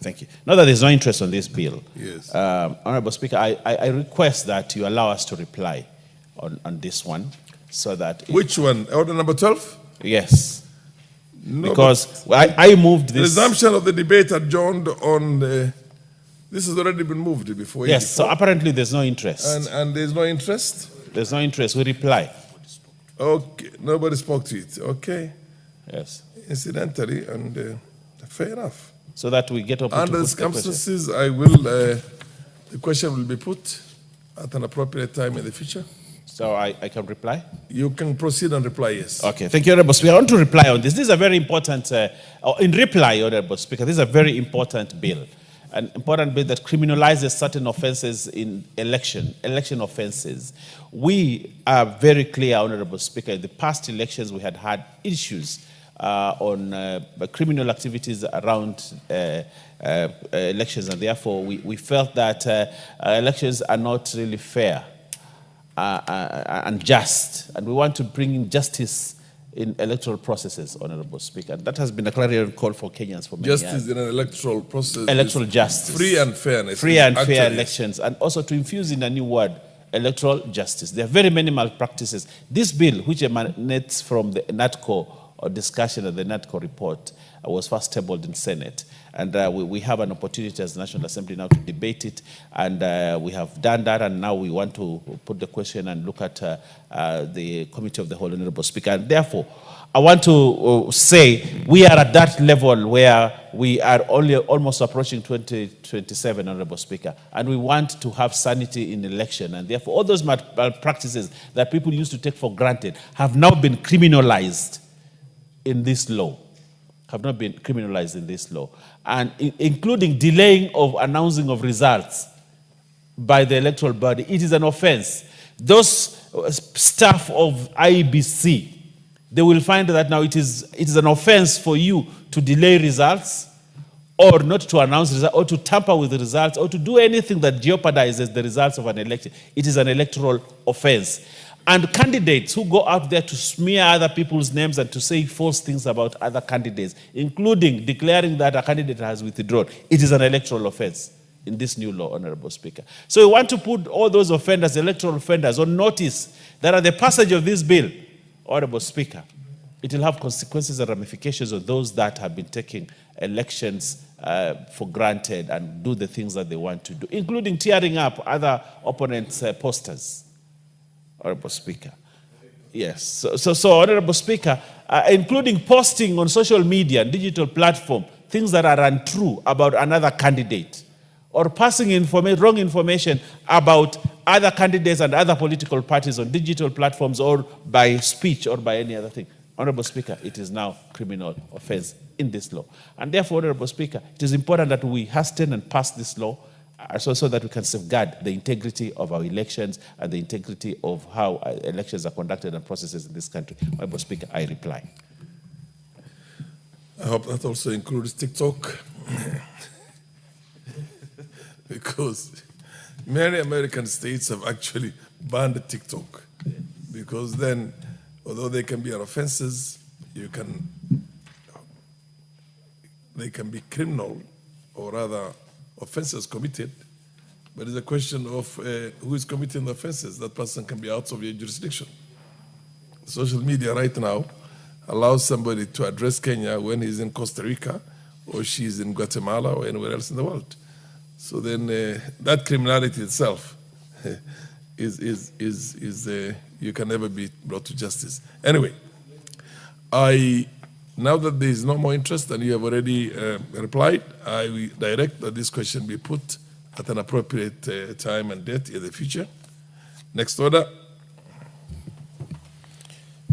Thank you. Now that there's no interest on this bill, yes. Honorable Speaker, I request that you allow us to reply on this one so that... Which one? Order number 12? Yes. No, because I moved this. Resumption of the debate adjourned on, this has already been moved before. Yes, so apparently there's no interest. And there's no interest? There's no interest. We reply. Okay, nobody spoke to it. Okay. Yes. Incidentally, and fair enough. So that we get up. Under the circumstances, I will, the question will be put at an appropriate time in the future. So I can reply? You can proceed and reply, yes. Okay, thank you, Honorable Speaker. I want to reply on this. This is a very important, in reply, Honorable Speaker, this is a very important bill. An important bill that criminalizes certain offenses in election offenses. We are very clear, Honorable Speaker, in the past elections we had issues on criminal activities around elections, and therefore we felt that elections are not really fair and just, and we want to bring in justice in electoral processes, Honorable Speaker. That has been a clarion call for Kenyans for many years. Justice in an electoral process. Electoral justice. Free and fairness. Free and fair elections, and also to infuse in a new word, electoral justice. There are very many malpractices. This bill, which emanates from the NATCO or discussion of the NATCO report, was first tabled in Senate. And we have an opportunity as the National Assembly now to debate it. And we have done that, and now we want to put the question and look at the Committee of the Whole, Honorable Speaker. And therefore, I want to say we are at that level where we are only almost approaching 2027, Honorable Speaker, and we want to have sanity in election. And therefore, all those malpractices that people used to take for granted have now been criminalized in this law. Have not been criminalized in this law, and including delaying of announcing of results by the electoral body. It is an offense. Those staff of IEBC, they will find that now it is an offense for you to delay results, or not to announce results, or to tamper with the results, or to do anything that jeopardizes the results of an election. It is an electoral offense. And candidates who go out there to smear other people's names and to say false things about other candidates, including declaring that a candidate has withdrawn, it is an electoral offense in this new law, Honorable Speaker. So we want to put all those offenders, electoral offenders, on notice that at the passage of this bill, Honorable Speaker, it will have consequences and ramifications on those that have been taking elections for granted and do the things that they want to do, including tearing up other opponents' posters. Honorable Speaker. Yes. So Honorable Speaker, including posting on social media and digital platform things that are untrue about another candidate, or passing wrong information about other candidates and other political parties on digital platforms or by speech or by any other thing. Honorable Speaker, it is now criminal offense in this law. And therefore, Honorable Speaker, it is important that we hasten and pass this law so that we can safeguard the integrity of our elections and the integrity of how elections are conducted and processes in this country. Honorable Speaker, I reply. I hope that also includes TikTok. Because many American states have actually banned TikTok. Because then, although they can be offenses, they can be criminal, or rather offenses committed, but it's a question of who is committing the offenses. That person can be out of your jurisdiction. Social media right now allows somebody to address Kenya when he's in Costa Rica, or she's in Guatemala, or anywhere else in the world. So then that criminality itself you can never be brought to justice. Anyway, now that there is no more interest and you have already replied, I will direct that this question be put at an appropriate time and date in the future. Next order.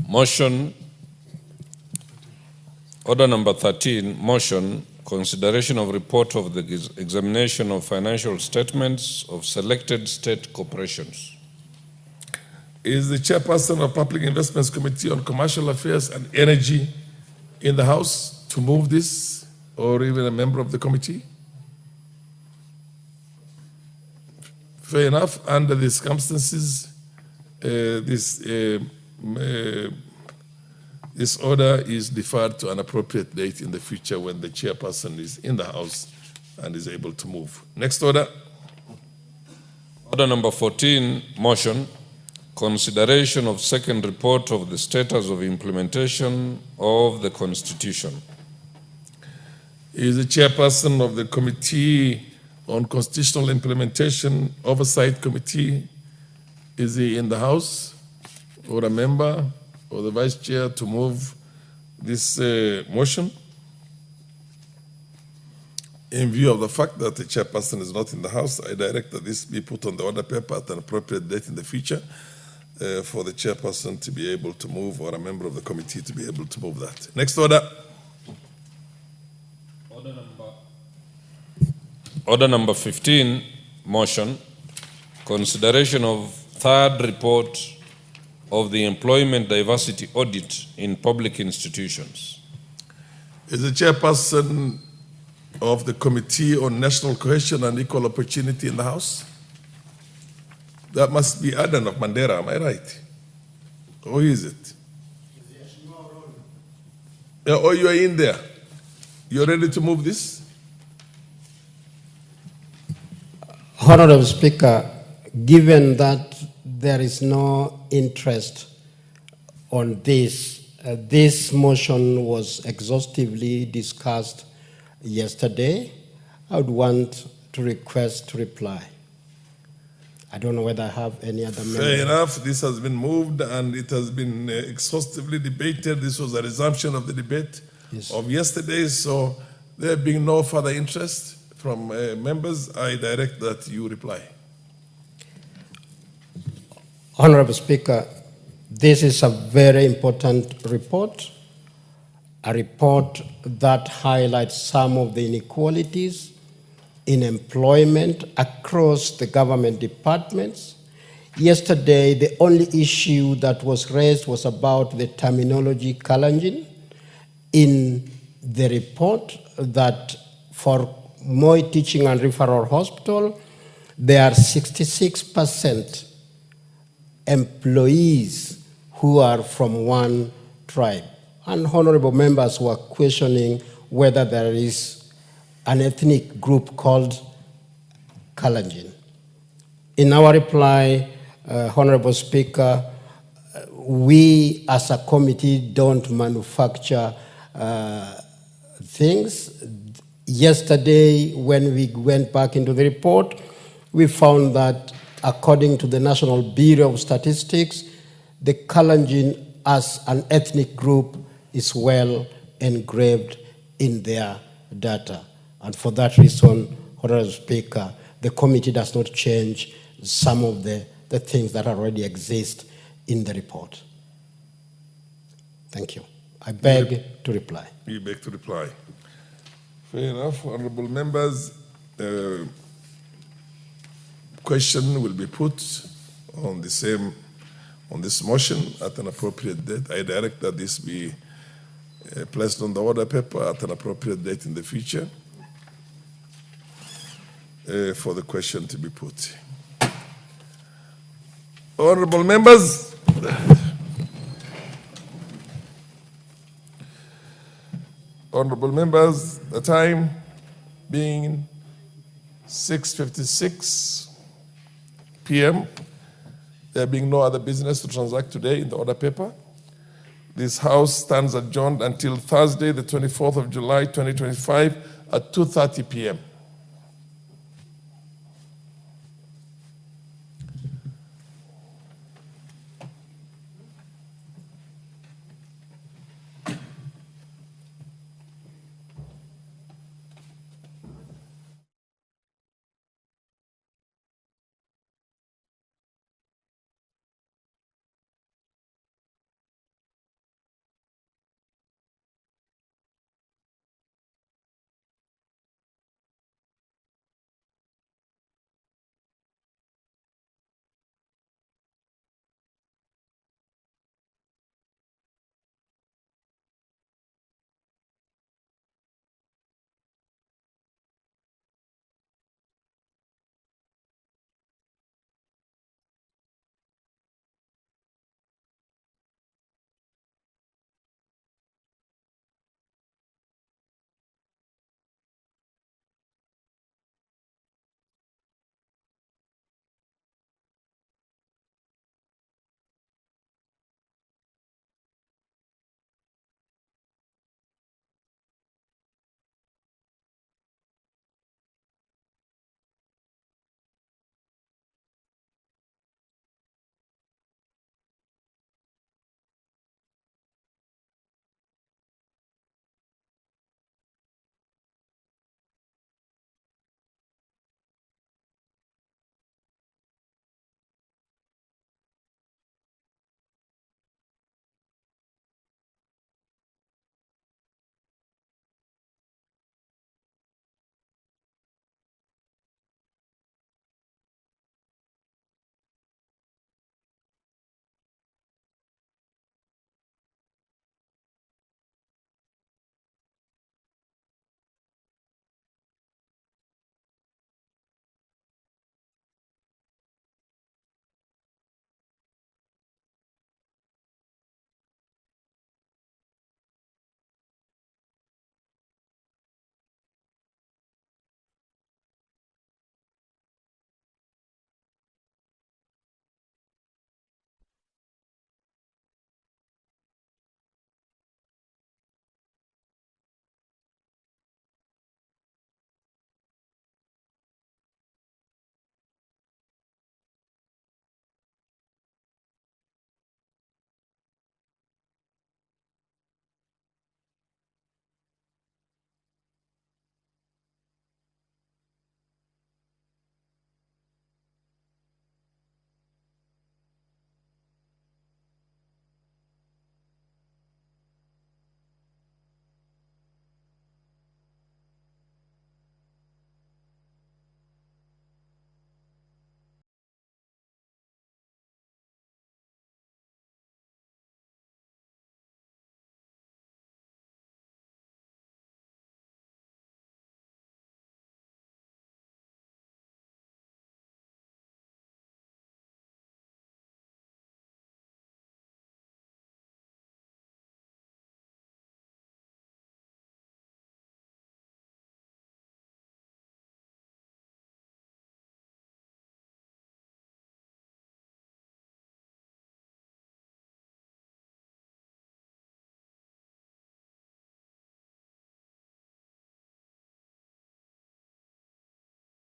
Motion, order number 13, motion, consideration of report of the examination of financial statements of selected state corporations. Is the chairperson of Public Investments Committee on Commercial Affairs and Energy in the House to move this, or even a member of the committee? Fair enough. Under the circumstances, this order is deferred to an appropriate date in the future when the chairperson is in the House and is able to move. Next order. Order number 14, motion, consideration of second report of the status of implementation of the Constitution. He is the chairperson of the Committee on Constitutional Implementation Oversight Committee. Is he in the House, or a member, or the Vice Chair to move this motion? In view of the fact that the chairperson is not in the House, I direct that this be put on the order paper at an appropriate date in the future for the chairperson to be able to move, or a member of the committee to be able to move that. Next order. Order number 15, motion, consideration of third report of the employment diversity audit in public institutions. Is the chairperson of the Committee on National Cohesion and Equal Opportunity in the House? That must be Adan of Mandera, am I right? Or is it? Yeah, or you are in there. You're ready to move this? Honorable Speaker, given that there is no interest on this, this motion was exhaustively discussed yesterday. I would want to request to reply. I don't know whether I have any other member. Fair enough. This has been moved and it has been exhaustively debated. This was a resumption of the debate of yesterday. So there being no further interest from members, I direct that you reply. Honorable Speaker, this is a very important report, a report that highlights some of the inequalities in employment across the government departments. Yesterday, the only issue that was raised was about the terminology challenging in the report, that for Moi Teaching and Referral Hospital, there are 66% employees who are from one tribe. And honorable members were questioning whether there is an ethnic group called Kalenjin. In our reply, Honorable Speaker, we as a committee don't manufacture things. Yesterday, when we went back into the report, we found that according to the National Bureau of Statistics, the Kalenjin as an ethnic group is well engraved in their data. And for that reason, Honorable Speaker, the committee does not change some of the things that already exist in the report. Thank you. I beg to reply. You beg to reply. Fair enough. Honorable members, question will be put on this motion at an appropriate date. I direct that this be placed on the order paper at an appropriate date in the future for the question to be put. Honorable members, the time being 6:56 p.m., there being no other business to transact today in the order paper, this House stands adjourned until Thursday, the 24th of July, 2025 at 2:30 p.m.